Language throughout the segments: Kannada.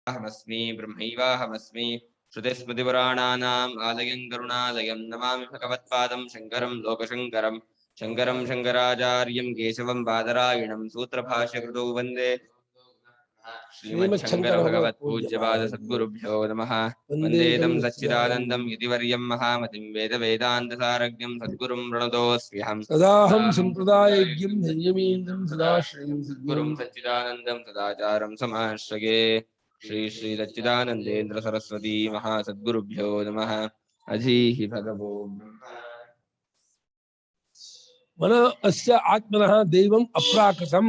अहमस्मि ब्रह्मैवाहमस्मि श्रुतिस्मृतिपुराणानाम् आलयं करुणालयं नमामि भगवत्पादं शङ्करं लोकशङ्करं शङ्करं शङ्कराचार्यं केशवं बादरायणं सूत्रभाष्यकृतौ वन्दे श्रीमच्छङ्कर भगवत्पूज्यपाद सद्गुरुभ्यो नमः। वन्दे तं सच्चिदानन्दं यतिवर्यं महामतिं वेदवेदान्तसारज्ञं सद्गुरुं प्रणतोऽस्म्यहम् सदाहं सम्प्रदायज्ञं संयमीन्द्रं सदाश्रयं सद्गुरुं सच्चिदानन्दं सदाचारं समाश्रये। श्री श्री सच्चिदानन्देन्द्र सरस्वती महासद्गुरुभ्यो नमः। अधीः भगवो मन अस्य आत्मनः दैवम् अप्राकृतम्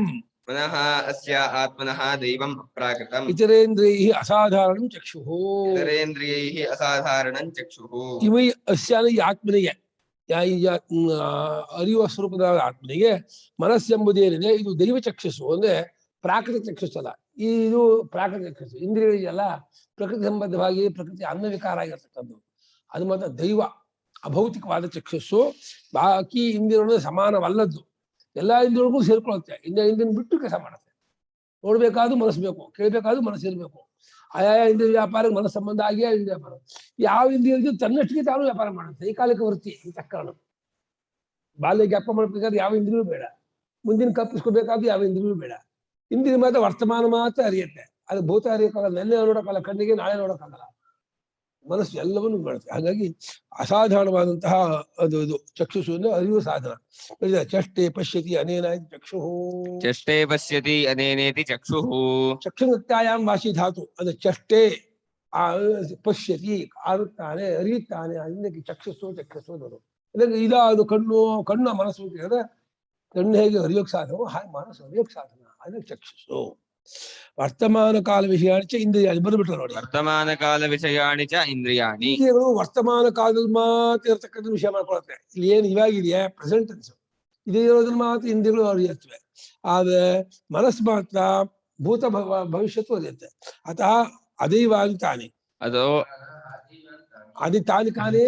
मनः अस्य आत्मनः दैवम् अप्राकृतम् इतरेन्द्रियैः असाधारणं चक्षुः इतरेन्द्रियैः असाधारणं चक्षुः इमै अस्यानि ಆತ್ಮನಿಗೆ ಅರಿಯುವ ಸ್ವರೂಪದ ಆತ್ಮನಿಗೆ ಮನಸ್ಸೆಂಬುದೇನಿದೆ ಇದು ದೈವ ಚಕ್ಷುಸ್ಸು ಅಂದ್ರೆ ಪ್ರಾಕೃತಿಕ ಚಕ್ಷುಸ್ಸಲ್ಲ. ಇದು ಪ್ರಾಕೃತಿಕ ಚಕ್ಷುಸ್ಸು ಇಂದ್ರಿಯಗಳಿಗೆಲ್ಲ ಪ್ರಕೃತಿ ಸಂಬದ್ಧವಾಗಿ ಪ್ರಕೃತಿ ಅನ್ನವಿಕಾರ ಆಗಿರ್ತಕ್ಕಂಥದ್ದು. ಅದು ಮಾತ್ರ ದೈವ ಅಭೌತಿಕವಾದ ಚಕ್ಷುಸ್ಸು. ಬಾಕಿ ಇಂದ್ರಿಯಗಳು ಸಮಾನವಲ್ಲದ್ದು. ಎಲ್ಲಾ ಇಂದ್ರಿಯಗಳಿಗೂ ಸೇರ್ಕೊಳ್ಳುತ್ತೆ. ಇಂದ್ರಿಯ ಬಿಟ್ಟು ಕೆಲಸ ಮಾಡುತ್ತೆ. ನೋಡ್ಬೇಕಾದ್ರೂ ಮನಸ್ಸು ಬೇಕು, ಕೇಳಬೇಕಾದ್ರೂ ಮನಸ್ಸು ಇರಬೇಕು. ಆಯಾ ಇಂದ್ರಿಯ ವ್ಯಾಪಾರಕ್ಕೆ ಮನಸ್ಸು ಸಂಬಂಧ ಆಗಿಯೇ ಇಂದ್ರಿಯ ವ್ಯಾಪಾರ. ಯಾವ ಇಂದ್ರಿಯ ತನ್ನಷ್ಟಿಗೆ ತಾನು ವ್ಯಾಪಾರ ಮಾಡುತ್ತೆ. ಏಕಾಲಿಕ ವೃತ್ತಿ ಇಂಥ ಕಾರಣ. ಬಾಲ್ಯ ಜ್ಞಾಪಕ ಮಾಡ್ಬೇಕಾದ್ರೆ ಯಾವ ಇಂದ್ರಿಯೂ ಬೇಡ, ಮುಂದಿನ ಕಪ್ಪಿಸ್ಕೋಬೇಕಾದ್ರೂ ಯಾವ ಇಂದ್ರಿಯೂ ಬೇಡ. ಇಂದ್ರಿಯ ಮಾತ್ರ ವರ್ತಮಾನ ಮಾತ್ರ ಅರಿಯುತ್ತೆ. ಅದು ಭೂತ ಅರಿಯಕ್ಕಾಗಲ್ಲ, ನೆನ್ನೆ ನೋಡೋಕ್ಕಲ್ಲ, ಕಣ್ಣಿಗೆ ನಾಳೆ ನೋಡೋಕ್ಕಾಗಲ್ಲ. ಮನಸ್ಸು ಎಲ್ಲವನ್ನೂ ಮಾಡುತ್ತೆ. ಹಾಗಾಗಿ ಅಸಾಧಾರಣವಾದಂತಹ ಅದು ಚಕ್ಷುಷು ಅರಿವು ಸಾಧನ. ಚಷ್ಟೆ ಪಶ್ಯತಿ ಅನೇನಾಯ್ತು ಚಕ್ಷು. ಚಷ್ಟೆ ಪಶ್ಯತಿ ಅನೇನೇತಿ ಚಕ್ಷುಃ. ಚಕ್ಷುನೃತ್ಯಾಯಾಮ್ ವಾಸಿ ಧಾತು. ಅದು ಚಷ್ಟೆ ಪಶ್ಯತಿ ಆರುತ್ತಾನೆ, ಅರಿಯುತ್ತಾನೆ. ಅದಕ್ಕೆ ಚಕ್ಷುಸ್ಸು ಚಕ್ಷುಸ್ಸು. ಇದಕ್ಕೆ ಇದಾದು ಕಣ್ಣು ಮನಸ್ಸು ಹೇಳಿದ್ರೆ ಕಣ್ಣು ಹೇಗೆ ಅರಿಯೋಕ್ ಸಾಧನ ಹಾಗೆ ಮನಸ್ಸು ಅರಿಯೋಕ್ ಸಾಧನ. ಅದಕ್ಕೆ ಚಕ್ಷುಸ್ಸು. ವರ್ತಮಾನ ಕಾಲ ವಿಷಯಾಣಿ ಚ ಇಂದ್ರಿಯಾಣಿ ಬಂದ್ಬಿಟ್ರೆ ನೋಡಿ. ವರ್ತಮಾನ ಕಾಲ ವಿಷಯಾಣಿ ಚ ಇಂದ್ರಿಯಾಣಿ. ಇಂದ್ರಿಯಗಳು ವರ್ತಮಾನ ಕಾಲದಲ್ಲಿ ಮಾತ್ರ ಇರ್ತಕ್ಕಂಥ ವಿಷಯ ಮಾಡ್ಕೊಳತ್ತೆ. ಇಲ್ಲಿ ಏನು ಇವಾಗಿದೆಯಾ ಪ್ರೆಸೆಂಟ್ ಟೆನ್ಸ್ ಇದೇ ಇರೋದ್ರಲ್ಲಿ ಮಾತ್ರ ಇಂದ್ರಿಯಗಳು ಅರಿಯುತ್ತವೆ. ಆದ್ರೆ ಮನಸ್ಸು ಮಾತ್ರ ಭೂತ ಭವಿಷ್ಯತ್ತು ಅರಿಯುತ್ತೆ. ಅತಃ ಅದೈವಾನಿ ತಾನೆ ಅದು ಅದಿ ತಾನಿ ಕಾನೇ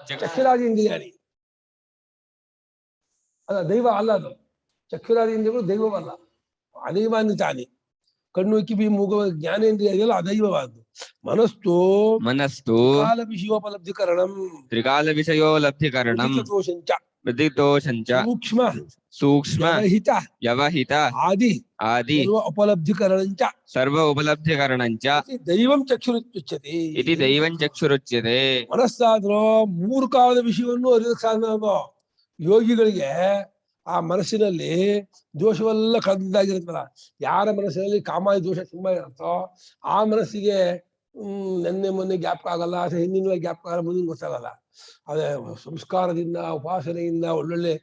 ಚಕ್ಷುರಾದಿ ಇಂದ್ರಿಯಾಣಿ. ಅದ ದೈವ ಅಲ್ಲ. ಅದು ಚಕ್ಷುರಾದಿ ಇಂದ್ರಿಯಗಳು ದೈವವಲ್ಲ. ಅದೈವಾನಿ ತಾನೆ. ಕಣ್ಣು ಕಿವಿ ಮೂಗು ಜ್ಞಾನೇಂದ್ರಿಯ ಇದೆಲ್ಲ ಅದೈವವಾದ್ದು. ಮನಸ್ಸು ಕಾಲ ವಿಷಯೋಪಲಬ್ಧಿಕರಣಂ ತ್ರಿಕಾಲ ವಿಷಯೋಲಬ್ಧಿಕರಣಂ ಪ್ರತಿದೋಷಂಚ ಸೂಕ್ಷ್ಮ ವ್ಯವಹಿತ ಆದಿ ಉಪಲಬ್ಧಿಕರಣಂಚ ಸರ್ವ ಉಪಲಬ್ಧಿಕರಣಂಚ ದೈವಂ ಚಕ್ಷುರುಚ್ಯತೆ ಇತಿ ದೈವಂ ಚಕ್ಷುರುಚ್ಯತೆ. ಮನಸ್ಸಾದ್ರೂ ಮೂರು ಕಾಲದ ವಿಷಯವನ್ನು ಅರಿಯೋಕ್ ಸಾಧನ. ಯೋಗಿಗಳಿಗೆ ಆ ಮನಸ್ಸಿನಲ್ಲಿ ದೋಷವೆಲ್ಲ ಕಳೆದಿದ್ದಾಗಿರುತ್ತಲ್ಲ. ಯಾರ ಮನಸ್ಸಿನಲ್ಲಿ ಕಾಮಾದಿ ದೋಷ ತುಂಬಾ ಇರುತ್ತೋ ಆ ಮನಸ್ಸಿಗೆ ನೆನ್ನೆ ಮೊನ್ನೆ ಜ್ಞಾಪಕ ಆಗಲ್ಲ, ಅಥವಾ ಹಿಂದಿನ ಜ್ಞಾಪಕ ಆಗಲ್ಲ, ಮುಂದಿನ ಗೊತ್ತಾಗಲ್ಲ. ಅದೇ ಸಂಸ್ಕಾರದಿಂದ ಉಪಾಸನೆಯಿಂದ ಒಳ್ಳೊಳ್ಳೆ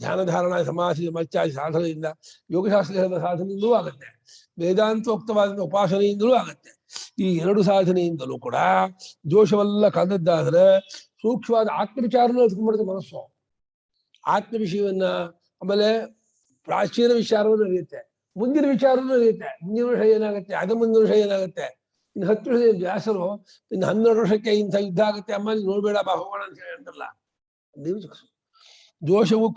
ಧ್ಯಾನಧಾರಣ ಸಮಾಧಿ ಮಚ್ಚಾದಿ ಸಾಧನೆಯಿಂದ ಯೋಗಶಾಸ್ತ್ರದ ಸಾಧನೆಯಿಂದಲೂ ಆಗುತ್ತೆ, ವೇದಾಂತೋಕ್ತವಾದ ಉಪಾಸನೆಯಿಂದಲೂ ಆಗುತ್ತೆ. ಈ ಎರಡು ಸಾಧನೆಯಿಂದಲೂ ಕೂಡ ದೋಷವೆಲ್ಲ ಕಳೆದದ್ದಾದ್ರೆ ಸೂಕ್ಷ್ಮವಾದ ಆತ್ಮವಿಚಾರನೂ ಎತ್ಕೊಂಡ್ಬಿಡುತ್ತೆ ಮನಸ್ಸು. ಆತ್ಮ ವಿಷಯವನ್ನ, ಆಮೇಲೆ ಪ್ರಾಚೀನ ವಿಚಾರವನ್ನು ಅರಿಯುತ್ತೆ, ಮುಂದಿನ ವಿಚಾರವನ್ನು ಅರಿಯುತ್ತೆ. ಮುಂದಿನ ವರ್ಷ ಏನಾಗುತ್ತೆ, ಅದ ಮುಂದಿನ ವರ್ಷ ಏನಾಗುತ್ತೆ, ಇನ್ನು 10 ವರ್ಷ ವ್ಯಾಸರು ಇನ್ನು 12 ವರ್ಷಕ್ಕೆ ಇಂಥ ಯುದ್ಧ ಆಗುತ್ತೆ ಅಮ್ಮ ನೋಡ್ಬೇಡ ಬಾ ಹೋಗೋಣ ಅಂತ ಹೇಳಿ ಅಂತಲ್ಲ. ದೋಷವು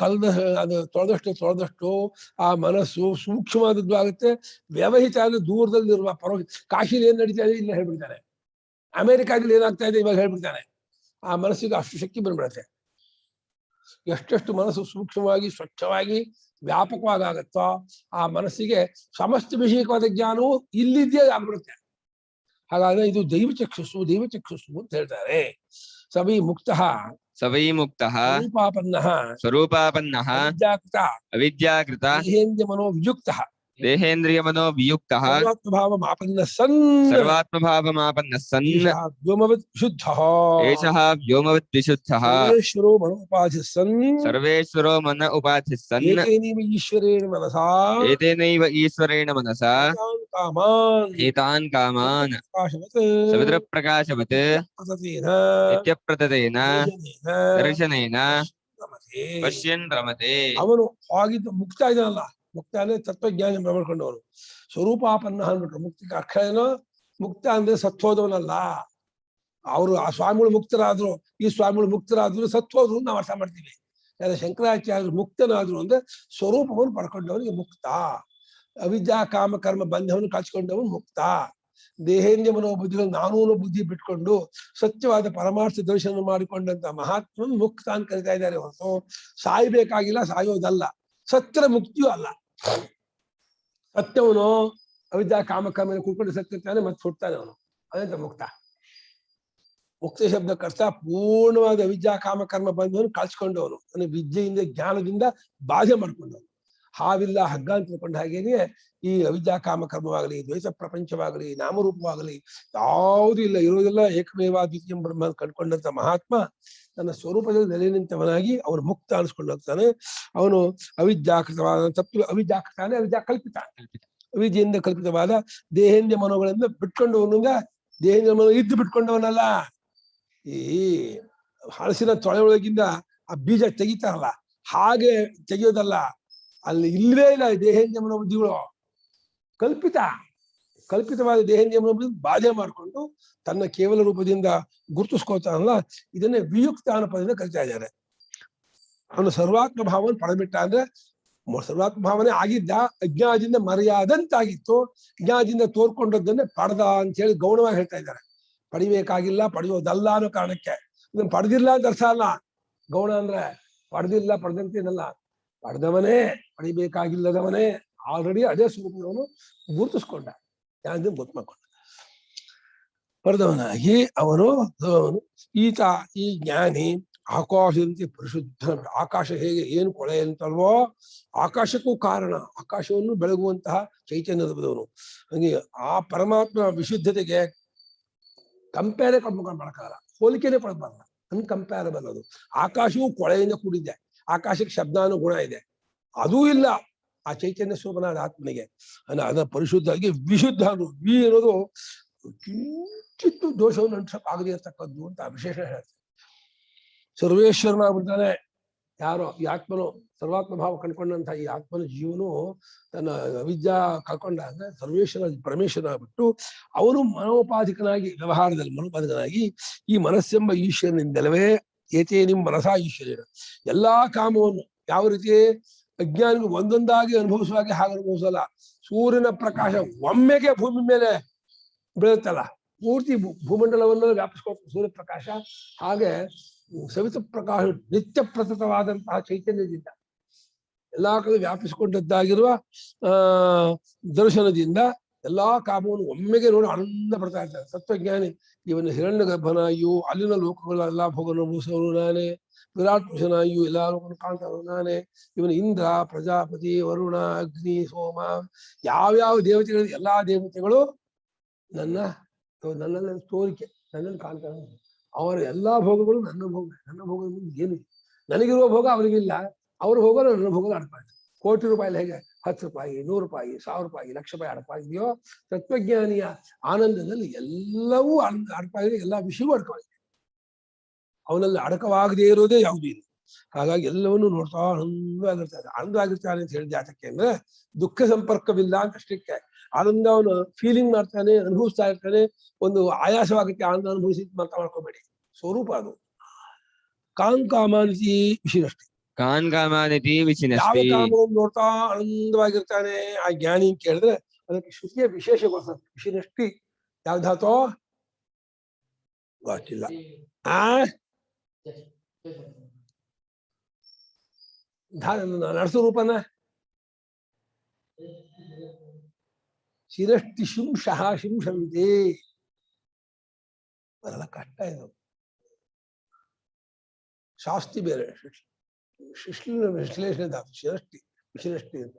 ಅದು ತೊಳೆದಷ್ಟು ಆ ಮನಸ್ಸು ಸೂಕ್ಷ್ಮವಾದದ್ದು ಆಗುತ್ತೆ. ವ್ಯವಹಿತ ಆಗಿ ದೂರದಲ್ಲಿರುವ ಕಾಶಿಲಿ ಏನ್ ನಡೀತಾ ಇದೆ ಇಲ್ಲ ಹೇಳ್ಬಿಡ್ತಾನೆ, ಅಮೆರಿಕಾದಲ್ಲಿ ಏನಾಗ್ತಾ ಇದೆ ಇವಾಗ ಹೇಳ್ಬಿಡ್ತಾನೆ. ಆ ಮನಸ್ಸಿಗೆ ಅಷ್ಟು ಶಕ್ತಿ ಬಂದ್ಬಿಡತ್ತೆ. ಎಷ್ಟೆಷ್ಟು ಮನಸ್ಸು ಸೂಕ್ಷ್ಮವಾಗಿ ಸ್ವಚ್ಛವಾಗಿ ವ್ಯಾಪಕವಾಗುತ್ತೋ ಆ ಮನಸ್ಸಿಗೆ ಸಮಸ್ತ ವಿಷಯಕವಾದ ಜ್ಞಾನವು ಇಲ್ಲಿದ್ದೇ ಆಗ್ಬಿಡುತ್ತೆ. ಹಾಗಾದ್ರೆ ಇದು ದೈವ ಚಕ್ಷುಸ್ಸು ಅಂತ ಹೇಳ್ತಾರೆ. ಸವೈ ಮುಕ್ತಃ ಸ್ವರೂಪಾಪನ್ನಃ ಅವಿದ್ಯಾಕೃತ ದೇಹೇಂದ್ರಿಯ ಮನೋವಿಯುಕ್ತಃ ಸರ್ವಾತ್ಮಭಾವಮಾಪನ್ನಃ ಸನ್ ಏಷಃ ವ್ಯೋಮವತ್ ವಿಶುದ್ಧಃ ಸರ್ವೇಶ್ವರೋ ಮನ ಉಪಾಧಿಃ ಸನ್ ಏತೇನೈವ ಈಶ್ವರೇಣ ಮನಸಾ ಏತಾನ್ ಕಾಮಾನ್ ಸವಿತ್ರ ಪ್ರಕಾಶವತ್ ನಿತ್ಯಪ್ರತತೇನ ದರ್ಶನೇನ ಪಶ್ಯನ್ ರಮತೆ. ಅವನು ಆಗಿದ್ದು ಮುಕ್ತ ಇದನಲ್ಲ, ಮುಕ್ತ ಅಂದ್ರೆ ತತ್ವಜ್ಞಾನಿ ಮಾಡ್ಕೊಂಡವನು. ಸ್ವರೂಪಾಪನ್ನ ಅಂದ್ಬಿಟ್ರು. ಮುಕ್ತಿಗೆ ಅಕ್ಷರ ಏನೋ, ಮುಕ್ತ ಅಂದ್ರೆ ಸತ್ವೋದವನಲ್ಲ. ಅವರು ಆ ಸ್ವಾಮಿಗಳು ಮುಕ್ತರಾದ್ರು, ಈ ಸ್ವಾಮಿಗಳು ಮುಕ್ತರಾದ್ರು, ಸತ್ವೋದ್ರು ನಾವು ಅರ್ಥ ಮಾಡ್ತೀವಿ. ಯಾರು ಶಂಕರಾಚಾರ್ಯರು ಮುಕ್ತನಾದ್ರು ಅಂದ್ರೆ ಸ್ವರೂಪವನ್ನು ಪಡ್ಕೊಂಡವನಿಗೆ ಮುಕ್ತ. ಅವಿದ್ಯಾ ಕಾಮ ಕರ್ಮ ಬಂಧವನ್ನು ಕಳ್ಸಿಕೊಂಡವನು ಮುಕ್ತ. ದೇಹೇಂದ್ರಿಯ ಮನೋಬುದ್ಧಿಗಳು ನಾನು ಅನ್ನೋ ಬುದ್ಧಿ ಬಿಟ್ಕೊಂಡು ಸತ್ಯವಾದ ಪರಮಾರ್ಥ ದರ್ಶನ ಮಾಡಿಕೊಂಡಂತ ಮಹಾತ್ಮನ್ ಮುಕ್ತ ಅಂತ ಕರಿತಾ ಇದ್ದಾರೆ ಹೊರತು ಸಾಯ್ಬೇಕಾಗಿಲ್ಲ, ಸಾಯೋದಲ್ಲ. ಸತ್ಯದ ಮುಕ್ತಿಯೂ ಅಲ್ಲ. ಸತ್ಯವನು ಅವಿದ್ಯಾ ಕಾಮಕರ್ಮ ಕೂತ್ಕೊಂಡು ಸತ್ತಿರ್ತಾನೆ ಮತ್ತೆ ಹುಡ್ತಾನೆ ಅವನು, ಅದಂತ ಮುಕ್ತ. ಮುಕ್ತ ಶಬ್ದಕ್ಕರ್ಥ ಪೂರ್ಣವಾದ ಅವಿದ್ಯಾ ಕಾಮಕರ್ಮ ಬಂಧವನ್ನು ಕಳ್ಸ್ಕೊಂಡವನು, ಅಂದ್ರೆ ವಿದ್ಯೆಯಿಂದ ಜ್ಞಾನದಿಂದ ಬಾಧೆ ಮಾಡ್ಕೊಂಡವನು. ಹಾವಿಲ್ಲ ಹಗ್ಗ ಅಂತ ತಿಳ್ಕೊಂಡ ಹಾಗೇನೆ ಈ ಅವಿದ್ಯಾ ಕಾಮಕರ್ಮವಾಗಲಿ, ದ್ವೈತ ಪ್ರಪಂಚವಾಗಲಿ, ನಾಮರೂಪವಾಗಲಿ ಯಾವುದೂ ಇಲ್ಲ, ಇರುವುದೆಲ್ಲ ಏಕಮೇವ ದ್ವಿತೀಯ ಬ್ರಹ್ಮ ಕಂಡುಕೊಂಡಂತ ಮಹಾತ್ಮ ತನ್ನ ಸ್ವರೂಪದಲ್ಲಿ ನೆಲೆ ನಿಂತವನಾಗಿ ಅವನು ಮುಕ್ತ ಅನಿಸ್ಕೊಂಡು ಹೋಗ್ತಾನೆ. ಅವನು ಅವಿದ್ಯಾಕೃತವಾದ ತಪ್ಪು, ಅವಿದ್ಯಾಕೃತಾನೆ ಅವಿದ್ಯಾ ಕಲ್ಪಿತ, ಅವಿದ್ಯೆಯಿಂದ ಕಲ್ಪಿತವಾದ ದೇಹೇಂದ್ರಿಯ ಮನೋಗಳಿಂದ ಬಿಟ್ಕೊಂಡವನಿಂದ, ದೇಹೇಂದ್ರಿಯ ಮನೋ ಇದ್ದು ಬಿಟ್ಕೊಂಡವನಲ್ಲ. ಈ ಹಳಸಿನ ತೊಳೆ ಒಳಗಿಂದ ಆ ಬೀಜ ತೆಗಿತಾರಲ್ಲ ಹಾಗೆ ತೆಗಿಯೋದಲ್ಲ, ಅಲ್ಲಿ ಇಲ್ಲವೇ ಇಲ್ಲ ದೇಹೇಂದ್ರಿಯ ಮನೋಬುದ್ಧಿಗಳು. ಕಲ್ಪಿತವಾದ ದೇಹೇಂದ್ರಿಯ ಮನೋಬುದ್ಧಿ ಬಾಧೆ ಮಾಡಿಕೊಂಡು ತನ್ನ ಕೇವಲ ರೂಪದಿಂದ ಗುರುತಿಸ್ಕೋತಾನಲ್ಲ, ಇದನ್ನೇ ವಿಯುಕ್ತ ಅನ್ನೋ ಪದದಿಂದ ಕರಿತಾ ಇದ್ದಾರೆ. ಅವನು ಸರ್ವಾತ್ಮ ಭಾವವನ್ನು ಪಡೆದ್ಬಿಟ್ಟ ಅಂದ್ರೆ ಸರ್ವಾತ್ಮ ಭಾವನೆ ಆಗಿದ್ದ, ಅಜ್ಞಾನದಿಂದ ಮರೆಯಾದಂತಾಗಿತ್ತು, ಜ್ಞಾನದಿಂದ ತೋರ್ಕೊಂಡದ್ದನ್ನೇ ಪಡೆದ ಅಂತ ಹೇಳಿ ಗೌಣವಾಗಿ ಹೇಳ್ತಾ ಇದ್ದಾರೆ. ಪಡಿಬೇಕಾಗಿಲ್ಲ, ಪಡೆಯೋದಲ್ಲ ಅನ್ನೋ ಕಾರಣಕ್ಕೆ. ಇದನ್ನು ಪಡೆದಿಲ್ಲ ಅಂತ ಅರ್ಥ ಅಲ್ಲ. ಗೌಣ ಅಂದ್ರೆ ಪಡೆದಿಲ್ಲ, ಪಡೆದಂತೇನಲ್ಲ, ಪಡೆದವನೇ, ಪಡಿಬೇಕಾಗಿಲ್ಲದವನೇ ಆಲ್ರೆಡಿ ಅದೇ ಸ್ವರೂಪವನ್ನು ಗುರುತಿಸ್ಕೊಂಡ, ಜ್ಞಾನದಿಂದ ಗುರ್ತು ಮಾಡ್ಕೊಂಡ. ಪಡೆದವನಾಗಿ ಅವನು ಈತ ಈ ಜ್ಞಾನಿ ಆಕಾಶದಂತೆ ಪರಿಶುದ್ಧ. ಆಕಾಶ ಹೇಗೆ ಏನು ಕೊಳೆ ಅಂತಲ್ವೋ ಆಕಾಶಕ್ಕೂ ಕಾರಣ, ಆಕಾಶವನ್ನು ಬೆಳಗುವಂತಹ ಚೈತನ್ಯದವನು. ಹಂಗೆ ಆ ಪರಮಾತ್ಮ ವಿಶುದ್ಧತೆಗೆ ಕಂಪೇರೇ ಮಾಡಕ್ಕಾಗಲ್ಲ, ಹೋಲಿಕೆನೇ ಪಡಬಾರಲ್ಲ, ಅನ್ಕಂಪ್ಯಾರಬಲ್ ಅದು. ಆಕಾಶವು ಕೊಳೆಯಿಂದ ಕೂಡಿದೆ, ಆಕಾಶಕ್ಕೆ ಶಬ್ದಾನು ಗುಣ ಇದೆ, ಅದೂ ಇಲ್ಲ ಆ ಚೈತನ್ಯ ಸ್ವರೂಪನಾದ ಆತ್ಮನಿಗೆ. ಅದರ ಪರಿಶುದ್ಧವಾಗಿ ವಿಶುದ್ಧ ವಿ ಅನ್ನೋದು ಕಿಂಚಿತ್ತು ದೋಷವನ್ನು ಅಂಟಿಸಕ್ಕಾಗದೇ ಇರ್ತಕ್ಕದ್ದು ಅಂತ ವಿಶೇಷ ಹೇಳ್ತಾರೆ. ಸರ್ವೇಶ್ವರನಾಗ್ಬಿಡ್ತಾನೆ ಯಾರೋ ಈ ಆತ್ಮನು, ಸರ್ವಾತ್ಮ ಭಾವ ಕಂಡ್ಕೊಂಡಂತ ಈ ಆತ್ಮನ ಜೀವನು ತನ್ನ ಅವಿದ್ಯಾ ಕಳ್ಕೊಂಡ ಅಂದ್ರೆ ಸರ್ವೇಶ್ವರ ಪರಮೇಶ್ವರನಾಗ್ಬಿಟ್ಟು ಅವನು ಮನೋಪಾಧಿಕನಾಗಿ, ವ್ಯವಹಾರದಲ್ಲಿ ಮನೋಪಾಧಿಕನಾಗಿ ಈ ಮನಸ್ಸೆಂಬ ಈಶ್ವರನಿಂದಲವೇ ಏತೇ ನಿಮ್ಮ ಮನಸಾ ಈಶ್ವರ ಎಲ್ಲಾ ಕಾಮವನ್ನು ಯಾವ ರೀತಿ ಅಜ್ಞಾನಿಗಳು ಒಂದೊಂದಾಗಿ ಅನುಭವಿಸುವಾಗೆ ಹಾಗೆ ಅನುಭವಿಸಲ್ಲ. ಸೂರ್ಯನ ಪ್ರಕಾಶ ಒಮ್ಮೆಗೆ ಭೂಮಿ ಮೇಲೆ ಬೀಳುತ್ತಲ್ಲ, ಪೂರ್ತಿ ಭೂಮಂಡಲವನ್ನು ವ್ಯಾಪಿಸ್ಕೊಳ್ತಾರೆ ಸೂರ್ಯ ಪ್ರಕಾಶ. ಹಾಗೆ ಸವಿತ ಪ್ರಕಾಶ ನಿತ್ಯ ಪ್ರಸತವಾದಂತಹ ಚೈತನ್ಯದಿಂದ ಎಲ್ಲಾ ಕಡೆ ವ್ಯಾಪಿಸಿಕೊಂಡದ್ದಾಗಿರುವ ದರ್ಶನದಿಂದ ಎಲ್ಲಾ ಕಾಮವನ್ನು ಒಮ್ಮೆಗೆ ನೋಡಿ ಆನಂದ ಪಡ್ತಾ ಇರ್ತಾರೆ ತತ್ವಜ್ಞಾನಿ. ಇವನು ಹಿರಣ್ಯ ಗರ್ಭನಾಗಿಯೂ ಅಲ್ಲಿನ ಲೋಕಗಳೆಲ್ಲ ಭೋಗನ ಮುಗಿಸೋನು ನಾನೇ, ವಿರಾಟ್ ಪುರುಷನಾಗಿಯೂ ಎಲ್ಲಾ ಲೋಕವನ್ನು ಕಾಣ್ತಾನು ನಾನೇ. ಇವನು ಇಂದ್ರ, ಪ್ರಜಾಪತಿ, ವರುಣ, ಅಗ್ನಿ, ಸೋಮ, ಯಾವ್ಯಾವ ದೇವತೆಗಳು, ಎಲ್ಲಾ ದೇವತೆಗಳು ನನ್ನಲ್ಲಿ ತೋರಿಕೆ, ನನ್ನಲ್ಲಿ ಕಾಣ್ತಾನೆ. ಅವರ ಎಲ್ಲಾ ಭೋಗಗಳು ನನ್ನ ಭೋಗ, ನನ್ನ ಭೋಗ ಏನು, ನನಗಿರುವ ಭೋಗ ಅವರಿಗಿಲ್ಲ, ಅವ್ರ ಭೋಗ ನನ್ನ ಭೋಗ ಅಡಪಾಯಿ. ಕೋಟಿ ರೂಪಾಯಿ ಹೇಗೆ 10 ರೂಪಾಯಿ, 100 ರೂಪಾಯಿ, 1000 ರೂಪಾಯಿ, 1,00,000 ರೂಪಾಯಿ ಅಡಪಾಯಿದೆಯೋ, ತತ್ವಜ್ಞಾನಿಯ ಆನಂದದಲ್ಲಿ ಎಲ್ಲವೂ ಅಡಪಾಗಿದೆ, ಎಲ್ಲಾ ವಿಷಯವೂ ಅಡಕವಾಗಿದೆ. ಅವನಲ್ಲಿ ಅಡಕವಾಗದೇ ಇರೋದೇ ಯಾವುದೂ ಇಲ್ಲ. ಹಾಗಾಗಿ ಎಲ್ಲವನ್ನೂ ನೋಡ್ತಾ ಆನಂದವಾಗಿರ್ತಾರೆ. ಆನಂದವಾಗಿರ್ತಾನೆ ಅಂತ ಹೇಳಿದ ಜಾತಕ್ಕೆ ಅಂದ್ರೆ ದುಃಖ ಸಂಪರ್ಕವಿಲ್ಲ ಅಂತ ಅಷ್ಟಕ್ಕೆ. ಆನಂದ ಅವನು ಫೀಲಿಂಗ್ ಮಾಡ್ತಾನೆ, ಅನುಭವಿಸ್ತಾ ಇರ್ತಾನೆ. ಒಂದು ಆಯಾಸವಾಗುತ್ತೆ ಆನಂದ ಅನುಭವಿಸಿ ಅಂತ ಮಾಡ್ಕೋಬೇಡಿ, ಸ್ವರೂಪ ಅದು. ಕಾಂಕಾಮಾನಿತಿ ವಿಷಯಷ್ಟೇ, ಕಾನ್ಕಾಮಾನಿತಿ ಯಾವ ವಿಚಿನಸ್ತಿ. ಕಾಮವನ್ನು ನೋಡ್ತಾ ಆನಂದವಾಗಿರ್ತಾನೆ ಆ ಜ್ಞಾನಿ ಅಂತ ಕೇಳಿದ್ರೆ ಅದಕ್ಕೆ ಶ್ರುತಿಯ ವಿಶೇಷಗೊಳಿಸ. ವಿಷಯನಷ್ಟಿ ಯಾವ್ದಾತೋ ಗೊತ್ತಿಲ್ಲ. ನಡೆಸೋ ರೂಪನ ಶಿರಷ್ಟಿ ಶಿಂಶಃ ಶಿಂಶಂತೆ, ಬರಲ್ಲ, ಕಷ್ಟ ಇದು. ಶಾಸ್ತಿ ಬೇರೆ, ವಿಶ್ಲೇಷಣೆ ಧಾತು ಶಿರಷ್ಟಿ, ವಿಶಿರಷ್ಟಿ ಅಂತ.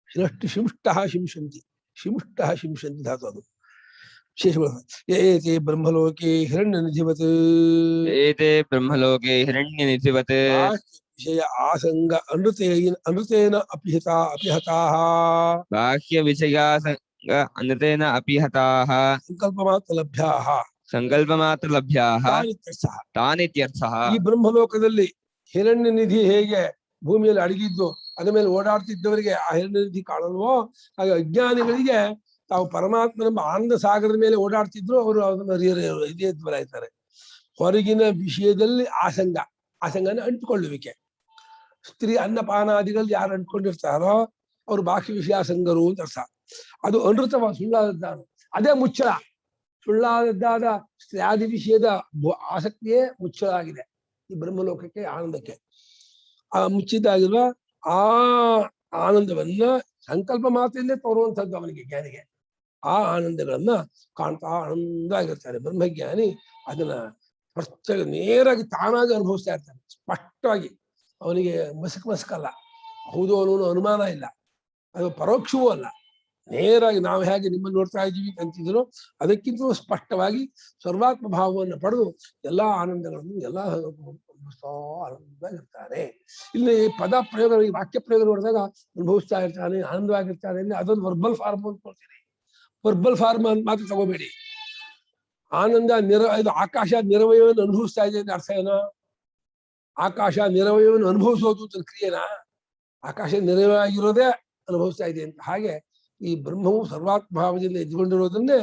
ಶಿರಷ್ಟಿ ಶಿಂಷ್ಟಃ ಶಿಂಶಂತಿ, ಶಿಂಷ್ಟಃ ಶಿಂಶಂತಿ ಧಾತು ಅದು ವಿಶೇಷ. ಏತೆ ಬ್ರಹ್ಮಲೋಕೆ ಹಿರಣ್ಯ ನಿಧಿವತ್, ಏತೆ ಬ್ರಹ್ಮಲೋಕೆ ಹಿರಣ್ಯ ನಿಧಿವತ್. ವಿಷಯ ಆಸಂಗ ಅನೃತೇನ ಅಪಿಹತಾಃ, ಬಾಹ್ಯ ವಿಷಯಾಸಂಗ ಅನೃತೇನ ಅಪಿಹತಾಃ, ಸಂಕಲ್ಪ ಮಾತ್ರ ಲಭ್ಯಾಃ, ಸಂಕಲ್ಪ ಮಾತ್ರ ಲಭ್ಯಾಃ, ತಾನಿತ್ಯರ್ಥಃ. ಈ ಬ್ರಹ್ಮಲೋಕದಲ್ಲಿ ಹಿರಣ್ಯ ನಿಧಿ ಹೇಗೆ ಭೂಮಿಯಲ್ಲಿ ಅಡಗಿದ್ದು ಅದ ಮೇಲೆ ಓಡಾಡ್ತಿದ್ದವರಿಗೆ ಆ ಹಿರಣ್ಯ ನಿಧಿ ಕಾಣಲ್ವೋ, ಹಾಗೆ ಅಜ್ಞಾನಿಗಳಿಗೆ ತಾವು ಪರಮಾತ್ಮನೆಂಬ ಆನಂದ ಸಾಗರದ ಮೇಲೆ ಓಡಾಡ್ತಿದ್ರು, ಅವರು ಅದನ್ನು ಇದ್ದಾರೆ. ಹೊರಗಿನ ವಿಷಯದಲ್ಲಿ ಆಸಂಗ, ಆಸಂಗನ ಅಂಟಿಕೊಳ್ಳುವಿಕೆ. ಸ್ತ್ರೀ ಅನ್ನಪಾನಾದಿಗಳಲ್ಲಿ ಯಾರು ಅಂಟ್ಕೊಂಡಿರ್ತಾರೋ ಅವ್ರು ಬಾಕಿ ವಿಷಯಾಸಂಗರು ಅಂತ ಅರ್ಥ. ಅದು ಅನೃತವಾದ ಸುಳ್ಳಾದದ್ದಾನು, ಅದೇ ಮುಚ್ಚಳ. ಸುಳ್ಳಾದದ್ದಾದ ಸ್ತ್ರೀಯಾದಿ ವಿಷಯದ ಆಸಕ್ತಿಯೇ ಮುಚ್ಚಳ ಆಗಿದೆ ಈ ಬ್ರಹ್ಮಲೋಕಕ್ಕೆ, ಆನಂದಕ್ಕೆ. ಆ ಮುಚ್ಚಿದ್ದಾಗಿರುವ ಆ ಆನಂದವನ್ನ ಸಂಕಲ್ಪ ಮಾತ್ರಲ್ಲೇ ತೋರುವಂಥದ್ದು ಅವನಿಗೆ, ಜ್ಞಾನಿಗೆ. ಆ ಆನಂದಗಳನ್ನ ಕಾಣ್ತಾ ಆನಂದ ಆಗಿರ್ತಾರೆ ಬ್ರಹ್ಮಜ್ಞಾನಿ. ಅದನ್ನ ನೇರಾಗಿ ತಾನಾಗಿ ಅನುಭವಿಸ್ತಾ ಇರ್ತಾನೆ ಸ್ಪಷ್ಟವಾಗಿ. ಅವನಿಗೆ ಮಸಕಲ್ಲ, ಹೌದು ಅನ್ನೋ ಅನುಮಾನ ಇಲ್ಲ, ಅದು ಪರೋಕ್ಷವೂ ಅಲ್ಲ. ನೇರಾಗಿ ನಾವು ಹೇಗೆ ನಿಮ್ಮನ್ನು ನೋಡ್ತಾ ಇದ್ದೀವಿ ಅಂತಿದ್ರು ಅದಕ್ಕಿಂತ ಸ್ಪಷ್ಟವಾಗಿ ಸರ್ವಾತ್ಮ ಭಾವವನ್ನು ಪಡೆದು ಎಲ್ಲಾ ಆನಂದಗಳನ್ನು ಎಲ್ಲ ಆನಂದವಾಗಿರ್ತಾನೆ. ಇಲ್ಲಿ ಪದ ಪ್ರಯೋಗ, ವಾಕ್ಯ ಪ್ರಯೋಗ ನೋಡಿದಾಗ ಅನುಭವಿಸ್ತಾ ಇರ್ತಾನೆ, ಆನಂದವಾಗಿರ್ತಾನೆ ಅಂದ್ರೆ ಅದೊಂದು ವರ್ಬಲ್ ಫಾರ್ಮ್ ಅಂದ್ಕೊಳ್ತೀನಿ. ವರ್ಬಲ್ ಫಾರ್ಮ್ ಅಂತ ಮಾತ್ರ ತಗೋಬೇಡಿ. ಆನಂದ ಇದು ಆಕಾಶ ನಿರವಯವನ್ನು ಅನುಭವಿಸ್ತಾ ಇದೆ ಅಂತ ಅರ್ಥ ಏನೋ? ಆಕಾಶ ನಿರವಯವನ್ನು ಅನುಭವಿಸೋದು ಅಂತ ಕ್ರಿಯೆನಾ? ಆಕಾಶ ನಿರವಯವಾಗಿರೋದೇ ಅನುಭವಿಸ್ತಾ ಇದೆ ಅಂತ. ಹಾಗೆ ಈ ಬ್ರಹ್ಮವು ಸರ್ವಾತ್ಮಭಾವದಿಂದ ಎದ್ದುಕೊಂಡಿರೋದನ್ನೇ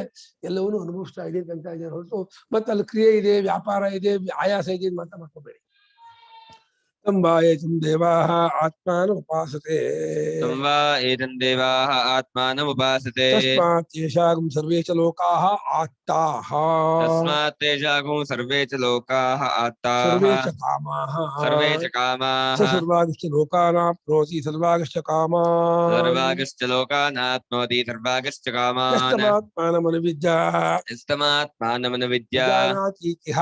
ಎಲ್ಲವನ್ನೂ ಅನುಭವಿಸ್ತಾ ಇದೆ ಅಂತ ಇದೆ ಹೊರತು ಮತ್ತೆ ಅಲ್ಲಿ ಕ್ರಿಯೆ ಇದೆ, ವ್ಯಾಪಾರ ಇದೆ, ಆಯಾಸ ಇದೆ ಅಂತ ಮಾತ್ರ ಮಾಡ್ಕೋಬೇಡಿ. ದೇವಾಃ ಆತ್ಮಾನಮುಪಾಸತೆ ಆತ್ಮಾನಮುಪಾಸತೆ ತಸ್ಮಾತ್ ತೇಷಾಂ ಸರ್ವೇ ಚ ಲೋಕಾಃ ಆತ್ತಾಃ ಸರ್ವೇ ಚ ಲೋಕಾಃ ಆತ್ತಾಃ ಸರ್ವೇ ಚ ಕಾಮಾಃ ಸ ಸರ್ವಾಗಶ್ಚ ಲೋಕಾನಾಪ್ನೋತಿ ಸರ್ವಾಗಶ್ಚ ಕಾಮಾನ್ ಸರ್ವಾಗಶ್ಚ ಲೋಕಾನಾಪ್ನೋತಿ ಸರ್ವಾಗಶ್ಚ ಕಾಮಾನ್ ಯಸ್ತಮಾತ್ಮಾನಮನುವಿದ್ಯ ಜಾನಾತೀತಿಹ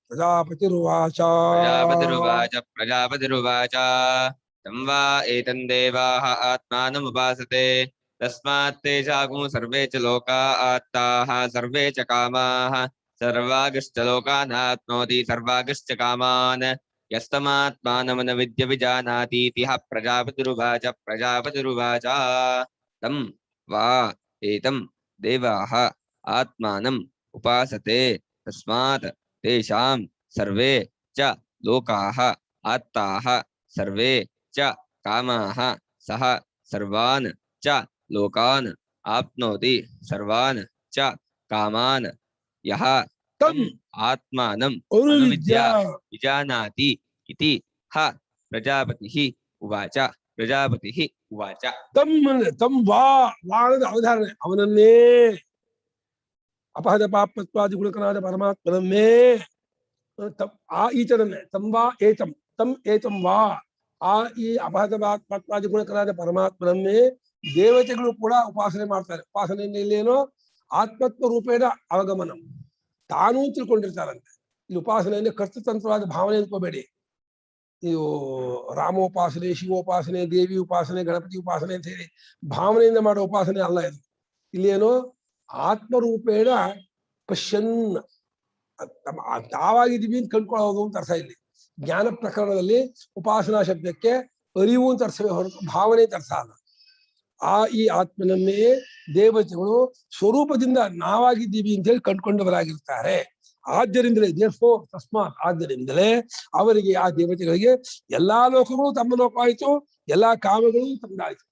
ಪ್ರಜಾಪತಿರುವಾಚ तं वा एतन्देवाः आत्मानमुपासते तस्मात् तेषां सर्वे च लोका आत्ताः सर्वे च कामाः सर्वागश्च लोकानाप्नोति सर्वागश्च कामान् यस्तमात्मानमनविद्य विजानातीतिह प्रजापतिरुवाच तं वा एतं देवाः आत्मानम् उपासते तस्मात् तेषां सर्वे च लोकाः आत्ताः सर्वे च कामाः सः सर्वान् च लोकान् आप्नोति सर्वान् च कामान् यः तम् आत्मानम् अनुविद्य विजानाति इति ह प्रजापतिः उवाच तं वा ಅವಧಾರಣೆ ಅವನನ್ನೇ ಅಪಹದ ಪಾಪತ್ವಾದಿ ಗುಣಕನಾದ ಪರಮಾತ್ಮನನ್ನೇ ಆ ಈತನನ್ನೇ ತಂ ವಾ ಏತಂ ತಂ ಏತಂ ವಾ ಆ ಈ ಅಪಹದ ಪಾಪತ್ವಾದಿ ಗುಣಕನಾದ ಪರಮಾತ್ಮನನ್ನೇ ದೇವತೆಗಳು ಕೂಡ ಉಪಾಸನೆ ಮಾಡ್ತಾರೆ. ಉಪಾಸನೆಯಿಂದ ಇಲ್ಲೇನೋ ಆತ್ಮತ್ವ ರೂಪೇಣ ಅವಗಮನ ತಾನೂ ತಿಳ್ಕೊಂಡಿರ್ತಾರಂತೆ. ಇಲ್ಲಿ ಉಪಾಸನೆಯಲ್ಲಿ ಕರ್ತೃತಂತ್ರವಾದ ಭಾವನೆ ಅನ್ಕೋಬೇಡಿ. ಇದು ರಾಮೋಪಾಸನೆ, ಶಿವೋಪಾಸನೆ, ದೇವಿ ಉಪಾಸನೆ, ಗಣಪತಿ ಉಪಾಸನೆ ಅಂತ ಹೇಳಿ ಭಾವನೆಯಿಂದ ಮಾಡೋ ಉಪಾಸನೆ ಅಲ್ಲ ಇದು. ಇಲ್ಲೇನೋ ಆತ್ಮರೂಪೇಣ ಪಶ್ಯನ್ ತಾವಾಗಿದ್ದೀವಿ ಅಂತ ಕಂಡ್ಕೊಳ್ಳೋದು ಅಂತ ಅರ್ಥ. ಇಲ್ಲಿ ಜ್ಞಾನ ಪ್ರಕರಣದಲ್ಲಿ ಉಪಾಸನಾ ಶಬ್ದಕ್ಕೆ ಅರಿವು ಅಂತ ಅರ್ಥವೇ ಹೊರತು ಭಾವನೆ ಅಂತ ಅರ್ಥ ಅಲ್ಲ. ಈ ಆತ್ಮನನ್ನೇ ದೇವತೆಗಳು ಸ್ವರೂಪದಿಂದ ನಾವಾಗಿದ್ದೀವಿ ಅಂತ ಹೇಳಿ ಕಂಡುಕೊಂಡವರಾಗಿರ್ತಾರೆ. ಆದ್ದರಿಂದಲೇ ತಸ್ಮಾತ್ ಆದ್ದರಿಂದಲೇ ಅವರಿಗೆ, ಆ ದೇವತೆಗಳಿಗೆ ಎಲ್ಲಾ ಲೋಕಗಳು ತಮ್ಮ ಲೋಕವಾಯಿತು, ಎಲ್ಲಾ ಕಾಮಗಳು ತಮ್ಮದಾಯಿತು.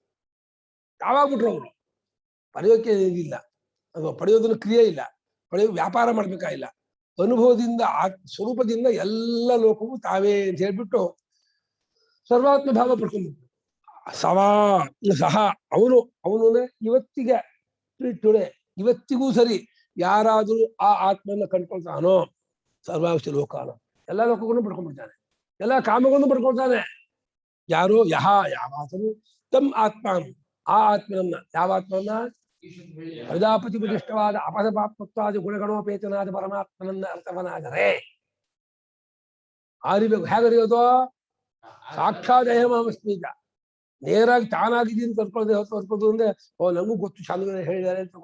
ಯಾವಾಗ ಬಿಟ್ರು ಅವರು ಪಡೆಯೋಕೆ ಇಲ್ಲ, ಅದು ಪಡೆಯೋದನ್ನು ಕ್ರಿಯೆ ಇಲ್ಲ, ಪಡೆಯೋ ವ್ಯಾಪಾರ ಮಾಡ್ಬೇಕಾಗಿಲ್ಲ. ಅನುಭವದಿಂದ ಸ್ವರೂಪದಿಂದ ಎಲ್ಲ ಲೋಕವು ತಾವೇ ಅಂತ ಹೇಳ್ಬಿಟ್ಟು ಸರ್ವಾತ್ಮ ಭಾವ ಪಡ್ಕೊಂಡ್ಬಿಟ್ಟು ಸಹ ಅವನು ಇವತ್ತಿಗೆ ಟುಡೇ ಇವತ್ತಿಗೂ ಸರಿ ಯಾರಾದ್ರೂ ಆ ಆತ್ಮನ್ನ ಕಂಡ್ಕೊಳ್ತಾನೋ ಸರ್ವಾವಸ್ಥೆ ಲೋಕಾನ ಎಲ್ಲ ಲೋಕಗಳನ್ನು ಪಡ್ಕೊಂಡ್ಬಿಡ್ತಾನೆ, ಎಲ್ಲ ಕಾಮಗಳನ್ನು ಪಡ್ಕೊಳ್ತಾನೆ. ಯಾರು ಯಾವಾತನು ತಮ್ ಆತ್ಮನು ಆ ಆತ್ಮನನ್ನ, ಯಾವ ಆತ್ಮನ್ನ ಪ್ರಜಾಪತಿ ವಿಶಿಷ್ಟವಾದ ಅಪದಪಾತ್ಮತ್ವಾದ ಗುಣಗಣೋಪೇತನಾದ ಪರಮಾತ್ಮನನ್ನ ಅರ್ಥವನಾದರೆ ಅರಿಬೇಕು. ಹೇಗರಿಯೋದು? ಸಾಕ್ಷಾತ್ ಅಹಮಾಸ್ಮೀಗ ನೇರಾಗಿ ತಾನಾಗಿದ್ದೀನಿ ಕರ್ಕೊಳ್ಳೋದು ಅಂದ್ರೆ ನಂಗೂ ಗೊತ್ತು, ಶಾಲೆಗಳು ಹೇಳಿದ್ದಾರೆ ಅಂತ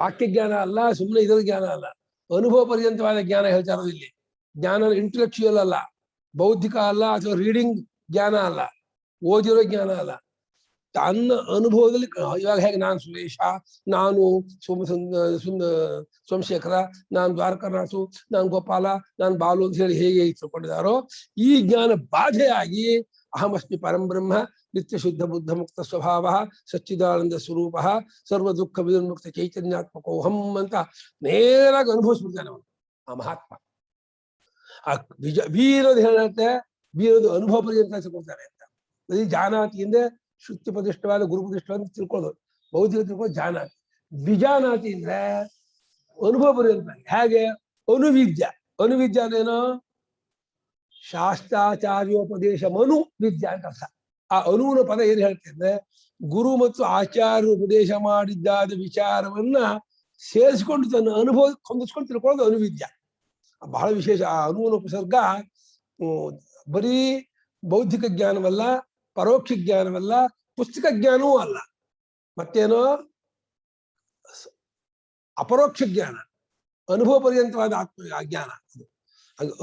ವಾಕ್ಯ ಜ್ಞಾನ ಅಲ್ಲ, ಸುಮ್ಮನೆ ಇದರ ಜ್ಞಾನ ಅಲ್ಲ, ಅನುಭವ ಪರ್ಯಂತವಾದ ಜ್ಞಾನ ಹೇಳ್ತಾ ಇರೋದು ಇಲ್ಲಿ. ಜ್ಞಾನ ಇಂಟೆಲೆಕ್ಚುಯಲ್ ಅಲ್ಲ, ಬೌದ್ಧಿಕ ಅಲ್ಲ, ಅಥವಾ ರೀಡಿಂಗ್ ಜ್ಞಾನ ಅಲ್ಲ, ಓದಿರೋ ಜ್ಞಾನ ಅಲ್ಲ. ತನ್ನ ಅನುಭವದಲ್ಲಿ ಇವಾಗ ಹೇಗೆ ನಾನು ಸುರೇಶ, ನಾನು ಸೋಮಶೇಖರ, ನಾನು ದ್ವಾರಕನಾಥು, ನಾನು ಗೋಪಾಲ, ನಾನು ಬಾಲು ಅಂತ ಹೇಳಿ ಹೇಗೆ ತಿಳ್ಕೊಂಡಿದ್ದಾರೋ ಈ ಜ್ಞಾನ ಬಾಧೆಯಾಗಿ ಅಹಮಸ್ಮಿ ಪರಂ ಬ್ರಹ್ಮ ನಿತ್ಯ ಶುದ್ಧ ಬುದ್ಧ ಮುಕ್ತ ಸ್ವಭಾವ ಸಚ್ಚಿದಾನಂದ ಸ್ವರೂಪ ಸರ್ವ ದುಃಖ ವಿದುರ್ಮುಕ್ತ ಚೈತನ್ಯಾತ್ಮಕೋಹಂ ಅಂತ ನೇರಾಗಿ ಅನುಭವಿಸ್ಬಿಡ್ತಾನೆ ಅವನು ಆ ಮಹಾತ್ಮ. ಆ ಬೀರೋದು ಹೇಳುತ್ತೆ, ಬೀರೋದು ಅನುಭವ ಪರ್ಯಂತ ಕೊಡ್ತಾನೆ ಅಂತ. ಬರೀ ಜಾನಾತಿಯಿಂದ ಶ್ರುತಿ ಪ್ರತಿಷ್ಠವಾದ ಗುರು ಪ್ರತಿಷ್ಠವಾದ ತಿಳ್ಕೊಳ್ಳೋದು, ಬೌದ್ಧಿಕ ತಿಳ್ಕೊಳ್ಳೋದು ಜಾನಾತಿ. ವಿಜಾನಾತಿ ಅಂದ್ರೆ ಅನುಭವ ಪರ್ಯಂತ. ಹೇಗೆ? ಅನುವಿದ್ಯ. ಅನುವಿದ್ಯ ಅಂದ್ರೇನು? ಶಾಸ್ತ್ರಾಚಾರ್ಯೋಪದೇಶ ಮನು ವಿದ್ಯಾ ಅಂತ ಅರ್ಥ. ಆ ಅನುವಿನ ಪದ ಏನ್ ಹೇಳ್ತಂದ್ರೆ ಗುರು ಮತ್ತು ಆಚಾರ್ಯ ಉಪದೇಶ ಮಾಡಿದ್ದಾದ ವಿಚಾರವನ್ನ ಸೇರಿಸಿಕೊಂಡು ತನ್ನ ಅನುಭವ ಹೊಂದಿಸ್ಕೊಂಡು ತಿಳ್ಕೊಳ್ಳೋದು ಅನುವಿದ್ಯ. ಬಹಳ ವಿಶೇಷ. ಆ ಅನುವಿನ ಉಪಸರ್ಗ ಬರೀ ಬೌದ್ಧಿಕ ಜ್ಞಾನವಲ್ಲ, ಪರೋಕ್ಷ ಜ್ಞಾನವಲ್ಲ, ಪುಸ್ತಕ ಜ್ಞಾನವೂ ಅಲ್ಲ, ಮತ್ತೇನೋ ಅಪರೋಕ್ಷ ಜ್ಞಾನ, ಅನುಭವ ಪರ್ಯಂತವಾದ ಆತ್ಮ ಜ್ಞಾನ.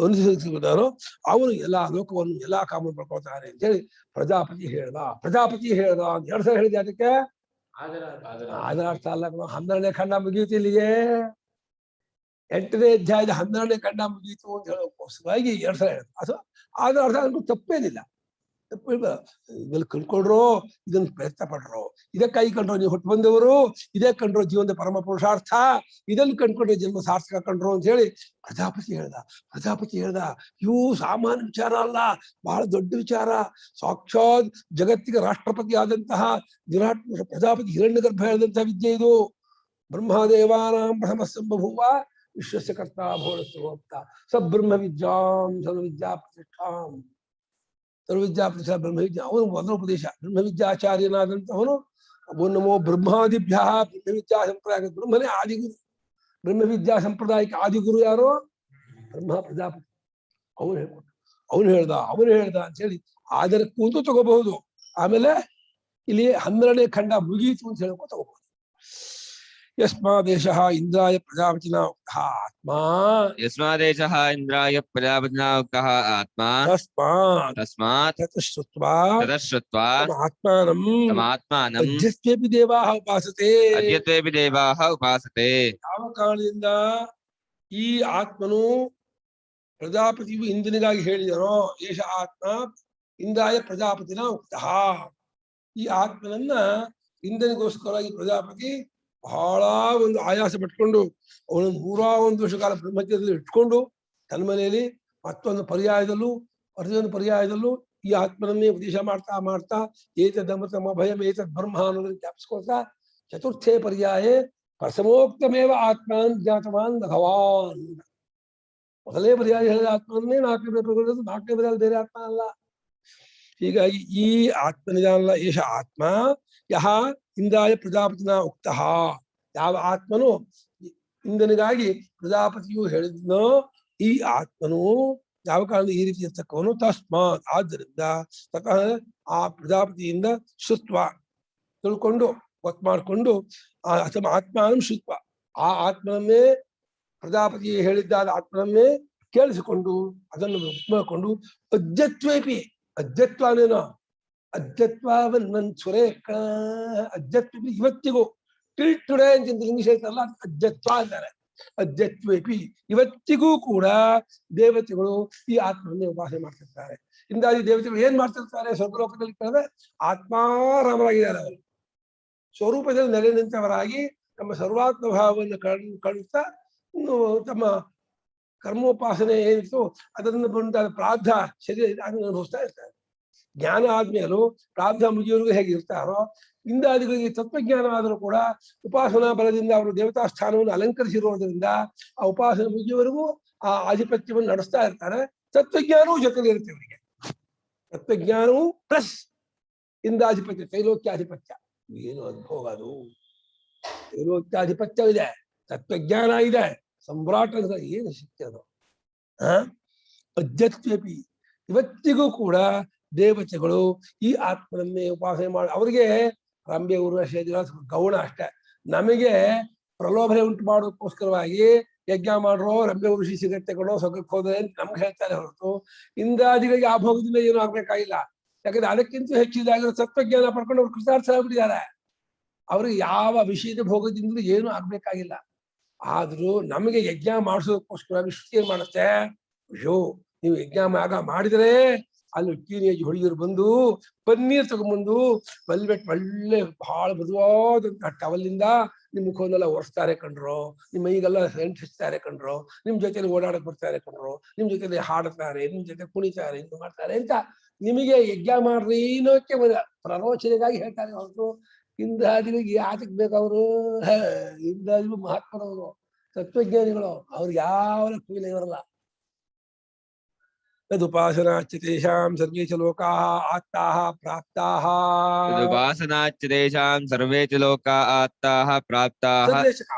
ಅನುಸರಿಸಿದನು ಅವನು ಎಲ್ಲಾ ಲೋಕವನ್ನು ಎಲ್ಲಾ ಕಾಮನ್ನು ಪಡ್ಕೊಳ್ತಾನೆ ಅಂತ ಹೇಳಿ ಪ್ರಜಾಪತಿ ಹೇಳ್ದ. ಪ್ರಜಾಪತಿ ಹೇಳ್ದ ಅಂತ 2 ಸಲ ಹೇಳಿದೆ. ಅದಕ್ಕೆ ಅದರ ಅರ್ಥ ಅಲ್ಲ. 12ನೇ ಖಂಡ ಮುಗಿಯಿತು ಇಲ್ಲಿಗೆ. 8ನೇ ಅಧ್ಯಾಯದ 12ನೇ ಖಂಡ ಮುಗಿಯಿತು ಅಂತ ಹೇಳೋಕ್ಕೋಸ್ಕರವಾಗಿ 2 ಸಲ ಹೇಳಿದ. ಅಥವಾ ಅದರ ಅರ್ಥ ಅಂತೂ ತಪ್ಪೇನಿಲ್ಲ. ಇದ್ರಲ್ಲಿ ಕಂಡ್ಕೊಂಡ್ರು, ಇದನ್ನ ಪ್ರಯತ್ನ ಪಡ್ರು, ಇದಕ್ಕಾಗಿ ಕಂಡ್ರು ನೀವು ಹುಟ್ಟು ಬಂದವರು, ಇದೇ ಕಂಡ್ರು ಜೀವನದ ಪರಮ ಪುರುಷಾರ್ಥ, ಇದನ್ನು ಕಂಡ್ಕೊಂಡ್ರೆ ಜನ್ಮ ಸಾರ್ಥಕ ಕಂಡ್ರು ಅಂತ ಹೇಳಿ ಪ್ರಜಾಪತಿ ಹೇಳ್ದ. ಪ್ರಜಾಪತಿ ಹೇಳ್ದ ಇವು ಸಾಮಾನ್ಯ ವಿಚಾರ ಅಲ್ಲ, ಬಹಳ ದೊಡ್ಡ ವಿಚಾರ. ಸಾಕ್ಷಾತ್ ಜಗತ್ತಿಗೆ ರಾಷ್ಟ್ರಪತಿ ಆದಂತಹ ವಿರಾಟ್ ಪ್ರಜಾಪತಿ ಹಿರಣ್ಯಗರ್ಭ ಹೇಳಿದಂತಹ ವಿದ್ಯೆ ಇದು. ಬ್ರಹ್ಮದೇವಾನಾಂ ಪ್ರಥಮ ಸಂಬಭೂವ ವಿಶ್ವಸ್ಯ ಕರ್ತ ಭೋಳಸ್ತ ಸ ಬ್ರಹ್ಮ ವಿದ್ಯಾಂ ಸರ್ವವಿದ್ಯಾ ಪ್ರತಿಷ್ಠಾಂ. ಸರ್ವವಿದ್ಯಾ ಪ್ರತಿಷ್ಠಾ ಬ್ರಹ್ಮವಿದ್ಯಾ. ಅವನು ಮೊದಲ ಉಪದೇಶ. ಬ್ರಹ್ಮವಿದ್ಯಾಚಾರ್ಯನಾದಂತವನು ನಮೋ ಬ್ರಹ್ಮಾದಿಭ್ಯ ಬ್ರಹ್ಮವಿದ್ಯಾ ಸಂಪ್ರದಾಯ. ಬ್ರಹ್ಮನೇ ಆದಿಗುರು. ಬ್ರಹ್ಮವಿದ್ಯಾ ಸಂಪ್ರದಾಯಕ್ಕೆ ಆದಿಗುರು ಯಾರು? ಬ್ರಹ್ಮ ಪ್ರಜಾಪತಿ. ಅವನು ಹೇಳ್ಕೊಟ್ಟ. ಅವನು ಹೇಳ್ದ ಅಂತ ಹೇಳಿ ಆದರ ಕೂತು ತಗೋಬಹುದು. ಆಮೇಲೆ ಇಲ್ಲಿ 12ನೇ ಖಂಡ ಮುಗಿಯಿತು ಅಂತ ಹೇಳ್ಕೊ ತಗೋಬಹುದು. ಯಸ್ಮಾದೇಶಃ ಇಂದ್ರಾಯ ಪ್ರಜಾಪತಿನ ಉಕ್ತಃ ಆತ್ಮ. ಯಸ್ಮಾದೇಶಃ ಇಂದ್ರಾಯ ಪ್ರಜಾಪತಿನ ಉಕ್ತಃ ಆತ್ಮ. ತಸ್ಮಾತ್ ತತಶ್ರುತ್ವಾ ಆತ್ಮಾನಂ ಅದ್ಯತ್ವೇಪಿ ದೇವಾಃ ಉಪಾಸತೆ. ಅದ್ಯತ್ವೇಪಿ ದೇವಾಃ ಉಪಾಸತೆ. ಯಾವ ಕಾರಣದಿಂದ ಈ ಆತ್ಮನು ಪ್ರಜಾಪತಿಯು ಇಂದ್ರನಿಗಾಗಿ ಹೇಳಿದನೋ, ಏಷ ಆತ್ಮ ಇಂದ್ರಾಯ ಪ್ರಜಾಪತಿನ ಉಕ್ತಃ. ಈ ಆತ್ಮನನ್ನ ಇಂದ್ರನಿಗೋಸ್ಕರವಾಗಿ ಪ್ರಜಾಪತಿ ಬಹಳ ಒಂದು ಆಯಾಸ ಪಟ್ಕೊಂಡು ಅವನನ್ನು 101 ವರ್ಷ ಕಾಲ ಬ್ರಹ್ಮಚರ್ಯದಲ್ಲಿ ಇಟ್ಕೊಂಡು ತನ್ನ ಮನೆಯಲ್ಲಿ ಮತ್ತೊಂದು ಪರ್ಯಾಯದಲ್ಲೂ ಈ ಆತ್ಮನನ್ನೇ ಉಪದೇಶ ಮಾಡ್ತಾ ಏತದಮೃತಮ ಭಯಂ ಏತದ್ ಬ್ರಹ್ಮ ಅನ್ನೋದನ್ನು ಜ್ಞಾಪಿಸ್ಕೊಳ್ತಾ 4ನೇ ಪರ್ಯಾಯ ಪ್ರಸಮೋಕ್ತಮೇವ ಆತ್ಮಾನ್ ಜ್ಞಾತವಾನ್ ಭಗವಾನ್. ಮೊದಲನೇ ಪರ್ಯಾಯ ಹೇಳಿದ ಆತ್ಮನ್ನೇ 4ನೇ ಪರ್ಯಾಯದಲ್ಲಿ 4ನೇ ಪರ್ಯಾಯದಲ್ಲಿ ಬೇರೆ ಆತ್ಮ ಅಲ್ಲ. ಹೀಗಾಗಿ ಈ ಆತ್ಮನಿದಾನಲ್ಲ ಏಷ ಆತ್ಮ ಯಹ ಇಂದ್ರಾಯ ಪ್ರಜಾಪತಿನ ಉಕ್ತಃ. ಯಾವ ಆತ್ಮನು ಇಂದ್ರನಿಗಾಗಿ ಪ್ರಜಾಪತಿಯು ಹೇಳಿದ್ನೋ ಈ ಆತ್ಮನು ಯಾವ ಕಾರಣ ಈ ರೀತಿ ಇರ್ತಕ್ಕವನು. ತಸ್ಮಾತ್ ಆದ್ದರಿಂದ ತತಃ ಆ ಪ್ರಜಾಪತಿಯಿಂದ ಶ್ರುತ್ವ ತಿಳ್ಕೊಂಡು ಗೊತ್ತು ಮಾಡಿಕೊಂಡು ಅಥವಾ ಆತ್ಮಾನಂ ಶ್ರುತ್ವ ಆ ಆತ್ಮನನ್ನೇ ಪ್ರಜಾಪತಿ ಹೇಳಿದ್ದಾದ ಆತ್ಮನನ್ನೇ ಕೇಳಿಸಿಕೊಂಡು ಅದನ್ನು ಮಾಡಿಕೊಂಡು ಅದ್ಯತ್ವೇಪಿ. ಅದ್ಯತ್ವನೇನೋ ಅದ್ಯತ್ವವನ್ ಸುರೇಖ. ಅದ್ಯತ್ವ ಇವತ್ತಿಗೂ ಟಿಲ್ ಟುಡೇ ಅಂತ ಇಂಗ್ಲಿಷ್ ಹೇಳ್ತಾರಲ್ಲ, ಅದ್ಯತ್ವ ಅಂತಾರೆ. ಅದ್ಯತ್ವೇಪಿ ಇವತ್ತಿಗೂ ಕೂಡ ದೇವತೆಗಳು ಈ ಆತ್ಮನ್ನೇ ಉಪಾಸನೆ ಮಾಡ್ತಿರ್ತಾರೆ. ಇಂದಾಗಿ ದೇವತೆಗಳು ಏನ್ ಮಾಡ್ತಿರ್ತಾರೆ? ಸ್ವರ್ಗಲೋಕದಲ್ಲಿ ಕಳೆದ್ರೆ ಆತ್ಮಾರಾಮರಾಗಿದ್ದಾರೆ. ಅವರು ಸ್ವರೂಪದಲ್ಲಿ ನೆಲೆ ನಿಂತವರಾಗಿ ತಮ್ಮ ಸರ್ವಾತ್ಮ ಭಾವವನ್ನು ಕಳುತ್ತಾ ತಮ್ಮ ಕರ್ಮೋಪಾಸನೆ ಏನಿತ್ತು ಅದನ್ನು ಬಂದ ಪ್ರಾರ್ಧ ಶರೀರ ಅದನ್ನು ಅನುಭವಿಸ್ತಾ ಇರ್ತಾರೆ. ಜ್ಞಾನ ಆದ್ಮೇಲೂ ಪ್ರಾರ್ಧ ಮುಗಿಯವರೆಗೂ ಹೇಗಿರ್ತಾರೋ ಇಂದಾದಿಗಳಿಗೆ ತತ್ವಜ್ಞಾನವಾದರೂ ಕೂಡ ಉಪಾಸನಾ ಬಲದಿಂದ ಅವರು ದೇವತಾ ಸ್ಥಾನವನ್ನು ಅಲಂಕರಿಸಿರುವುದರಿಂದ ಆ ಉಪಾಸನೆ ಮುಗಿಯವರೆಗೂ ಆ ಆಧಿಪತ್ಯವನ್ನು ನಡೆಸ್ತಾ ಇರ್ತಾರೆ. ತತ್ವಜ್ಞಾನವೂ ಜೊತೆಗೆ ಇರುತ್ತೆ ಇವರಿಗೆ. ತತ್ವಜ್ಞಾನವು ಪ್ಲಸ್ ಇಂದಾಧಿಪತ್ಯ, ತ್ರೈಲೋಕ್ಯಾಧಿಪತ್ಯ. ಏನು ಅನುಭವ ಅದು! ತ್ರೈಲೋಕ್ಯಾಧಿಪತ್ಯ ಇದೆ, ತತ್ವಜ್ಞಾನ ಇದೆ, ಸಮ್ರಾಟ ಏನು ಶಕ್ತಿ ಅದು! ಅದ್ಯತ್ವೇಪಿ ಇವತ್ತಿಗೂ ಕೂಡ ದೇವತೆಗಳು ಈ ಆತ್ಮನನ್ನೇ ಉಪಾಸನೆ ಮಾಡಿ ಅವರಿಗೆ ರಂಬೆ ಉರ್ವಶಿ ಗೌಣ ಅಷ್ಟೇ. ನಮಗೆ ಪ್ರಲೋಭನೆ ಉಂಟು ಮಾಡೋದಕ್ಕೋಸ್ಕರವಾಗಿ ಯಜ್ಞ ಮಾಡ್ರೋ, ರಂಬೆ ಉರ್ವಶಿ ಸಿಗತ್ತೆ ಕೊಡೋ, ಸ್ವರ್ಗಕ್ಕೆ ಹೋದ್ರೆ ಅಂತ ನಮ್ಗೆ ಹೇಳ್ತಾರೆ ಹೊರತು ಇಂದ್ರಾದಿಗಳಿಗೆ ಆ ಭೋಗದಿಂದ ಏನು ಆಗ್ಬೇಕಾಗಿಲ್ಲ. ಯಾಕಂದ್ರೆ ಅದಕ್ಕಿಂತ ಹೆಚ್ಚಿದಾಗಿರೋ ತತ್ವಜ್ಞಾನ ಪಡ್ಕೊಂಡು ಅವ್ರು ಕೃತಾರ್ಥರಾಗ್ಬಿಟ್ಟಿದ್ದಾರೆ. ಅವ್ರಿಗೆ ಯಾವ ವಿಷಯದ ಭೋಗದಿಂದ ಏನು ಆಗ್ಬೇಕಾಗಿಲ್ಲ. ಆದ್ರೂ ನಮಗೆ ಯಜ್ಞ ಮಾಡಿಸೋದಕ್ಕೋಸ್ಕರವಾಗಿ ಶ್ರುತಿ ಏನ್ ಮಾಡುತ್ತೆ, ಅಯ್ಯೋ ನೀವು ಯಜ್ಞ ಮಾಡಿದ್ರೆ ಅಲ್ಲಿ ಟೀನೇಜ್ ಹುಡುಗಿಯರು ಬಂದು ಪನ್ನೀರ್ ತಗೊಂಡ್ಬಂದು ಒಳ್ಳೆ ಬಹಳ ಮೃದುವಾದಂತಹ ಟವಲಿಂದ ನಿಮ್ ಮುಖವನ್ನೆಲ್ಲ ಒರೆಸ್ತಾರೆ ಕಣ್ರು, ನಿಮ್ಮ ಮೈಗೆಲ್ಲ ಸೆಂಟ್ ಹಚ್ತಾರೆ ಕಣ್ರು, ನಿಮ್ ಜೊತೆಲಿ ಓಡಾಡಕ್ ಬರ್ತಾರೆ ಕಣ್ರು, ನಿಮ್ ಜೊತೆಲಿ ಹಾಡ್ತಾರೆ, ನಿಮ್ ಜೊತೆ ಕುಣಿತಾರೆ, ಇದು ಮಾಡ್ತಾರೆ ಅಂತ ನಿಮಗೆ ಯಜ್ಞ ಮಾಡ್ರಿ ಅನ್ನೋಕ್ಕೆ ಪ್ರರೋಚನೆಗಾಗಿ ಹೇಳ್ತಾರೆ ಹೊರತು ಇಂದ್ರಾದಿಗಳಿಗೆ ಯಾತಕ್ ಬೇಕವರು ಇಂದ್ರಾದಿಗಳು ಮಹಾತ್ಮರವರು ತತ್ವಜ್ಞಾನಿಗಳು ಅವ್ರು ಯಾವ ಕೂಲ ಇರಲ್ಲ ತದುಪಾಸನಾಚ್ಚ ತೇಷಾಂ ಸರ್ವೇ ಚ ಲೋಕಾಃ ಆತ್ತಾಃ ಪ್ರಾಪ್ತಾಃ ತದುಪಾಸನಾಚ್ಚ ತೇಷಾಂ ಸರ್ವೇ ಚ ಲೋಕಾಃ ಆತ್ತಾಃ ಪ್ರಾಪ್ತಾಃ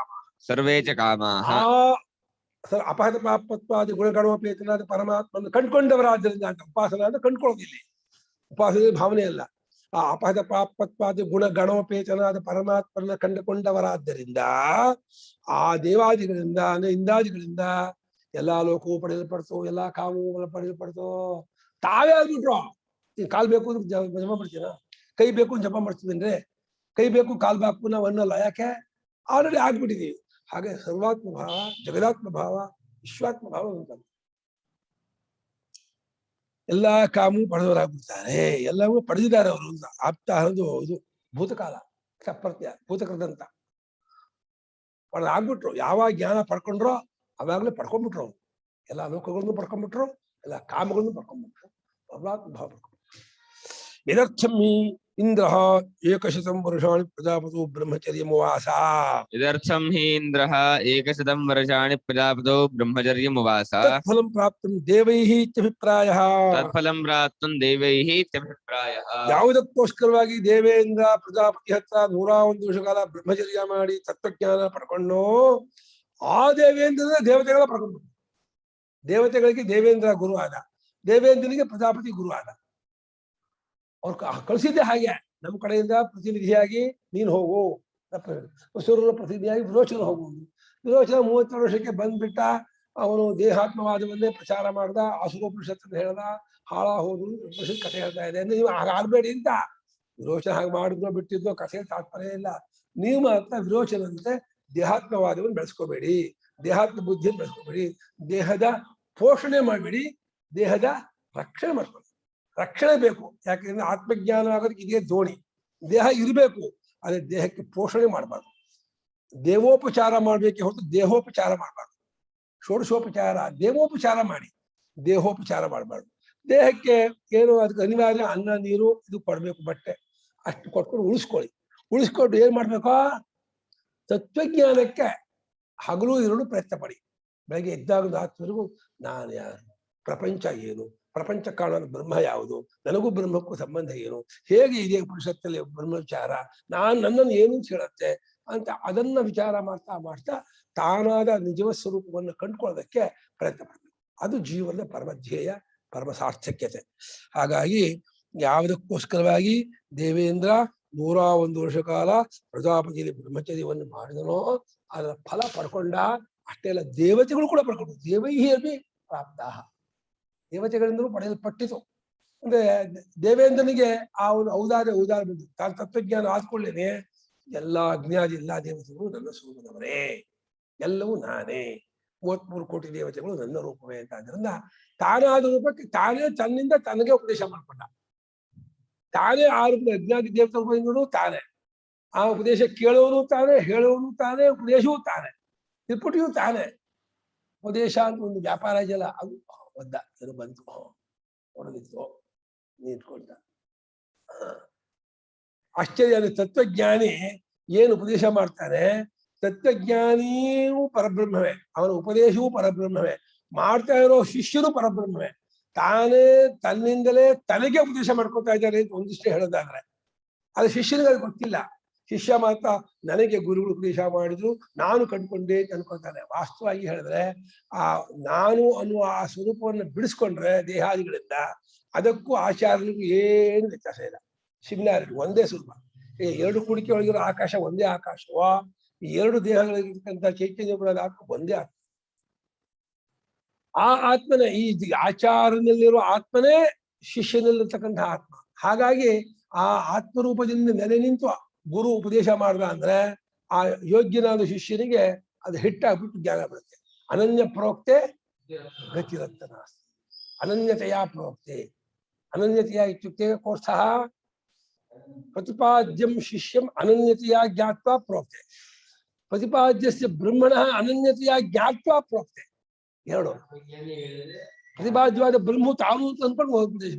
ಸರ್ವೇ ಚ ಕಾಮಾಃ ಅಪಹತ ಪಾಪತ್ವಾದಿ ಗುಣಗಣೋಪೇತನಾದ ಪರಮಾತ್ಮನ ಕಂಡುಕೊಂಡವರಾದ್ದರಿಂದ ಅಂತ ಉಪಾಸನ ಅಂದ್ರೆ ಕಂಡುಕೊಳ್ಳೋದಿಲ್ಲ ಉಪಾಸನೆ ಭಾವನೆ ಅಲ್ಲ ಆ ಅಪಹತ ಪಾಪತ್ವಾದಿ ಗುಣಗಣೋಪೇತನಾದ ಪರಮಾತ್ಮನ ಕಂಡುಕೊಂಡವರಾದ್ದರಿಂದ ಆ ದೇವಾದಿಗಳಿಂದ ಅಂದ್ರೆ ಇಂದಾದಿಗಳಿಂದ ಎಲ್ಲಾ ಲೋಕವು ಪಡೆಯಲ್ಪಡ್ತು ಎಲ್ಲಾ ಕಾಮವು ಪಡೆಯಲ್ಪಡ್ತು ತಾವೇ ಆಗ್ಬಿಟ್ರು ಕಾಲ್ ಬೇಕು ಅಂದ್ರೆ ಜಪ ಮಾಡ್ತೀನ ಕೈ ಬೇಕು ಜಪ ಮಾಡ್ತಿದ್ದೇನ್ರಿ ಕೈ ಬೇಕು ಕಾಲ್ ಬಾಕು ನಾವು ಅನ್ನಲ್ಲ ಯಾಕೆ ಆಲ್ರೆಡಿ ಆಗ್ಬಿಟ್ಟಿದೀವಿ ಹಾಗೆ ಸರ್ವಾತ್ಮ ಭಾವ ಜಗದಾತ್ಮ ಭಾವ ವಿಶ್ವಾತ್ಮ ಭಾವ ಅಂತ ಎಲ್ಲಾ ಕಾಮು ಪಡೆದವರಾಗ್ಬಿಡ್ತಾರೆ ಎಲ್ಲವೂ ಪಡೆದಿದ್ದಾರೆ ಅವರು ಅಂತ ಆಪ್ತ ಅನ್ನೋದು ಇದು ಭೂತಕಾಲ ಪ್ರತ್ಯಯ ಭೂತಕೃದಂತ ಆಗ್ಬಿಟ್ರು ಯಾವಾಗ ಜ್ಞಾನ ಪಡ್ಕೊಂಡ್ರೋ ಅವಾಗಲೇ ಪಡ್ಕೊಂಡ್ಬಿಟ್ರು ಅವ್ರು ಎಲ್ಲಾ ಲೋಕಗಳನ್ನು ಪಡ್ಕೊಂಡ್ಬಿಟ್ರು ಎಲ್ಲ ಕಾಮಗಳನ್ನು ಪಡ್ಕೊಂಡ್ಬಿಟ್ರು ಸರ್ವಾತ್ಮ ಭಾವ ಪಡ್ಕೊಂಡ್ಬಿಟ್ರು ಇದರ್ಥಂ ಹಿ ಇಂದ್ರ ಏಕಶತಂ ವರ್ಷಾಣಿ ಪ್ರಜಾಪತೋ ಬ್ರಹ್ಮಚರ್ಯಮುವಾಸ ಇದರ್ಥಂ ಹಿ ಇಂದ್ರಃ ಏಕಶತಂ ವರ್ಷಾಣಿ ಪ್ರಜಾಪತೋ ಬ್ರಹ್ಮಚರ್ಯಮುವಾಸ ತತ್ಫಲಂ ಪ್ರಾಪ್ತಂ ದೇವೈಃ ಇತ್ಯಭಿಪ್ರಾಯಃ ತತ್ಫಲಂ ಪ್ರಾಪ್ತಂ ದೇವೈಃ ಇತ್ಯಭಿಪ್ರಾಯಃ ಯಾವುದಕ್ಕೋಸ್ಕರವಾಗಿ ದೇವೇಂದ್ರ ಪ್ರಜಾಪತಿ ಹತ್ರ 101 ವರ್ಷ ಕಾಲ ಬ್ರಹ್ಮಚರ್ಯ ಮಾಡಿ ತತ್ವಜ್ಞಾನ ಪಡ್ಕೊಂಡು ಆ ದೇವೇಂದ್ರನ ದೇವತೆಗಳ ಪಡ್ಕೊಂಡು ದೇವತೆಗಳಿಗೆ ದೇವೇಂದ್ರ ಗುರು ಆದ ದೇವೇಂದ್ರನಿಗೆ ಪ್ರಜಾಪತಿ ಗುರು ಆದ ಅವ್ರು ಕಳಿಸಿದ್ದೆ ಹಾಗೆ ನಮ್ಮ ಕಡೆಯಿಂದ ಪ್ರತಿನಿಧಿಯಾಗಿ ನೀನು ಹೋಗು ವಸುರರ ಪ್ರತಿನಿಧಿಯಾಗಿ ವಿರೋಚನ ಹೋಗುವುದು ವಿರೋಚನ 32 ವರ್ಷಕ್ಕೆ ಬಂದ್ಬಿಟ್ಟ ಅವನು ದೇಹಾತ್ಮವಾದವನ್ನೇ ಪ್ರಚಾರ ಮಾಡ್ದ ಅಸುರೋಪನಿಷತ್ತನ್ನು ಹೇಳ್ದ ಹಾಳ ಹೋದ್ರು ಉಪನಿಷತ್ ಕಥೆ ಹೇಳ್ತಾ ಇದೆ ಅಂದ್ರೆ ನೀವು ಹಾಗಾಡ್ಬೇಡಿ ಅಂತ ವಿರೋಚನ ಹಾಗೆ ಮಾಡಿದ್ನೋ ಬಿಟ್ಟಿದ್ನೋ ಕಥೆ ತಾತ್ಪರ್ಯ ಇಲ್ಲ ನೀವು ಮಾತ್ರ ವಿರೋಚನಂತೆ ದೇಹಾತ್ಮವಾದವನ್ನು ಬೆಳೆಸ್ಕೋಬೇಡಿ ದೇಹಾತ್ಮ ಬುದ್ಧಿಯನ್ನು ಬೆಳೆಸ್ಕೋಬೇಡಿ ದೇಹದ ಪೋಷಣೆ ಮಾಡಬೇಡಿ ದೇಹದ ರಕ್ಷಣೆ ಮಾಡ್ಕೊಳ್ಳಿ ರಕ್ಷಣೆ ಬೇಕು ಯಾಕೆಂದ್ರೆ ಆತ್ಮಜ್ಞಾನ ಆಗೋದಕ್ಕೆ ಇದೇ ದೋಣಿ ದೇಹ ಇರಬೇಕು ಆದ್ರೆ ದೇಹಕ್ಕೆ ಪೋಷಣೆ ಮಾಡಬಾರ್ದು ದೇವೋಪಚಾರ ಮಾಡ್ಬೇಕೆ ಹೊರತು ದೇಹೋಪಚಾರ ಮಾಡಬಾರ್ದು ಷೋಡಶೋಪಚಾರ ದೇವೋಪಚಾರ ಮಾಡಿ ದೇಹೋಪಚಾರ ಮಾಡಬಾರ್ದು ದೇಹಕ್ಕೆ ಏನು ಅದಕ್ಕೆ ಅನಿವಾರ್ಯ ಅನ್ನ ನೀರು ಇದು ಕೊಡ್ಬೇಕು ಬಟ್ಟೆ ಅಷ್ಟು ಕೊಟ್ಕೊಂಡು ಉಳಿಸ್ಕೊಂಡು ಏನ್ ಮಾಡ್ಬೇಕು ತತ್ವಜ್ಞಾನಕ್ಕೆ ಹಗಲು ಇರಲು ಪ್ರಯತ್ನ ಪಡಿ ಬೆಳಗ್ಗೆ ಎದ್ದಾಗ ರಾತ್ರಿವರೆಗೂ ನಾನು ಯಾರು ಪ್ರಪಂಚ ಏನು ಪ್ರಪಂಚ ಕಾಣೋದು ಬ್ರಹ್ಮ ಯಾವುದು ನನಗೂ ಬ್ರಹ್ಮಕ್ಕೂ ಸಂಬಂಧ ಏನು ಹೇಗೆ ಇದೆ ಉಪನಿಷತ್ತಲ್ಲಿ ಬ್ರಹ್ಮವಿಚಾರ ನನ್ನನ್ನು ಏನು ಹೇಳುತ್ತೆ ಅಂತ ಅದನ್ನ ವಿಚಾರ ಮಾಡ್ತಾ ತಾನಾದ ನಿಜವ ಸ್ವರೂಪವನ್ನು ಕಂಡುಕೊಳ್ಳೋದಕ್ಕೆ ಪ್ರಯತ್ನ ಪಡ್ಬೇಕು ಅದು ಜೀವನದ ಪರಮಧ್ಯೇಯ ಪರಮ ಸಾರ್ಥಕ್ಯತೆ ಹಾಗಾಗಿ ಯಾವುದಕ್ಕೋಸ್ಕರವಾಗಿ ದೇವೇಂದ್ರ 101 ವರ್ಷ ಕಾಲ ಪ್ರಜಾಪತಿಯಲ್ಲಿ ಬ್ರಹ್ಮಚರ್ಯವನ್ನು ಮಾಡಿದನೋ ಅದರ ಫಲ ಪಡ್ಕೊಂಡ ಅಷ್ಟೇ ಅಲ್ಲ ದೇವತೆಗಳು ಕೂಡ ಪಡ್ಕೊಂಡು ದೇವೈಹಿ ಪ್ರಾಪ್ತಾಹ ದೇವತೆಗಳಿಂದಲೂ ಪಡೆಯಲ್ಪಟ್ಟಿತು ಅಂದ್ರೆ ದೇವೇಂದ್ರನಿಗೆ ಆ ಒಂದು ಔದಾರ್ಯ ಬಂದು ತಾನು ತತ್ವಜ್ಞಾನ ಆದ್ಕೊಳ್ಳೇನೆ ಎಲ್ಲಾ ಅಜ್ಞಾದಿ ಎಲ್ಲಾ ದೇವತೆಗಳು ನನ್ನ ಸ್ವರೂಪದವರೇ ಎಲ್ಲವೂ ನಾನೇ 33 ಕೋಟಿ ದೇವತೆಗಳು ನನ್ನ ರೂಪವೇ ಅಂತ ಆದ್ರಿಂದ ತಾನಾದ ರೂಪಕ್ಕೆ ತಾನೇ ತನ್ನಿಂದ ತನಗೆ ಉಪದೇಶ ಮಾಡ್ಕೊಂಡ ತಾನೇ ಆ ರೂಪದ ಅಜ್ಞಾದಿ ದೇವತೆ ರೂಪದಿಂದಲೂ ತಾನೇ ಆ ಉಪದೇಶ ಕೇಳೋನು ತಾನೇ ಹೇಳೋನು ತಾನೇ ಉಪದೇಶವೂ ತಾನೇ ತ್ರಿಪುಟಿಯೂ ತಾನೇ ಉಪದೇಶ ಅಂತ ಒಂದು ವ್ಯಾಪಾರ ಇದೆಯಲ್ಲ ಅದು ಒದ್ದ ಏನು ಬಂತು ಹೊಡೆದಿತ್ತು ನಿಂತ್ಕೊಂಡ ಆಶ್ಚರ್ಯ ತತ್ವಜ್ಞಾನಿ ಏನು ಉಪದೇಶ ಮಾಡ್ತಾನೆ ತತ್ವಜ್ಞಾನಿಯೂ ಪರಬ್ರಹ್ಮವೇ ಅವನ ಉಪದೇಶವೂ ಪರಬ್ರಹ್ಮವೇ ಮಾಡ್ತಾ ಇರೋ ಶಿಷ್ಯರು ಪರಬ್ರಹ್ಮವೇ ತಾನೇ ತನ್ನಿಂದಲೇ ತನಗೆ ಉಪದೇಶ ಮಾಡ್ಕೊತಾ ಇದ್ದಾರೆ ಅಂತ ಒಂದಿಷ್ಟೇ ಹೇಳೋದಾದ್ರೆ ಅದು ಶಿಷ್ಯನಿಗೆ ಅದು ಗೊತ್ತಿಲ್ಲ ಶಿಷ್ಯ ಮಾತ್ರ ನನಗೆ ಗುರುಗಳು ಉಪದೇಶ ಮಾಡಿದ್ರು ನಾನು ಕಂಡುಕೊಂಡೆ ಅಂತ ಅನ್ಕೊಳ್ತಾನೆ ವಾಸ್ತವವಾಗಿ ಹೇಳಿದ್ರೆ ಆ ನಾನು ಅನ್ನುವ ಆ ಸ್ವರೂಪವನ್ನು ಬಿಡಿಸ್ಕೊಂಡ್ರೆ ದೇಹಾದಿಗಳಿಂದ ಅದಕ್ಕೂ ಆಚಾರ್ಯರಿಗೂ ಏನು ವ್ಯತ್ಯಾಸ ಇಲ್ಲ ಸಿಮಿಲಾರಿಟಿ ಒಂದೇ ಸ್ವರೂಪ ಎರಡು ಕುಡಿಕೆ ಒಳಗಿರೋ ಆಕಾಶ ಒಂದೇ ಆಕಾಶವ ಈ ಎರಡು ದೇಹಗಳಿರ್ತಕ್ಕಂಥ ಚೈತನ್ಯ ಆತ್ಮ ಒಂದೇ ಆತ್ಮ ಆ ಆತ್ಮನೇ ಈ ಆಚಾರನಲ್ಲಿರುವ ಆತ್ಮನೇ ಶಿಷ್ಯನಲ್ಲಿರ್ತಕ್ಕಂಥ ಆತ್ಮ ಹಾಗಾಗಿ ಆ ಆತ್ಮರೂಪದಿಂದ ನೆಲೆ ನಿಂತು ಗುರು ಉಪದೇಶ ಮಾಡ್ದ ಅಂದ್ರೆ ಆ ಯೋಗ್ಯನಾದ ಶಿಷ್ಯನಿಗೆ ಅದು ಹಿಟ್ಟಾಗ್ಬಿಟ್ಟು ಜ್ಞಾನ ಬರುತ್ತೆ ಅನನ್ಯ ಪ್ರೋಕ್ತೆ ಗತಿರತ್ತನ ಅನನ್ಯತೆಯ ಪ್ರೋಕ್ತೆ ಅನನ್ಯತೆಯ ಇತ್ಯುಕ್ತೆ ಕೋರ್ಥಃ ಪ್ರತಿಪಾದ್ಯಂ ಶಿಷ್ಯಂ ಅನನ್ಯತೆಯ ಜ್ಞಾತ್ವಾ ಪ್ರೋಕ್ತೆ ಪ್ರತಿಪಾದ್ಯಸ್ಯ ಬ್ರಹ್ಮಣಃ ಅನನ್ಯತೆಯ ಜ್ಞಾತ್ವಾ ಪ್ರೋಕ್ತೆ ಎರಡು ಪ್ರತಿಪಾದ್ಯವಾದ ಬ್ರಹ್ಮ ತಾನು ಅಂತ ಅನ್ಕೊಂಡು ಉಪದೇಶ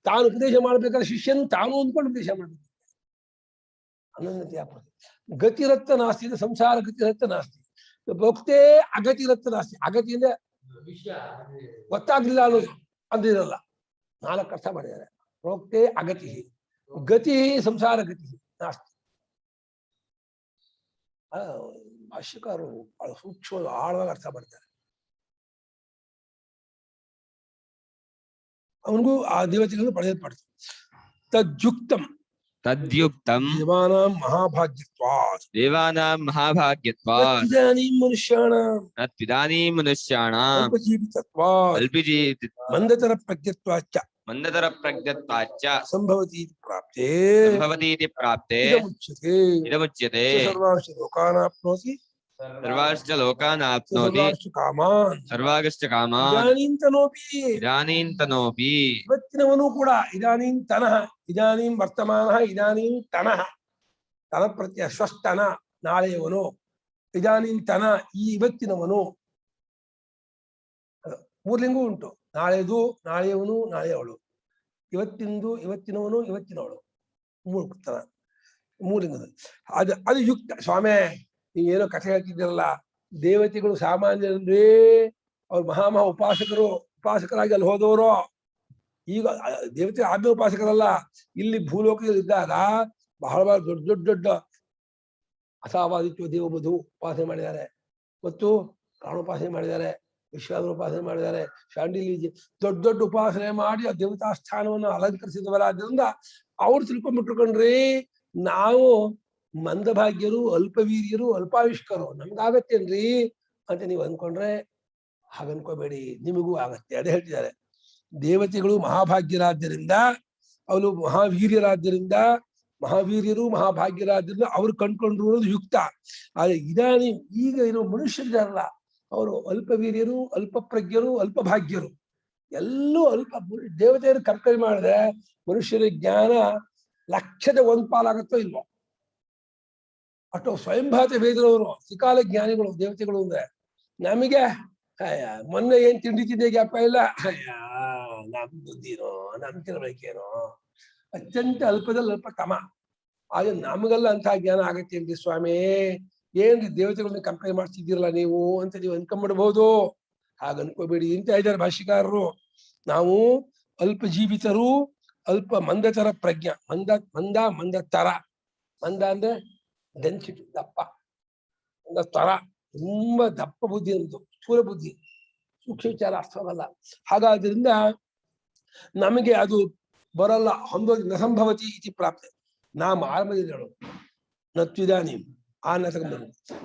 ತಾನು ಉಪದೇಶ ಮಾಡ್ಬೇಕಾದ್ರೆ ಶಿಷ್ಯನು ತಾನು ಅಂದ್ಕೊಂಡು ಉಪದೇಶ ಮಾಡ್ಬೇಕು. ಅನನ್ಯತೆಯ ಗತಿರತ್ತ ನಾಸ್ತಿ ಇದು ಸಂಸಾರ ಗತಿರತ್ತ ನಾಸ್ತಿ. ಭಕ್ತೇ ಅಗತಿರತ್ತ ನಾಸ್ತಿ. ಅಗತಿ ಅಂದ್ರೆ ಗೊತ್ತಾಗ್ಲಿಲ್ಲ ಅನ್ನೋದು ಅಂದಿರಲ್ಲ. 4 ಅರ್ಥ ಮಾಡಿದ್ದಾರೆ. ಪ್ರೋಕ್ತೆ ಅಗತಿ, ಗತಿ ಸಂಸಾರ ಗತಿ ನಾಸ್ತಿ. ಭಾಷ್ಯಕಾರರು ಬಹಳ ಸೂಕ್ಷ್ಮ ಆಳವಾಗಿ ಅರ್ಥ ಮಾಡ್ತಾರೆ. ಅವನಿಗೂ ಆ ದೇವತೆಗಳನ್ನು ಪಡೆಯಲ್ಪಡ್ತಾರೆ. ತದ್ಯುಕ್ತಂ ತದ್ಯುಕ್ತಂ ದೇವಾನಾಂ ಮಹಾಭಾಗ್ಯತ್ವಾತ್ ಇದಾನೀಂ ಮನುಷ್ಯಾಣಾಂ ನತ್ವಿದಾನೀಂ ಮನುಷ್ಯಾಣಾಂ ಅಲ್ಪಜೀವಿತತ್ವಾತ್ ಮಂದತರ ಪ್ರಜ್ಞತ್ವಾಚ್ಚ ಸಂಭವತೀತಿ ಪ್ರಾಪ್ತೆ ಇದಮುಚ್ಯತೆ ಸರ್ವಾಂಶ ಲೋಕಾನಾಪ್ನೋತಿ ಸರ್ವಾಶ್ಚ ಲೋಕಾನಾಪ್ನೋತಿ ಸರ್ವಾಗಶ್ಚ ಕಾಮಾನ್ ಇದಾನೀಂತನೋಪಿ ಇವತ್ತಿನವನು ಕೂಡ ಇದಾನೀಂ ತನಃ ಇದಾನೀಂ ವರ್ತಮಾನಃ ಇದಾನೀಂ ತನಃ ತನ ಪ್ರತ್ಯಯ ಸ್ವಸ್ತನ ನಾಳೆಯವನು ಇದಾನೀಂ ತನ ಈ ಇವತ್ತಿನವನು ಮೂರ್ಲಿಂಗೂ ಉಂಟು. ನಾಳೆದು ನಾಳೆಯವನು ನಾಳೆಯವಳು, ಇವತ್ತಿಂದು ಇವತ್ತಿನವನು ಇವತ್ತಿನವಳು, ಮೂರ್ಲಿಂಗದ ಅದು ಯುಕ್ತ. ಸ್ವಾಮಿ ನೀವೇನೋ ಕಥೆ ಹೇಳ್ತಿದ್ದೀರಲ್ಲ, ದೇವತೆಗಳು ಸಾಮಾನ್ಯರೇ, ಅವ್ರು ಮಹಾ ಉಪಾಸಕರಾಗಿ ಅಲ್ಲಿ ಹೋದವರು. ಈಗ ದೇವತೆ ಆದ್ಯ ಉಪಾಸಕರಲ್ಲ. ಇಲ್ಲಿ ಭೂಲೋಕದಲ್ಲಿ ಇದ್ದಾಗ ಬಹಳ ದೊಡ್ಡ ಅಸಾವಾದಿತ್ವ ದೇವಬಧು ಉಪಾಸನೆ ಮಾಡಿದ್ದಾರೆ, ಮತ್ತು ಪ್ರಾಣೋಪಾಸನೆ ಮಾಡಿದ್ದಾರೆ, ವಿಶ್ವಾಸ ಉಪಾಸನೆ ಮಾಡಿದ್ದಾರೆ, ಶಾಂಡಿಲಿ ದೊಡ್ಡ ಉಪಾಸನೆ ಮಾಡಿ ಆ ದೇವತಾ ಸ್ಥಾನವನ್ನು ಅಲಂಕರಿಸಿದವರಾದ್ರಿಂದ ಅವ್ರು ತಿಳ್ಕೊಂಡ್ಬಿಟ್ರುಕೊಂಡ್ರಿ ನಾವು ಮಂದಭಾಗ್ಯರು, ಅಲ್ಪವೀರ್ಯರು, ಅಲ್ಪಾವಿಷ್ಕರು, ನಮ್ಗಾಗತ್ತೇನ್ರಿ ಅಂತ ನೀವು ಅಂದ್ಕೊಂಡ್ರೆ ಹಾಗನ್ಕೋಬೇಡಿ, ನಿಮಗೂ ಆಗತ್ತೆ. ಅದೇ ಹೇಳ್ತಿದ್ದಾರೆ. ದೇವತೆಗಳು ಮಹಾಭಾಗ್ಯರಾದ್ದರಿಂದ, ಅವರು ಮಹಾವೀರ್ಯರಾದ್ದರಿಂದ, ಮಹಾವೀರ್ಯರು ಮಹಾಭಾಗ್ಯರಾದ್ರಿಂದ ಅವ್ರು ಕಂಡ್ಕೊಂಡ್ರು ಅನ್ನೋದು ಯುಕ್ತ. ಆದ್ರೆ ಇದಾನಿ ಈಗ ಇರೋ ಮನುಷ್ಯರಿದಾರಲ್ಲ, ಅವರು ಅಲ್ಪವೀರ್ಯರು, ಅಲ್ಪಪ್ರಜ್ಞರು, ಅಲ್ಪಭಾಗ್ಯರು, ಎಲ್ಲೂ ದೇವತೆಯರು ಕರ್ಕರಿ ಮಾಡಿದ್ರೆ ಮನುಷ್ಯರ ಜ್ಞಾನ 1,00,000 ಪಾಲಾಗತ್ತೋ ಇಲ್ವೋ. ಅಷ್ಟು ಸ್ವಯಂಭಾತ ವೇದರವರು ತ್ರಿಕಾಲ ಜ್ಞಾನಿಗಳು ದೇವತೆಗಳು. ಅಂದ್ರೆ ನಮಗೆ ಮೊನ್ನೆ ಏನ್ ತಿಂಡಿ ತಿಂದೆ ಗ್ಯಾಪ ಇಲ್ಲ, ನಮ್ ಬುದ್ಧಿನೋ ನಮ್ ತಿಳ್ಬೇಕೇನೋ, ಅತ್ಯಂತ ಅಲ್ಪದಲ್ಲಿ ಅಲ್ಪತಮ. ಆದ್ರೆ ನಮಗೆಲ್ಲ ಅಂತಹ ಜ್ಞಾನ ಆಗತ್ತೇನ್ರಿ ಸ್ವಾಮಿ, ಏನ್ರಿ ದೇವತೆಗಳನ್ನ ಕಂಪೇರ್ ಮಾಡ್ತಿದ್ದೀರಲ್ಲ ನೀವು ಅಂತ ನೀವು ಅನ್ಕೊಂಡ್ಬಿಡ್ಬಹುದು. ಹಾಗ ಅನ್ಕೋಬೇಡಿ ಅಂತ ಇದ್ದಾರೆ ಭಾಷ್ಯಕಾರರು. ನಾವು ಅಲ್ಪ ಜೀವಿತರು, ಅಲ್ಪ ಮಂದತರ ಪ್ರಜ್ಞಾ, ಮಂದತರ, ಮಂದ ಅಂದ್ರೆ ಡೆನ್ಸಿಟಿ, ದಪ್ಪ, ತರ ತುಂಬಾ ದಪ್ಪ ಬುದ್ಧಿ ಅಂತ, ಸ್ಥೂಲ ಬುದ್ಧಿ, ಸೂಕ್ಷ್ಮ ವಿಚಾರ ಅರ್ಥವಲ್ಲ. ಹಾಗಾದ್ರಿಂದ ನಮಗೆ ಅದು ಬರಲ್ಲ, ಹೊಂದೋದು ನಸಂಭವತಿ ಇತಿ ಪ್ರಾಪ್ತಿ. ನಾವು ಆರಂಭದಲ್ಲಿ ಹೇಳೋದು ನತ್ವಿದಾನಿ ಆ ನತಕ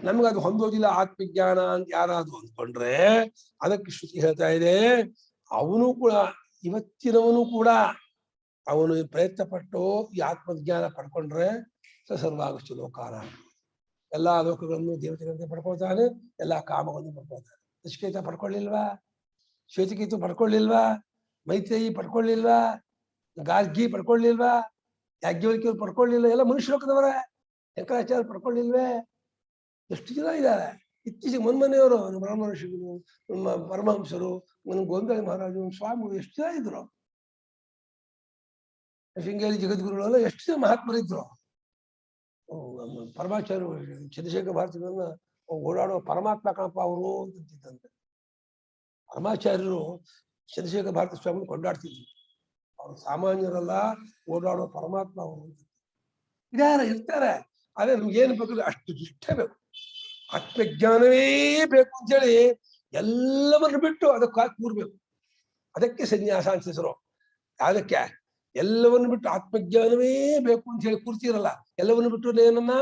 ನಮ್ಗೆ ಅದು ಹೊಂದೋದಿಲ್ಲ ಆತ್ಮಜ್ಞಾನ ಅಂತ ಯಾರಾದ್ರು ಅಂದ್ಕೊಂಡ್ರೆ ಅದಕ್ಕೆ ಶ್ರುತಿ ಹೇಳ್ತಾ ಇದೆ. ಅವನು ಕೂಡ ಇವತ್ತಿನವನು ಕೂಡ ಅವನು ಪ್ರಯತ್ನ ಪಟ್ಟು ಈ ಆತ್ಮಜ್ಞಾನ ಪಡ್ಕೊಂಡ್ರೆ ಸರ್ವಾಗಷ್ಟು ಲೋಕಾನ, ಎಲ್ಲಾ ಲೋಕಗಳನ್ನು ದೇವತೆಗಳಂತೆ ಪಡ್ಕೊಳ್ತಾನೆ, ಎಲ್ಲಾ ಕಾಮಗಳನ್ನು ಪಡ್ಕೊಳ್ತಾನೆ. ನಚಿಕೇತ ಪಡ್ಕೊಳ್ಳಿಲ್ವಾ? ಶ್ವೇತಕೇತು ಪಡ್ಕೊಳ್ಳಿಲ್ವಾ? ಮೈತ್ರೇಯಿ ಪಡ್ಕೊಳ್ಳಿಲ್ವಾ? ಗಾರ್ಗಿ ಪಡ್ಕೊಳ್ಳಿಲ್ವಾ? ಯಾಜ್ಞವಲ್ಕಿಯವ್ರು ಪಡ್ಕೊಳ್ಳಿಲ್ಲ? ಎಲ್ಲ ಮನುಷ್ಯ ಲೋಕದವರೇ. ಶಂಕರಾಚಾರ್ಯ ಪಡ್ಕೊಳ್ಳಿಲ್ವೇ? ಎಷ್ಟು ಜನ ಇದ್ದಾರೆ. ಇತ್ತೀಚೆಗೆ ಮೊನ್ನೆಯವರು ಬ್ರಹ್ಮ ಋಷಿಗಳು, ನಮ್ಮ ಪರಮಹಂಸರು, ಗೋಂದಾಳಿ ಮಹಾರಾಜರು, ಸ್ವಾಮಿಗಳು ಎಷ್ಟು ಜನ ಇದ್ರು. ಶೃಂಗೇರಿ ಜಗದ್ಗುರುಗಳೆಲ್ಲ ಎಷ್ಟು ಜನ ಮಹಾತ್ಮರಿದ್ರು. ಪರಮಾಚಾರ್ಯರು ಚಂದ್ರಶೇಖರ ಭಾರತಿಗಳನ್ನ ಓಡಾಡುವ ಪರಮಾತ್ಮ ಕಣಪ್ಪ ಅವರು ಅಂತಿದ್ದಂತೆ. ಪರಮಾಚಾರ್ಯರು ಚಂದ್ರಶೇಖರ ಭಾರತಿ ಸ್ವಾಮಿ ಕೊಂಡಾಡ್ತಿದ್ರು. ಅವರು ಸಾಮಾನ್ಯರಲ್ಲ, ಓಡಾಡುವ ಪರಮಾತ್ಮ ಅವರು ಅಂತ ಇರ್ತಾರೆ. ಆದ್ರೆ ನಮ್ಗೆ ಏನ್ ಬೇಕು? ಅಷ್ಟು ನಿಷ್ಠೆ ಬೇಕು, ಆತ್ಮಜ್ಞಾನವೇ ಬೇಕು ಅಂತೇಳಿ ಎಲ್ಲವನ್ನು ಬಿಟ್ಟು ಅದಕ್ಕೆ ಕೂರ್ಬೇಕು. ಅದಕ್ಕೆ ಸನ್ಯಾಸ ಅಂತ ಹೆಸರು. ಅದಕ್ಕೆ ಎಲ್ಲವನ್ನು ಬಿಟ್ಟು ಆತ್ಮಜ್ಞಾನವೇ ಬೇಕು ಅಂತ ಹೇಳಿ ಕೂರ್ತಿರಲ್ಲ. ಎಲ್ಲವನ್ನು ಬಿಟ್ಟು ಏನನ್ನ?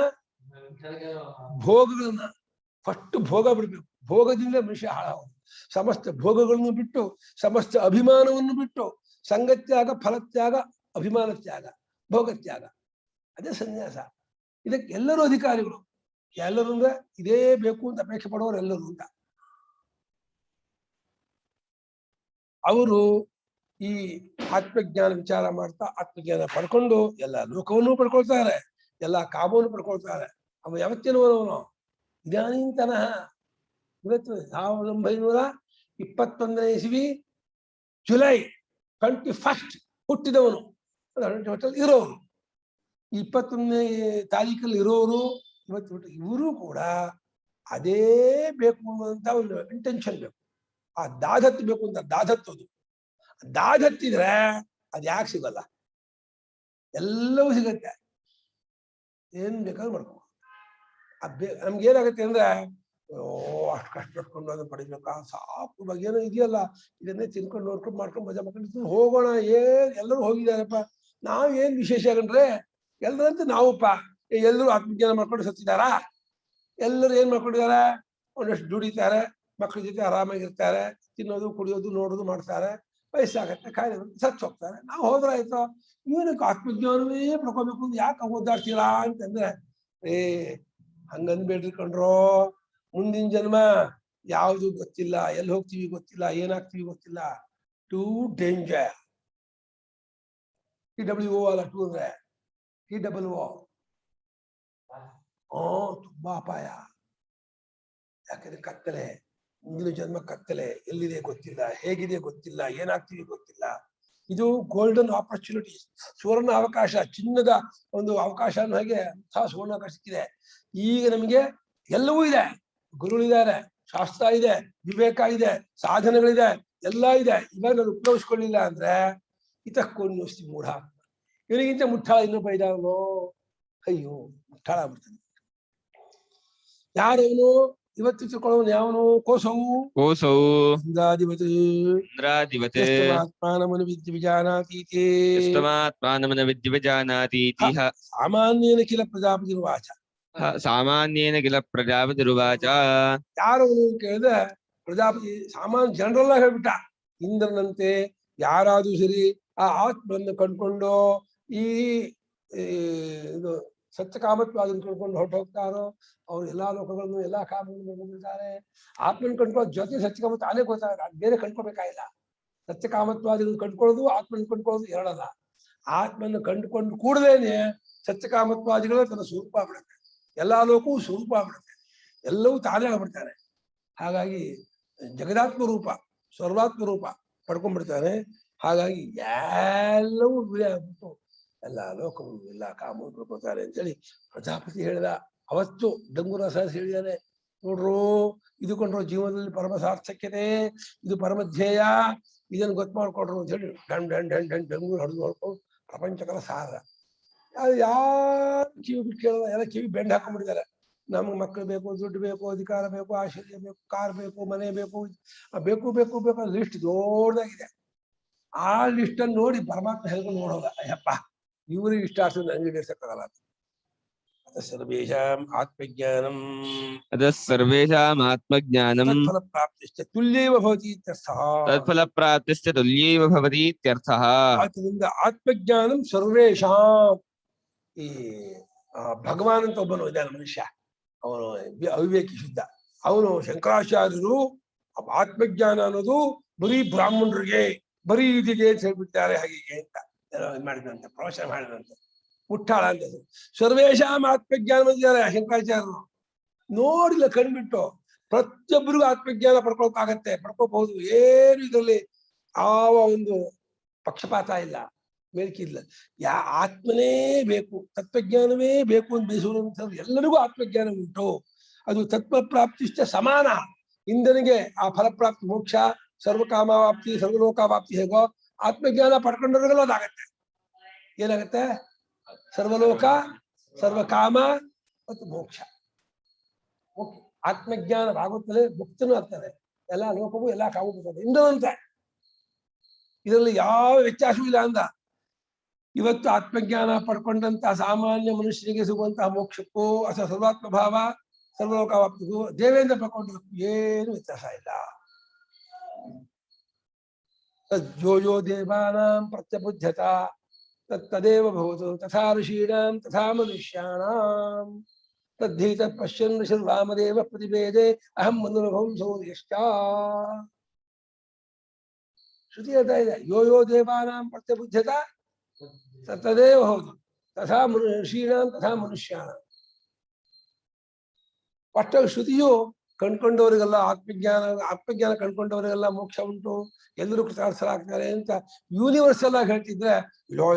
ಭೋಗಗಳನ್ನ ಫಸ್ಟ್ ಭೋಗ ಬಿಡ್ಬೇಕು. ಭೋಗದಿಂದ ಮನುಷ್ಯ ಹಾಳಾಗೋದು. ಸಮಸ್ತ ಭೋಗಗಳನ್ನು ಬಿಟ್ಟು, ಸಮಸ್ತ ಅಭಿಮಾನವನ್ನು ಬಿಟ್ಟು, ಸಂಗತ್ಯಾಗ, ಫಲತ್ಯಾಗ, ಅಭಿಮಾನ ತ್ಯಾಗ, ಭೋಗತ್ಯಾಗ, ಅದೇ ಸನ್ಯಾಸ. ಇದಕ್ಕೆ ಎಲ್ಲರೂ ಅಧಿಕಾರಿಗಳು. ಎಲ್ಲರೂ ಅಂದ್ರೆ ಇದೇ ಬೇಕು ಅಂತ ಅಪೇಕ್ಷೆ ಪಡೋರು ಎಲ್ಲರೂ ಅಂತ. ಅವರು ಈ ಆತ್ಮಜ್ಞಾನ ವಿಚಾರ ಮಾಡ್ತಾ ಆತ್ಮಜ್ಞಾನ ಪಡ್ಕೊಂಡು ಎಲ್ಲ ಲೋಕವನ್ನು ಪಡ್ಕೊಳ್ತಾರೆ, ಎಲ್ಲ ಕಾಮವನ್ನು ಪಡ್ಕೊಳ್ತಾರೆ. ಅವ ಯಾವತ್ತಿನವನು ಇದಾನೀಂತನಃ. ಇವತ್ತು 1921 ಇಸವಿ ಜುಲೈ 21 ಹುಟ್ಟಿದವನು ಒಟ್ಟಲ್ಲಿ ಇರೋರು 21ನೇ ತಾರೀಕಲ್ಲಿ ಇರೋರು ಇವತ್ತು ಇವರು ಕೂಡ ಅದೇ ಬೇಕು ಅಂತ ಒಂದು ಇಂಟೆನ್ಷನ್ ಬೇಕು, ಆ ದಾಧತ್ತು ಬೇಕು ಅಂತ ದಾಧತ್ತದು. ದಾಧತ್ತಿದ್ರೆ ಅದು ಯಾಕೆ ಸಿಗಲ್ಲ? ಎಲ್ಲವೂ ಸಿಗತ್ತೆ, ಏನ್ ಬೇಕಾದ್ರೂ ಮಾಡ್ಕೊ. ನಮ್ಗೆ ಏನಾಗುತ್ತೆ ಅಂದ್ರೆ ಅಷ್ಟು ಕಷ್ಟಪಟ್ಕೊಂಡು ಅದನ್ನ ಪಡಿಬೇಕಾ, ಸಾಕು ಇವಾಗ ಏನೋ ಇದೆಯಲ್ಲ ಇದನ್ನೇ ತಿನ್ಕೊಂಡು ನೋಡ್ಕೊಂಡು ಮಾಡ್ಕೊಂಡು ಮಜಾ ಮಾಡ್ಕೊಂಡು ಹೋಗೋಣ. ಎಲ್ಲರೂ ಹೋಗಿದಾರಪ್ಪ, ನಾವ್ ಏನ್ ವಿಶೇಷ ಆಗಂದ್ರೆ ಎಲ್ಲರಂತೆ ನಾವಪ್ಪ. ಎಲ್ಲರೂ ಆತ್ಮಜ್ಞಾನ ಮಾಡ್ಕೊಂಡು ಸತ್ತಿದಾರ? ಎಲ್ಲರೂ ಏನ್ ಮಾಡ್ಕೊಂಡಿದ್ದಾರೆ? ಒಂದಷ್ಟು ದುಡಿತಾರೆ, ಮಕ್ಕಳ ಜೊತೆ ಆರಾಮಾಗಿರ್ತಾರೆ, ತಿನ್ನೋದು ಕುಡಿಯೋದು ನೋಡೋದು ಮಾಡ್ತಾರೆ, ವಯಸ್ಸಾಗತ್ತೆ, ಕಾಯಿಲೆ ಸತ್ತು ಹೋಗ್ತಾರೆ. ನಾವು ಹೋದ್ರಾಯ್ತು. ಇವನಕ್ಕೆ ಆತ್ಮಜ್ಞಾನವೇ ಪಡ್ಕೋಬೇಕು ಅಂತ ಯಾಕೆ ಓದಾಡ್ತೀರಾ ಅಂತಂದ್ರೆ, ಹಂಗನ್ಬೇಡ್ರಿ ಕಣ್ರೋ, ಮುಂದಿನ ಜನ್ಮ ಯಾವುದು ಗೊತ್ತಿಲ್ಲ, ಎಲ್ಲಿ ಹೋಗ್ತೀವಿ ಗೊತ್ತಿಲ್ಲ, ಏನಾಗ್ತೀವಿ ಗೊತ್ತಿಲ್ಲ. Two danger. TWO ಅಲ್ಲ, ಟೂ ಅಂದ್ರೆ TOO. ತುಂಬಾ ಅಪಾಯ. ಯಾಕಂದ್ರೆ ಕತ್ತಲೆ, ಮುಂದಿನ ಜನ್ಮ ಕತ್ತಲೆ, ಎಲ್ಲಿದೆ ಗೊತ್ತಿಲ್ಲ, ಹೇಗಿದೆ ಗೊತ್ತಿಲ್ಲ, ಏನಾಗ್ತೀವಿ ಗೊತ್ತಿಲ್ಲ. ಇದು ಗೋಲ್ಡನ್ ಆಪರ್ಚುನಿಟಿ, ಸುವರ್ಣ ಅವಕಾಶ, ಚಿನ್ನದ ಒಂದು ಅವಕಾಶ ಅನ್ನೋ ಹಾಗೆ ಅಂತಹ ಸುವರ್ಣ ಅವಕಾಶ ಸಿಕ್ಕಿದೆ. ಈಗ ನಮಗೆ ಎಲ್ಲವೂ ಇದೆ, ಗುರುಗಳಿದ್ದಾರೆ, ಶಾಸ್ತ್ರ ಇದೆ, ವಿವೇಕ ಇದೆ, ಸಾಧನೆಗಳಿದೆ, ಎಲ್ಲ ಇದೆ. ಇವಾಗ ನಾನು ಉಪಯೋಗಿಸ್ಕೊಳ್ಳಿಲ್ಲ ಅಂದ್ರೆ ಇತಕ್ಕೋನ್ಯೋಸ್ತಿ ಮೂಢ. ಇವನಿಗಿಂತ ಮುಟ್ಟಾಳ ಇನ್ನೊಬ್ಬ ಇದಾವನೋ, ಅಯ್ಯೋ ಮುಟ್ಟಾಳ ಆಗ್ಬಿಡ್ತಾನೆ. ಯಾರವನು? ಇವತ್ತು ತಿಳ್ಕೊಳ್ಳೋನು ಯಾವನು? ಕೋಸವು ಸಾಮಾನ್ಯೇನ ಕಿಲ ಪ್ರಜಾಪತಿರ್ವಾಚ. ಸಾಮಾನ್ಯೇನ ಕಿಲ ಪ್ರಜಾಪತಿರ್ವಾಚ. ಯಾರವನು ಕೇಳಿದ್ರೆ ಪ್ರಜಾಪತಿ ಸಾಮಾನ್ಯ ಜನರಲ್ ಆಗಿ ಹೇಳ್ಬಿಟ್ಟ. ಇಂದ್ರನಂತೆ ಯಾರಾದ್ರೂ ಸರಿ ಆ ಆತ್ಮವನ್ನು ಕಂಡ್ಕೊಂಡು ಈ ಇದು ಸತ್ಯ ಕಾಮತ್ವಾದನ್ನು ಕಂಡ್ಕೊಂಡು ಹೊರಟೋಗ್ತಾರೋ ಅವ್ರು ಎಲ್ಲಾ ಲೋಕಗಳನ್ನು ಎಲ್ಲಾ ಕಾಮಗಳನ್ನು ಕಂಡುಬಿಡ್ತಾರೆ. ಆತ್ಮನ ಕಂಡ್ಕೊಳ್ಳೋ ಜೊತೆ ಸತ್ಯ ಕಾಮ ತಾನೇ ಗೊತ್ತಾಗ, ಬೇರೆ ಕಂಡ್ಕೋಬೇಕಾಗಿಲ್ಲ. ಸತ್ಯ ಕಾಮತ್ವಾದಿಗಳನ್ನು ಕಂಡ್ಕೊಳ್ಳೋದು ಆತ್ಮನ ಕಂಡ್ಕೊಳ್ಳೋದು ಎರಡಲ್ಲ. ಆತ್ಮನ ಕಂಡುಕೊಂಡು ಕೂಡಲೇನೆ ಸತ್ಯ ಕಾಮತ್ವಾದಿಗಳು ತನ್ನ ಸ್ವರೂಪ ಆಗ್ಬಿಡುತ್ತೆ, ಎಲ್ಲಾ ಲೋಕವೂ ಸ್ವರೂಪ ಆಗ್ಬಿಡುತ್ತೆ, ಎಲ್ಲವೂ ತಾನೇ ಆಗ್ಬಿಡ್ತಾರೆ. ಹಾಗಾಗಿ ಜಗದಾತ್ಮ ರೂಪ, ಸರ್ವಾತ್ಮ ರೂಪ ಪಡ್ಕೊಂಡ್ಬಿಡ್ತಾನೆ. ಹಾಗಾಗಿ ಎಲ್ಲವೂ ಬಿಳಿ ಆಗ್ಬಿಟ್ಟು ಎಲ್ಲ ಲೋಕವು ಎಲ್ಲ ಕಾಮವು ಪಡ್ಕೊತಾರೆ ಅಂತೇಳಿ ಪ್ರಜಾಪತಿ ಹೇಳಿದ. ಅವತ್ತು ಡಂಗುರ ಸಹಸ್ ಹೇಳಿದಾನೆ, ನೋಡ್ರು ಇದು ಕೊಂಡ್ರು ಜೀವನದಲ್ಲಿ ಪರಮ ಸಾರ್ಥಕ್ಯತೆ, ಇದು ಪರಮ ಧ್ಯೇಯ, ಇದನ್ನು ಗೊತ್ತು ಮಾಡ್ಕೊಡ್ರು ಅಂತ ಹೇಳಿ ಡಂಗೂರು ಹೊಡೆದು ಹೊಡ್ಕೊಂಡು ಪ್ರಪಂಚಕರ ಸಾರ. ಯಾರು ಕಿವಿ ಬಿಟ್ಟು ಕೇಳೋದ, ಎಲ್ಲ ಕಿವಿ ಬೆಂಡ್ ಹಾಕೊಂಡ್ಬಿಟ್ಟಿದ್ದಾರೆ. ನಮ್ಗೆ ಮಕ್ಕಳು ಬೇಕು, ದುಡ್ಡು ಬೇಕು, ಅಧಿಕಾರ ಬೇಕು, ಆಶ್ಚರ್ಯ ಬೇಕು, ಕಾರ್ ಬೇಕು, ಮನೆ ಬೇಕು, ಬೇಕು ಬೇಕು ಬೇಕು ಲಿಸ್ಟ್ ದೊಡ್ಡದಾಗಿದೆ. ಆ ಲಿಸ್ಟ್ ಅನ್ನು ನೋಡಿ ಪರಮಾತ್ಮ ಹೇಳ್ಕೊಂಡು ನೋಡೋದ, ಅಯ್ಯಪ್ಪ ಇವ್ರಿಗೆ ಇಷ್ಟ ಆಗ್ತದೆ, ನನಗೆ ಬೇಸಕ್ಕಾಗಲ್ಲ. ಸರ್ವೇಷಾಂ ಆತ್ಮಜ್ಞಾನಂ ಸರ್ವೇಷಾಂ ಆತ್ಮಜ್ಞಾನಂ ತತ್ಫಲ ಪ್ರಾಪ್ತಿಶ್ಚ ತುಲ್ಯೈವ ಭವತಿ ಇತ್ಯರ್ಥಃ. ತತ್ಫಲ ಪ್ರಾಪ್ತಿಶ್ಚ ತುಲ್ಯೈವ ಭವತಿ ಇತ್ಯರ್ಥಃ. ಆದ್ದರಿಂದ ಆತ್ಮಜ್ಞಾನಂ ಸರ್ವೇಷಾಂ. ಈ ಭಗವಾನ್ ಅಂತ ಒಬ್ಬನು ಇದ್ದಾನೆ ಮನುಷ್ಯ, ಅವನು ಅವಿವೇಕಿ ಶುದ್ಧ. ಅವನು ಶಂಕರಾಚಾರ್ಯರು ಆತ್ಮಜ್ಞಾನ ಅನ್ನೋದು ಬರೀ ಬ್ರಾಹ್ಮಣರಿಗೆ, ಬರೀ ಇದಿಗೆ ಅಂತ ಹೇಳ್ಬಿಡ್ತಾರೆ, ಹಾಗೆ ಅಂತ ಮಾಡಿದಂತೆ ಪ್ರವಚನ ಮಾಡಿದಂತೆ. ಮುಟ್ಟಾಳ ಅಂತದ್ದು. ಸರ್ವೇಶಾಂ ಆತ್ಮಜ್ಞಾನ ಬಂದಿದ್ದಾರೆ ಶಂಕರಾಚಾರ್ಯರು. ನೋಡಿಲ್ಲ ಕಣ್ಬಿಟ್ಟು ಪ್ರತಿಯೊಬ್ಬರಿಗೂ ಆತ್ಮಜ್ಞಾನ ಪಡ್ಕೊಳಕ್ಕಾಗತ್ತೆ, ಪಡ್ಕೋಬಹುದು. ಏನು ಇದರಲ್ಲಿ ಯಾವ ಒಂದು ಪಕ್ಷಪಾತ ಇಲ್ಲ, ಮೇಲ್ಕಿಲ್ಲ. ಆತ್ಮನೇ ಬೇಕು, ತತ್ವಜ್ಞಾನವೇ ಬೇಕು ಅಂತ ಬಯಸುವಂಥದ್ದು ಎಲ್ಲರಿಗೂ ಆತ್ಮಜ್ಞಾನ ಉಂಟು. ಅದು ತತ್ವ ಪ್ರಾಪ್ತಿಷ್ಟ ಸಮಾನ. ಇಂದನಿಗೆ ಆ ಫಲಪ್ರಾಪ್ತಿ ಮೋಕ್ಷ, ಸರ್ವಕಾಮಾವಾಪ್ತಿ, ಸರ್ವಲೋಕಾವಾಪ್ತಿ ಹೇಗೋ ಆತ್ಮಜ್ಞಾನ ಪಡ್ಕೊಂಡ್ರಿಗೆಲ್ಲ ಅದಾಗತ್ತೆ. ಏನಾಗತ್ತೆ? ಸರ್ವಲೋಕ, ಸರ್ವಕಾಮ ಮತ್ತು ಮೋಕ್ಷ. ಆತ್ಮಜ್ಞಾನವಾಗುತ್ತದೆ, ಮುಕ್ತನೂ ಆಗ್ತದೆ, ಎಲ್ಲಾ ಲೋಕವೂ ಎಲ್ಲಾ ಕಾಮೂ ಬರ್ತದೆ ಇಂದವಂತೆ. ಇದರಲ್ಲಿ ಯಾವ ವ್ಯತ್ಯಾಸವೂ ಇಲ್ಲ ಅಂದ. ಇವತ್ತು ಆತ್ಮಜ್ಞಾನ ಪಡ್ಕೊಂಡಂತಹ ಸಾಮಾನ್ಯ ಮನುಷ್ಯನಿಗೆ ಸಿಗುವಂತಹ ಮೋಕ್ಷಕ್ಕೂ ಅಥವಾ ಸರ್ವಾತ್ಮ ಭಾವ ಸರ್ವಲೋಕಾವಾಪ್ತಿಗೂ ದೇವೇಂದ್ರ ಪಡ್ಕೊಂಡಕ್ಕೂ ಏನು ವ್ಯತ್ಯಾಸ ಇಲ್ಲ. ಯೋ ಯೋ ದೇವಾನಾಂ ಪ್ರತ್ಯಬುದ್ಧತ ತದೇವ ಭವತು ತಥಾ ಋಷೀಣಾಂ ತಥಾ ಮನುಷ್ಯಾಣಾಂ ತದ್ಧಿ ತತ್ ಪಶ್ಯನ್ ಋಷಿರ್ವಾಮದೇವ ಪ್ರತಿವೇದೆ ಅಹಂ ಮನುರಭಂಸೋ ಯಶ್ಚ. ಶ್ರುತಿ ಹೇಳ್ತಾ ಇದೆ, ಯೋ ಯೋ ದೇವಾನಾಂ ಪ್ರತ್ಯಬುದ್ಧತ ತದೇವ ಭವತು ತಥಾ ಋಷೀಣಾಂ ತಥಾ ಮನುಷ್ಯಾಣಾಂ. ಪಟ್ಟ ಶ್ರುತಿಯು ಕಣ್ಕೊಂಡವರಿಗೆಲ್ಲ ಆತ್ಮಜ್ಞಾನ ಕಣ್ಕೊಂಡವರಿಗೆಲ್ಲ ಮೋಕ್ಷ ಉಂಟು, ಎಲ್ಲರೂ ಕೃತಾರ್ಥರಾಗ್ತಾರೆ ಅಂತ ಯೂನಿವರ್ಸಲ್ ಆಗಿ ಹೇಳ್ತಿದ್ರೆ,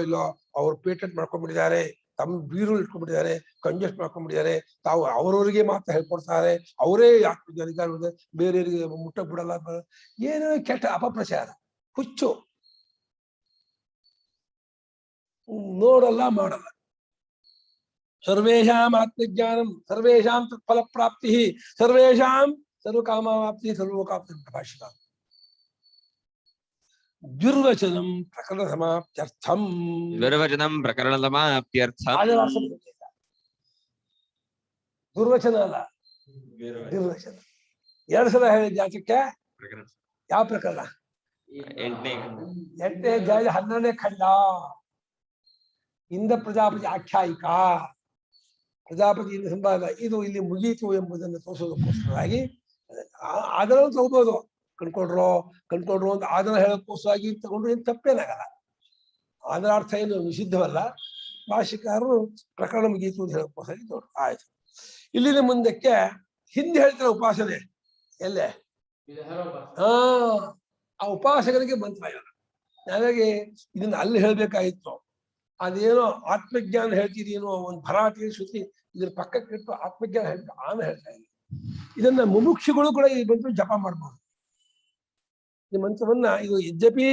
ಇಲ್ಲ ಅವ್ರು ಪೇಟೆಂಟ್ ಮಾಡ್ಕೊಂಡ್ಬಿಟ್ಟಿದ್ದಾರೆ, ತಮ್ಮ ಬೀರು ಇಟ್ಕೊಂಡ್ಬಿಟ್ಟಿದ್ದಾರೆ, ಕಂಜೆಸ್ಟ್ ಮಾಡ್ಕೊಂಡ್ಬಿಟ್ಟಿದ್ದಾರೆ, ತಾವು ಅವರವರಿಗೆ ಮಾತ್ರ ಹೇಳ್ಕೊಡ್ತಾರೆ, ಅವರೇ ಆತ್ಮಜ್ಞಾನಿಗಳು, ಬೇರೆಯವರಿಗೆ ಮುಟ್ಟಕ್ ಬಿಡಲ್ಲ. ಏನೋ ಕೆಟ್ಟ ಅಪಪ್ರಚಾರ, ಹುಚ್ಚು, ನೋಡಲ್ಲ ಮಾಡಲ್ಲ. ಸರ್ವೇಷಾಂ ಆತ್ಮಜ್ಞಾನಂ ಸರ್ವೇಷಾಂ ತತ್ಫಲ ಪ್ರಾಪ್ತಿ ಸರ್ವೇಷಾಂ ಸರ್ವಕಾಮಾಪ್ತಿ ಸರ್ವೋಕಾಪ್ತಿ ಪ್ರಭಾಷಿತ. ದುರ್ವಚನಂ ಪ್ರಕರಣ ಸಮಾಪ್ತ್ಯರ್ಥಂ. ದುರ್ವಚನಂ ಪ್ರಕರಣ ಸಮಾಪ್ತ್ಯರ್ಥಂ. ದುರ್ವಚನ ಅಲ್ಲ, ದುರ್ವಚನ. 2 ಸಲ ಹೇಳಿದ ಜಾತಕ್ಕೆ ಯಾವ ಪ್ರಕರಣ? 8ನೇ ಅಧ್ಯಾಯ 12ನೇ ಖಂಡ. ಇಂದ ಪ್ರಜಾಪತಿ ಆಖ್ಯಾಯಿಕ, ಪ್ರಜಾಪತಿಯಿಂದ ಸಂವಾದ ಇದು ಇಲ್ಲಿ ಮುಗೀತು ಎಂಬುದನ್ನು ತೋರಿಸೋದಕ್ಕೋಸ್ಕರವಾಗಿ ಅದನ್ನು ತಗೋಬಹುದು. ಕಣ್ಕೊಂಡ್ರು ಅಂತ ಆದರ ಹೇಳೋಕ್ಕೋಸ್ಕರವಾಗಿ ತಗೊಂಡ್ರು ಏನು ತಪ್ಪೇನಾಗಲ್ಲ. ಅದರ ಅರ್ಥ ಏನು ನಿಷಿದ್ಧವಲ್ಲ. ಭಾಷಿಕಾರರು ಪ್ರಕರಣ ಮುಗೀತು ಅಂತ ಹೇಳೋಕ್ಕೋಸ್ಕರ ನೋಡ್ರು. ಆಯ್ತು. ಇಲ್ಲಿನ ಮುಂದಕ್ಕೆ ಹಿಂದೆ ಹೇಳ್ತಾರೆ ಉಪಾಸನೆ ಎಲ್ಲೇ. ಆ ಉಪಾಸಕರಿಗೆ ಮಂತ್ರ ಇಲ್ಲ. ನನಗೆ ಇದನ್ನ ಅಲ್ಲಿ ಹೇಳ್ಬೇಕಾಗಿತ್ತು. ಅದೇನೋ ಆತ್ಮಜ್ಞಾನ ಹೇಳ್ತಿದೀನೋ ಒಂದು ಭರಾಟೆ ಶ್ರುತಿ ಇದ್ರ ಪಕ್ಕಕ್ಕೆ ಇಟ್ಟು ಆತ್ಮಜ್ಞಾನ ಹೇಳ್ಬಿಟ್ಟು ಆಮೇಲೆ ಹೇಳ್ತಾ ಇದ್ದೀನಿ. ಇದನ್ನ ಮುಮುಕ್ಷಿಗಳು ಕೂಡ ಈ ಮಂತ್ರ ಜಪ ಮಾಡ್ಬೋದು. ಈ ಮಂತ್ರವನ್ನ ಇದು ಯದ್ಯಪಿ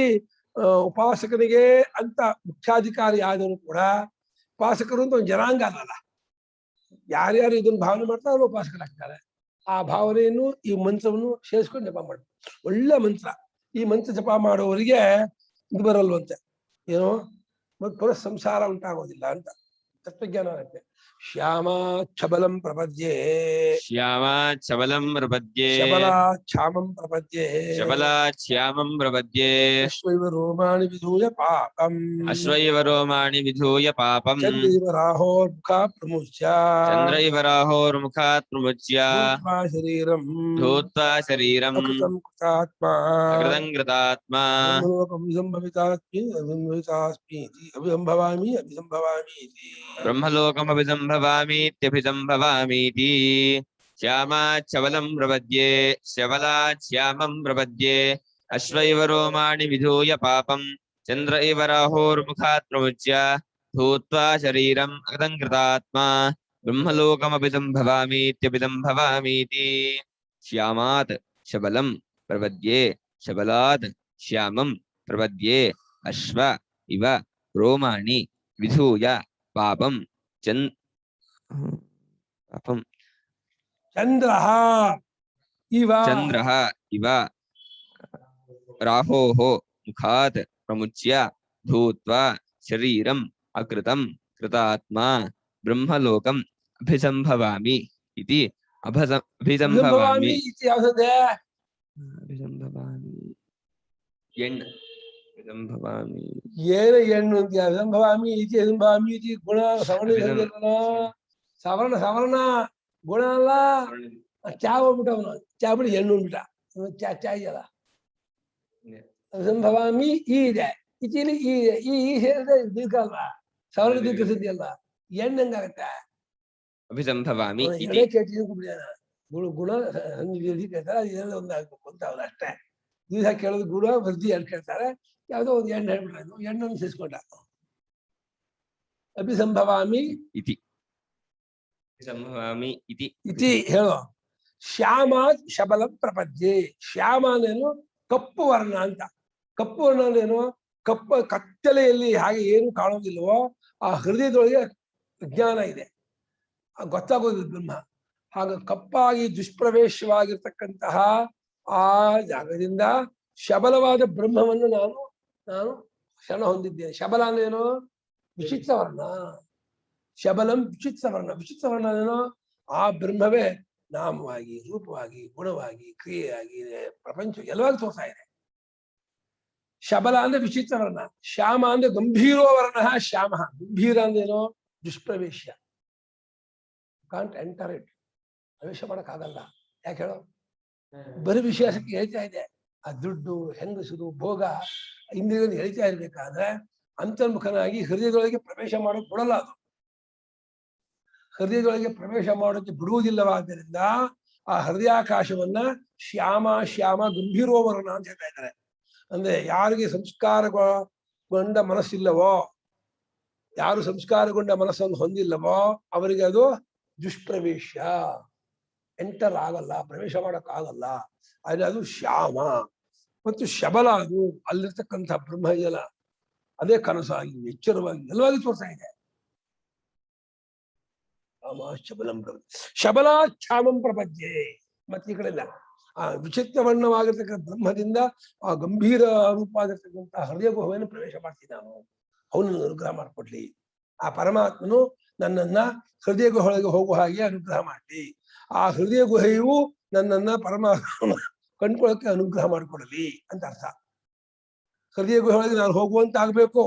ಉಪಾಸಕನಿಗೆ ಅಂತ ಮುಖ್ಯಾಧಿಕಾರಿ ಆದರೂ ಕೂಡ ಉಪಾಸಕರು ಅಂತ ಒಂದು ಜನಾಂಗ ಅಲ್ಲ. ಯಾರ್ಯಾರು ಇದನ್ನ ಭಾವನೆ ಮಾಡ್ತಾರೆ ಅವರು ಉಪಾಸಕರಾಗ್ತಾರೆ. ಆ ಭಾವನೆಯನ್ನು ಈ ಮಂತ್ರವನ್ನು ಸೇರಿಸ್ಕೊಂಡು ಜಪ ಮಾಡ್ತಾರೆ. ಒಳ್ಳೆ ಮಂತ್ರ. ಈ ಮಂತ್ರ ಜಪ ಮಾಡೋವರಿಗೆ ಇದು ಬರಲ್ವಂತೆ, ಏನೋ ಮತ್ತು ಪುನಃ ಸಂಸಾರ ಉಂಟಾಗೋದಿಲ್ಲ ಅಂತ ತತ್ವಜ್ಞಾನ ಆಗುತ್ತೆ. ಶ್ಯಾಮಾಚ್ಛಬಲಂ ಪ್ರಪದ್ಯೆ ಶ್ಯಾಮಾಚ್ಛಬಲಂ ಪ್ರಪದ್ಯೆ ಶಬಲಾಚ್ಛಾಮಂ ಪ್ರಪದ್ಯೆ ಶಬಲಾಚ್ಛಾಮಂ ಪ್ರಪದ್ಯೆ ಅಶ್ವೈವ ರೋಮಾಣಿ ವಿಧೂಯ ಪಾಪಂ ಅಶ್ವೈವ ರೋಮಾಣಿ ವಿಧೂಯ ಪಾಪಂ ಚಂದ್ರೈವ ರಾಹೋರ್ಮುಖಾತ್ ಪ್ರಮುಚ್ಯ ಚಂದ್ರೈವ ರಾಹೋರ್ಮುಖಾತ್ ಪ್ರಮುಚ್ಯ ಧೂತ್ವಾ ಶರೀರಂ ಅಕೃತಂ ಕೃತಾತ್ಮಾ ಅಭಿಸಂಭವಾಮಿ ಬ್ರಹ್ಮಲೋಕಮಭಿಸಂಭವಾಮೀತ್ಯಭಿಸಂಭವಾಮೀತಿ. ಶ್ಯಾಮಾಚ್ಛಬಲಂ ಪ್ರಪದ್ಯೆ ಶಬಲಾಚ್ಛಾಮಂ ಪ್ರಪದ್ಯೆ ಅಶ್ವೈವ ರೋಮಾಣಿ ವಿಧೂಯ ಪಾಪಂ ಚಂದ್ರ ಇವ ರಾಹೋರ್ಮುಖಾತ್ ಪ್ರಮುಚ್ಯ ಭೂತ್ವಾ ಶರೀರಂ ಅಕೃತಂ ಕೃತಾತ್ಮಾ ಬ್ರಹ್ಮಲೋಕಮಭಿಸಂಭವಾಮೀತ್ಯಭಿಸಂಭವಾಮೀತಿ. ಶ್ಯಾಮಾತ್ ಶಬಲಂ ಪ್ರಪದ್ಯೆ ಶಬಲಾತ್ ಶ್ಯಾಮಂ ಪ್ರಪದ್ಯೆ ಅಶ್ವ ಇವ ರೋಮಾಣಿ ವಿಧೂಯ ಪಾಪಂ ಪಾಪಂ ಚಂದ್ರಃ ಇವ ರಾಹೋಃ ಮುಖಾತ್ ಪ್ರಮುಚ್ಯ ಧೂತ್ವಾ ಶರೀರಂ ಅಕೃತಂ ಕೃತಾತ್ಮಾ ಬ್ರಹ್ಮಲೋಕಂ ಅಭಿಸಂಭವಾಮಿ ಇತಿ. ಅಭಿಸಂಭವಾಮಿ ಏನು ಹೆಣ್ಣು ಅಂತ ಅಭಿಸಂಭವಾಮಿ ಇತಿ ಅಭಿಸಂಭವಾಮಿ ಇತಿ ಗುಣ ಸವರ್ಣ ಗುಣ ಅಲ್ಲ. ಚಾ ಹೋಗ್ಬಿಟ್ಟವನು, ಚಾ ಬಿಡಿ ಹೆಣ್ಣು ಅಂದ್ಬಿಟ್ಟ. ಚಾ ಇದೆಯಲ್ಲ, ಅಭಿಸಂಭವಾಮಿ ಈ ಇದೆ, ಇತಿಲಿ ಈ ಇದೆ. ಈ ಸೇರಿದ್ರೆ ದೀರ್ಘ ಅಲ್ವಾ, ಸವರ್ಣ ದೀರ್ಘ ಸುದ್ದಿ ಅಲ್ವಾ, ಹೆಣ್ಣು ಹೆಂಗಾಗತ್ತೆ? ಅಭಿಸಂಭವಾಮಿ ಗುಣ ಕೇಳ್ತಾರೆ, ಅದು ಒಂದು ಆಗ್ಬೇಕು ಅಂತ ಅವ್ರು ಅಷ್ಟೇ. ದಿವಸ ಕೇಳೋದು ಗುಣ ವೃದ್ಧಿ ಅಂತ ಕೇಳ್ತಾರೆ. ಯಾವುದೋ ಒಂದು ಹೆಣ್ಣು ಹೇಳ್ಬಿಟ್ರೆ ಹೆಣ್ಣನ್ನು ಸೇರಿಸ್ಕೊಂಡ. ಅಭಿಸಂಭವಾಮಿ ಇತಿ ಇತಿ ಹೇಳೋ. ಶ್ಯಾಮಾತ್ ಶಬಲ ಪ್ರಪದ್ಯೆ. ಶ್ಯಾಮ ಅಂದ್ರೇನು? ಕಪ್ಪು ವರ್ಣ ಅಂತ. ಕಪ್ಪು ವರ್ಣ ಅಂದ್ರೇನು? ಕತ್ತಲೆಯಲ್ಲಿ ಹಾಗೆ ಏನು ಕಾಣೋದಿಲ್ವೋ ಆ ಹೃದಯದೊಳಗೆ ಜ್ಞಾನ ಇದೆ, ಗೊತ್ತಾಗೋದಿಲ್ಲ ಬ್ರಹ್ಮ. ಹಾಗ ಕಪ್ಪಾಗಿ ದುಷ್ಪ್ರವೇಶವಾಗಿರ್ತಕ್ಕಂತಹ ಆ ಜಾಗದಿಂದ ಶಬಲವಾದ ಬ್ರಹ್ಮವನ್ನು ನಾನು ಶರಣ ಹೊಂದಿದ್ದೇನೆ. ಶಬಲ ಅಂದ್ರೇನು? ವಿಚಿತ್ರ ವರ್ಣ. ಶಬಲಂ ವಿಚಿತ್ರ ವರ್ಣ. ವಿಚಿತ್ರ ವರ್ಣ ಅಂದ್ರೇನು? ಆ ಬ್ರಹ್ಮವೇ ನಾಮವಾಗಿ, ರೂಪವಾಗಿ, ಗುಣವಾಗಿ, ಕ್ರಿಯೆಯಾಗಿ, ಪ್ರಪಂಚ ಎಲ್ಲವಾಗಿ ತೋರ್ತಾ ಇದೆ. ಶಬಲ ಅಂದ್ರೆ ವಿಚಿತ್ರ ವರ್ಣ. ಶ್ಯಾಮ ಅಂದ್ರೆ ಗಂಭೀರೋ ವರ್ಣ. ಶ್ಯಾಮ ಗಂಭೀರ ಅಂದ್ರೇನು? ದುಷ್ಪ್ರವೇಶ. Can't enter it. ಪ್ರವೇಶ ಮಾಡಕ್ಕಾಗಲ್ಲ. ಯಾಕೆ ಹೇಳೋ? ಬರೀ ವಿಶ್ವಾಸಕ್ಕೆ ಹೇಳ್ತಾ ಇದೆ. ಆ ದುಡ್ಡು, ಹೆಂಗಸರು, ಭೋಗ, ಇಂದ್ರಿಯಗಳನ್ನು ಹೇಳ್ತಾ ಇರ್ಬೇಕಾದ್ರೆ ಅಂತರ್ಮುಖನಾಗಿ ಹೃದಯದೊಳಗೆ ಪ್ರವೇಶ ಮಾಡೋಕೆ ಬಿಡಲ್ಲ. ಅದು ಹೃದಯದೊಳಗೆ ಪ್ರವೇಶ ಮಾಡೋಕೆ ಬಿಡುವುದಿಲ್ಲವಾದ್ದರಿಂದ ಆ ಹೃದಯಾಕಾಶವನ್ನ ಶ್ಯಾಮ ಶ್ಯಾಮ ಗಂಭೀರೋವರ್ಣ ಅಂತ ಹೇಳ್ತಾ ಇದ್ದಾರೆ. ಅಂದ್ರೆ ಯಾರಿಗೆ ಸಂಸ್ಕಾರಗೊಂಡ ಮನಸ್ಸಿಲ್ಲವೋ, ಯಾರು ಸಂಸ್ಕಾರಗೊಂಡ ಮನಸ್ಸನ್ನು ಹೊಂದಿಲ್ಲವೋ ಅವರಿಗೆ ಅದು ದುಷ್ಪ್ರವೇಶ, ಎಂಟರ್ ಆಗಲ್ಲ, ಪ್ರವೇಶ ಮಾಡಕ್ಕಾಗಲ್ಲ. ಆದ್ರೆ ಅದು ಶ್ಯಾಮ ಮತ್ತು ಶಬಲ. ಅದು ಅಲ್ಲಿರ್ತಕ್ಕಂಥ ಬ್ರಹ್ಮ ಇದೆಯಲ್ಲ ಅದೇ ಕನಸಾಗಿ ಎಚ್ಚರವಾಗಿ ಎಲ್ಲವಾಗಿ ತೋರ್ತಾ ಇದೆ. ಶಬಲಂ ಶಬಲಾಚ್ಛಾಮಂ ಪ್ರಪದ್ಯೆ. ಮತ್ತೆ ಈ ಕಡೆಲ್ಲ ಆ ವಿಚಿತ್ರವರ್ಣವಾಗಿರ್ತಕ್ಕಂಥ ಬ್ರಹ್ಮದಿಂದ ಆ ಗಂಭೀರ ರೂಪವಾಗಿರ್ತಕ್ಕಂಥ ಹೃದಯ ಗುಹೆಯನ್ನು ಪ್ರವೇಶ ಮಾಡ್ತೀನಿ ನಾನು. ಅವನನ್ನು ಅನುಗ್ರಹ ಮಾಡಿಕೊಡ್ಲಿ. ಆ ಪರಮಾತ್ಮನು ನನ್ನನ್ನ ಹೃದಯ ಗುಹೆಯೊಳಗೆ ಹೋಗುವ ಹಾಗೆ ಅನುಗ್ರಹ ಮಾಡಲಿ. ಆ ಹೃದಯ ಗುಹೆಯು ನನ್ನನ್ನ ಪರಮಾತ್ಮ ಕಂಡ್ಕೊಳ್ಳಕ್ಕೆ ಅನುಗ್ರಹ ಮಾಡಿಕೊಡಲಿ ಅಂತ ಅರ್ಥ. ಹೃದಯ ಗುಹೆಯೊಳಗೆ ನಾನು ಹೋಗುವಂತ ಆಗ್ಬೇಕು,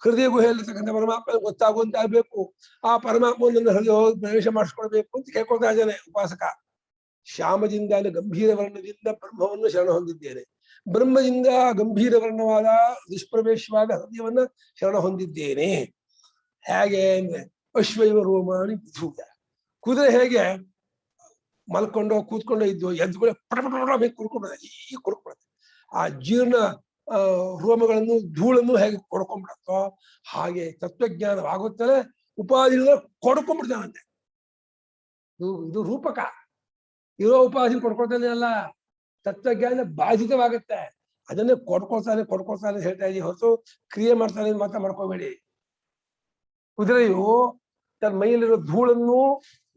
ಹೃದಯ ಗುಹೆಯಲ್ಲಿರ್ತಕ್ಕಂಥ ಪರಮಾತ್ಮ ಗೊತ್ತಾಗುವಂತ ಆಗ್ಬೇಕು, ಆ ಪರಮಾತ್ಮ ನನ್ನ ಹೃದಯ ಪ್ರವೇಶ ಮಾಡಿಸ್ಕೊಳ್ಬೇಕು ಅಂತ ಕೇಳ್ಕೊಳ್ತಾ ಇದ್ದಾನೆ ಉಪಾಸಕ. ಶ್ಯಾಮದಿಂದ ಗಂಭೀರ ವರ್ಣದಿಂದ ಬ್ರಹ್ಮವನ್ನು ಶರಣ ಹೊಂದಿದ್ದೇನೆ, ಬ್ರಹ್ಮದಿಂದ ಗಂಭೀರ ವರ್ಣವಾದ ದುಷ್ಪ್ರವೇಶವಾದ ಹೃದಯವನ್ನ ಶರಣ ಹೊಂದಿದ್ದೇನೆ. ಹೇಗೆ ಅಂದ್ರೆ ಅಶ್ವೈವ ರೋಮಾಣಿ ವಿಧೂಯ. ಕುದುರೆ ಹೇಗೆ ಮಲ್ಕೊಂಡೋ ಕೂತ್ಕೊಂಡೋ ಇದ್ದು ಎದ್ದುಗಳೇ ಪಟ ಕುಡ್ಕೊಂಡ್ಬಿಡುತ್ತೆ, ಈ ಕುಡ್ಕೊಡುತ್ತೆ. ಆ ಜೀರ್ಣ ರೋಮಗಳನ್ನು ಧೂಳನ್ನು ಹೇಗೆ ಕೊಡ್ಕೊಂಡ್ಬಿಡತ್ತೋ ಹಾಗೆ ತತ್ವಜ್ಞಾನವಾಗುತ್ತಲೇ ಉಪಾಧಿಗಳ ಕೊಡ್ಕೊಂಡ್ಬಿಡ್ತಾನಂತೆ. ಇದು ರೂಪಕ. ಇರೋ ಉಪಾಧಿ ಕೊಡ್ಕೊಳ್ತಾನೆ ಅಲ್ಲ, ತತ್ವಜ್ಞಾನ ಬಾಧಿತವಾಗುತ್ತೆ, ಅದನ್ನೇ ಕೊಡ್ಕೊಳ್ತಾನೆ ಹೇಳ್ತಾ ಇದೀವಿ ಹೊರತು ಕ್ರಿಯೆ ಮಾಡ್ತಾನೆ ಮಾತ್ರ ಮಾಡ್ಕೋಬೇಡಿ. ಕುದುರೆಯು ತನ್ನ ಮೈಯಲ್ಲಿರೋ ಧೂಳನ್ನು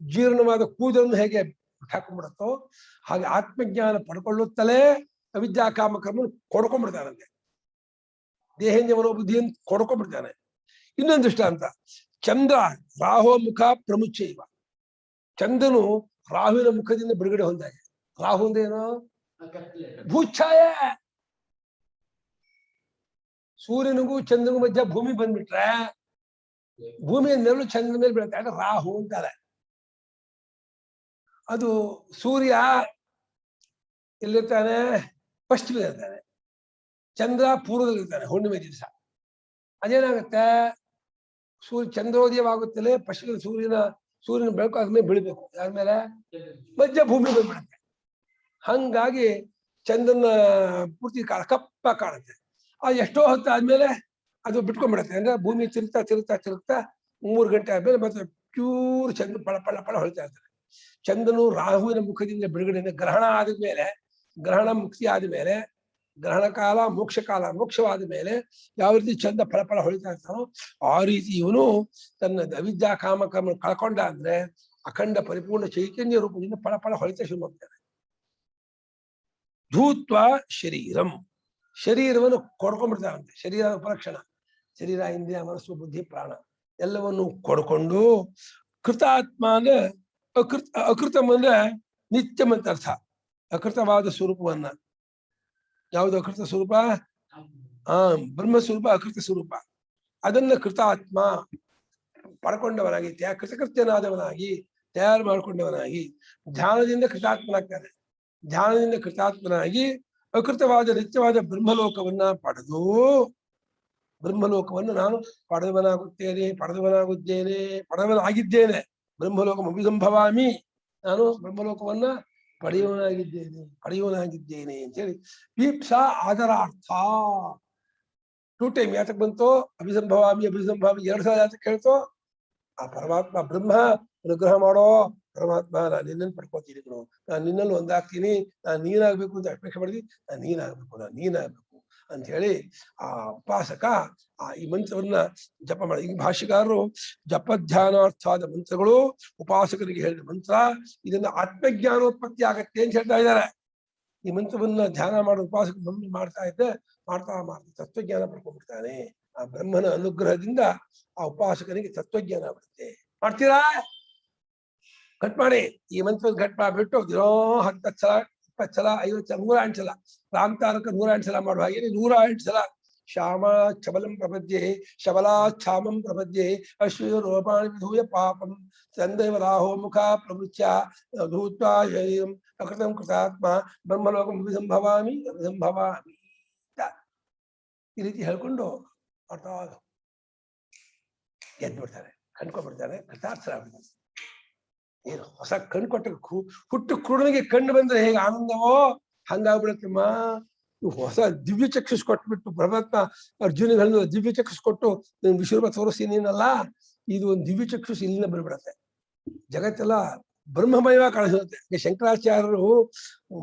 ಜೀರ್ಣವಾದ ಕೂದಲನ್ನು ಹೇಗೆ ಹಾಕೊಂಡ್ಬಿಡುತ್ತೋ ಹಾಗೆ ಆತ್ಮಜ್ಞಾನ ಪಡ್ಕೊಳ್ಳುತ್ತಲೇ ಅವಿದ್ಯಾ ಕಾಮಕರ್ಮ ಕೊಡ್ಕೊಂಡ್ಬಿಡ್ತಾನಂತೆ. ದೇಹೇಂದ್ರಿಯ ಮನೋಬುದ್ಧಿಯನ್ನು ಕೊಡ್ಕೊಂಡ್ಬಿಡ್ತಾನೆ. ಇನ್ನೊಂದು ದೃಷ್ಟಾಂತ, ಚಂದ್ರ ರಾಹೋ ಮುಖ ಪ್ರಮುಚ್ಚೈವ. ಚಂದ್ರನು ರಾಹುವಿನ ಮುಖದಿಂದ ಬಿಡುಗಡೆ ಹೊಂದಾಗೆ. ರಾಹು ಅಂದೇನು? ಭೂಚ್ಛಾಯ. ಸೂರ್ಯನಿಗೂ ಚಂದ್ರನಿಗೂ ಮಧ್ಯ ಭೂಮಿ ಬಂದ್ಬಿಟ್ರೆ ಭೂಮಿಯ ನೆರಳು ಚಂದ್ರನ ಮೇಲೆ ಬೀಳುತ್ತೆ, ಅಂದ್ರೆ ರಾಹು ಅಂತಾರೆ. ಅದು ಸೂರ್ಯ ಎಲ್ಲಿರ್ತಾನೆ? ಪಶ್ಚಿಮದಲ್ಲಿರ್ತಾನೆ, ಚಂದ್ರ ಪೂರ್ವದಲ್ಲಿರ್ತಾನೆ ಹುಣ್ಣಿಮೆ ದಿವಸ. ಅದೇನಾಗುತ್ತೆ, ಚಂದ್ರೋದಯವಾಗುತ್ತಲೇ ಪಶ್ಚಿಮದ ಸೂರ್ಯನ ಬೆಳಕು ಆದ್ಮೇಲೆ ಬೀಳ್ಬೇಕು. ಯಾದ್ಮೇಲೆ ಮಧ್ಯ ಭೂಮಿ ಬಂದ್ಬಿಡುತ್ತೆ. ಹಂಗಾಗಿ ಚಂದ್ರನ ಪೂರ್ತಿ ಕಪ್ಪ ಕಾಣುತ್ತೆ. ಅದು ಎಷ್ಟೋ ಹೊತ್ತು ಆದ್ಮೇಲೆ ಅದು ಬಿಟ್ಕೊಂಡ್ಬಿಡುತ್ತೆ. ಅಂದ್ರೆ ಭೂಮಿ ತಿರುಗ್ತಾ 3 ಗಂಟೆ ಆದ್ಮೇಲೆ ಮತ್ತೆ ಪ್ಯೂರ್ ಚಂದ್ರ ಪಳ ಹೊಳಿತಾ ಇರ್ತಾರೆ. ಚಂದ್ರನು ರಾಹುವಿನ ಮುಖದಿಂದ ಬಿಡುಗಡೆ, ಗ್ರಹಣ ಆದ್ಮೇಲೆ, ಗ್ರಹಣ ಮುಕ್ತಿ ಆದ್ಮೇಲೆ, ಗ್ರಹಣ ಕಾಲ ಮೋಕ್ಷ ಕಾಲ, ಮೋಕ್ಷವಾದ ಮೇಲೆ ಯಾವ ರೀತಿ ಚಂದ್ರ ಫಳ ಹೊಳಿತಾ ಇರ್ತಾನೋ ಆ ರೀತಿ ಇವನು ತನ್ನ ಅವಿದ್ಯಾ ಕಾಮಕರ್ಮ ಕಳ್ಕೊಂಡ ಅಂದ್ರೆ ಅಖಂಡ ಪರಿಪೂರ್ಣ ಚೈತನ್ಯ ರೂಪದಿಂದ ಫಳ ಹೊಳಿತಾ ಶುರು ಮಾಡ್ತಾನೆ. ಧೂತ್ವ ಶರೀರಂ, ಶರೀರವನ್ನು ಕೊಡ್ಕೊಂಡ್ಬಿಡ್ತಾನಂತೆ. ಶರೀರ ಉಪಲಕ್ಷಣ, ಶರೀರ ಇಂದ್ರಿಯ ಮನಸ್ಸು ಬುದ್ಧಿ ಪ್ರಾಣ ಎಲ್ಲವನ್ನು ಕೊಡ್ಕೊಂಡು ಕೃತಾತ್ಮ ಅಂದ್ರೆ ಅಕೃತಂ ಅಂದ್ರೆ ನಿತ್ಯಂ ಅಂತ ಅರ್ಥ. ಅಕೃತವಾದ ಸ್ವರೂಪವನ್ನ, ಯಾವುದು ಅಕೃತ ಸ್ವರೂಪ? ಬ್ರಹ್ಮಸ್ವರೂಪ ಅಕೃತ ಸ್ವರೂಪ. ಅದನ್ನ ಕೃತಾತ್ಮ ಪಡ್ಕೊಂಡವನಾಗಿ, ಕೃತಕೃತ್ಯನಾದವನಾಗಿ, ತಯಾರು ಮಾಡಿಕೊಂಡವನಾಗಿ ಧ್ಯಾನದಿಂದ ಕೃತಾತ್ಮನಾಗ್ತಾನೆ. ಧ್ಯಾನದಿಂದ ಕೃತಾತ್ಮನಾಗಿ ಅಕೃತವಾದ ನಿತ್ಯವಾದ ಬ್ರಹ್ಮಲೋಕವನ್ನ ಪಡೆದು, ಬ್ರಹ್ಮಲೋಕವನ್ನು ನಾನು ಪಡೆದವನಾಗಿದ್ದೇನೆ, ಬ್ರಹ್ಮಲೋಕ ಅಭಿಸಂಭವಾಮಿ, ನಾನು ಬ್ರಹ್ಮಲೋಕವನ್ನ ಪಡೆಯುವನಾಗಿದ್ದೇನೆ ಅಂತ ಹೇಳಿ ವೀಪ್ಸಾ ಆದರಾರ್ಥ 2 ಟೈಮ್ ಯಾತಕ್ ಬಂತು? ಅಭಿಸಂಭವಾಮಿ 2 ಸಲ ಯಾತಕ್ ಹೇಳ್ತೋ? ಆ ಪರಮಾತ್ಮ ಬ್ರಹ್ಮ ಅನುಗ್ರಹ ಮಾಡೋ ಪರಮಾತ್ಮ, ನಾನು ನಿನ್ನನ್ನು ಪಡ್ಕೊತೀನಿ, ನಾನು ನಿನ್ನಲ್ಲಿ ಒಂದಾಗ್ತೀನಿ, ನಾನು ನೀನಾಗ್ಬೇಕು ಅಂತ ಅಪೇಕ್ಷೆ ಮಾಡಿದ್ವಿ, ನಾನು ನೀನಾಗ್ಬೇಕು ಅಂತ ಹೇಳಿ ಆ ಉಪಾಸಕ ಈ ಮಂತ್ರವನ್ನ ಜಪ ಮಾಡಿ. ಈ ಭಾಷ್ಯಕಾರರು ಜಪಧ್ಯಾನಾರ್ಥವಾದ ಮಂತ್ರಗಳು ಉಪಾಸಕರಿಗೆ ಹೇಳಿದ ಮಂತ್ರ, ಇದನ್ನ ಆತ್ಮಜ್ಞಾನೋತ್ಪತ್ತಿ ಆಗತ್ತೆ ಅಂತ ಹೇಳ್ತಾ ಇದ್ದಾರೆ. ಈ ಮಂತ್ರವನ್ನ ಧ್ಯಾನ ಮಾಡೋ ಉಪಾಸಕ ಮಾಡ್ತಾ ತತ್ವಜ್ಞಾನ ಪಡ್ಕೊಂಡ್ಬಿಡ್ತಾನೆ. ಆ ಬ್ರಹ್ಮನ ಅನುಗ್ರಹದಿಂದ ಆ ಉಪಾಸಕನಿಗೆ ತತ್ವಜ್ಞಾನ ಬರುತ್ತೆ. ಮಾಡ್ತೀರಾ? ಕಟ್ ಮಾಡಿ ಈ ಮಂತ್ರ ಕಟ್ ಮಾಡಿಬಿಟ್ಟು ದಿನೋ 10 ಸಲ 20 ಸಲ 50 ಸಲ 108 ಸಲ ರಾಮತಾರಕ 108 ಸಲ ಮಾಡುವ ಹಾಗೆ 108 ಸಲ ಶ್ಯಾಮ ಚಬಲಂ ಪ್ರಪದ್ಯೆ ಶಬಲಾಚ್ಛಾಮಂ ಪ್ರಪದ್ಯೆ ಅಶ್ವರೋಪಾಣಿ ವಿಧೂಯ ಪಾಪಂ ಚಂದೈವ ರಾಹೋ ಮುಖ ಪ್ರವೃಚ್ಯ ಧೂತ್ವಾ ಶರೀರಂ ಅಕೃತಂ ಕೃತಾತ್ಮ ಬ್ರಹ್ಮಲೋಕಂ ಅಭಿಸಂಭವಾಮಿ ಈ ರೀತಿ ಹೇಳ್ಕೊಂಡು ಮಾಡ್ತಾ ಎದ್ಬಿಡ್ತಾರೆ, ಕಂಡ್ಕೊಂಡ್ಬಿಡ್ತಾರೆ, ಕೃತಾರ್ಥರಾಗ್ಬಿಡ್ತಾರೆ. ಏನು ಹೊಸ ಕಣ್ಣು ಕೊಟ್ಟ ಹುಟ್ಟು ಕುರುಡನಿಗೆ ಕಣ್ಣು ಬಂದ್ರೆ ಹೇಗೆ ಆನಂದವೋ ಹಂಗಾಗ್ಬಿಡತ್ತಮ್ಮ. ಹೊಸ ದಿವ್ಯ ಚಕ್ಷುಸ್ ಕೊಟ್ಬಿಟ್ಟು ಪರಮಾತ್ಮ ಅರ್ಜುನಿಗೆ ಹೇಳಿದ ದಿವ್ಯ ಚಕ್ಷುಸ್ ಕೊಟ್ಟು ವಿಶ್ವರೂಪ ತೋರಿಸ್ತೀನಿ ನೀನಲ್ಲ, ಇದು ಒಂದು ದಿವ್ಯ ಚಕ್ಷುಸ್ ಇಲ್ಲಿಂದ ಬಂದ್ಬಿಡತ್ತೆ. ಜಗತ್ತೆಲ್ಲ ಬ್ರಹ್ಮಮಯವಾಗಿ ಕಾಣಿಸುತ್ತೆ. ಶಂಕರಾಚಾರ್ಯರು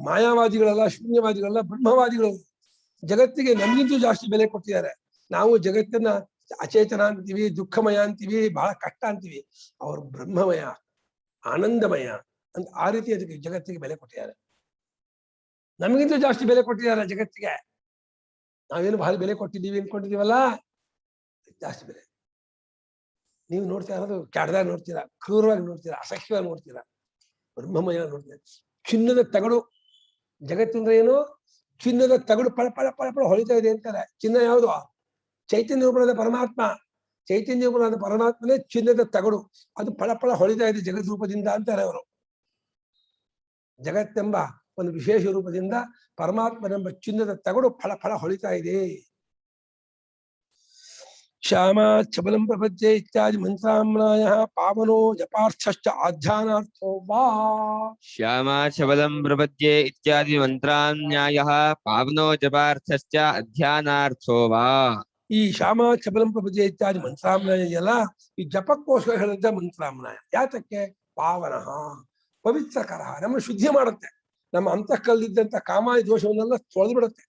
ಮಾಯಾವಾದಿಗಳಲ್ಲ, ಶೂನ್ಯವಾದಿಗಳಲ್ಲ, ಬ್ರಹ್ಮವಾದಿಗಳು. ಜಗತ್ತಿಗೆ ನಮ್ಗಿಂತೂ ಜಾಸ್ತಿ ಬೆಲೆ ಕೊಟ್ಟಿದ್ದಾರೆ. ನಾವು ಜಗತ್ತನ್ನ ಅಚೇತನ ಅಂತೀವಿ, ದುಃಖಮಯ ಅಂತೀವಿ, ಬಹಳ ಕಷ್ಟ ಅಂತೀವಿ. ಅವರು ಬ್ರಹ್ಮಮಯ, ಆನಂದಮಯ ಅಂತ ಆ ರೀತಿ ಅದಕ್ಕೆ ಜಗತ್ತಿಗೆ ಬೆಲೆ ಕೊಟ್ಟಿದ್ದಾರೆ. ನಮಗಿಂತ ಜಾಸ್ತಿ ಬೆಲೆ ಕೊಟ್ಟಿದ್ದಾರೆ ಜಗತ್ತಿಗೆ. ನಾವೇನು ಬಹಳ ಬೆಲೆ ಕೊಟ್ಟಿದ್ದೀವಿ ಅನ್ಕೊಂಡಿದೀವಲ್ಲ, ಜಾಸ್ತಿ ಬೆಲೆ. ನೀವು ನೋಡ್ತಾ ಇರೋದು ಕೆಡದಾಗ ನೋಡ್ತೀರಾ, ಕ್ರೂರವಾಗಿ ನೋಡ್ತೀರಾ, ಅಸಹ್ಯವಾಗಿ ನೋಡ್ತೀರಾ. ಬ್ರಹ್ಮಮಯ ನೋಡ್ತೀರಾ. ಚಿನ್ನದ ತಗಡು ಜಗತ್ತಿಂದ್ರೆ ಏನು? ಚಿನ್ನದ ತಗಡು ಪಳ ಪಳ ಪಳ ಪಳ ಹೊಳಿತಾ ಇದೆ ಅಂತಾರೆ. ಚಿನ್ನ ಯಾವುದು? ಚೈತನ್ಯ ರೂಪದ ಪರಮಾತ್ಮ. ಚೈತನ್ಯ ರೂಪದ ಪರಮಾತ್ಮನೇ ಚಿನ್ನದ ತಗಡು. ಅದು ಫಳ ಫಳ ಹೊಳಿತಾ ಇದೆ ಜಗತ್ ರೂಪದಿಂದ ಅಂತಾರೆ ಅವರು. ಜಗತ್ತೆಂಬ ಒಂದು ವಿಶೇಷ ರೂಪದಿಂದ ಪರಮಾತ್ಮನೆಂಬ ಚಿನ್ನದ ತಗಡು ಫಳ ಫಳ ಹೊಳಿತಾ ಇದೆ. ಶ್ಯಾಮ ಚಬಲಂ ಪ್ರಪಂಚೆ ಇತ್ಯಾದಿ ಮಂತ್ರಾಮ್ನಾಯ ಪಾವನೋ ಜಪಾರ್ಥಶ್ಚ ಅಧ್ಯಾನಾರ್ಥೋ ವಾ. ಶ್ಯಾಮ ಚಬಲಂ ಪ್ರಪದ್ಯೆ ಇತ್ಯಾದಿ ಮಂತ್ರಾನ್ಯಾಯಃ ಪಾವನೋ ಜಪಾರ್ಥಶ್ಚ ಅಧ್ಯಾನಾರ್ಥೋ ವಾ. ಈ ಶ್ಯಾಮ ಚಬಲಂ ಪ್ರಪಂಚೆ ಇತ್ಯಾದಿ ಮಂತ್ರಾಮ್ನಾಯ ಎಲ್ಲ ಈ ಜಪಕ್ಕೋಸ್ಕರ ಹೇಳಿದ ಮಂತ್ರಾಮ್ನಾಯ. ಯಾತಕ್ಕೆ? ಪಾವನಃ, ಪವಿತ್ರಕರ, ನಮ್ಮ ಶುದ್ಧಿ ಮಾಡುತ್ತೆ. ನಮ್ಮ ಅಂತಃಕಲ್ಲಿದ್ದಂತ ಕಾಮಾದಿ ದೋಷವನ್ನೆಲ್ಲ ತೊಳೆದು ಬಿಡುತ್ತೆ.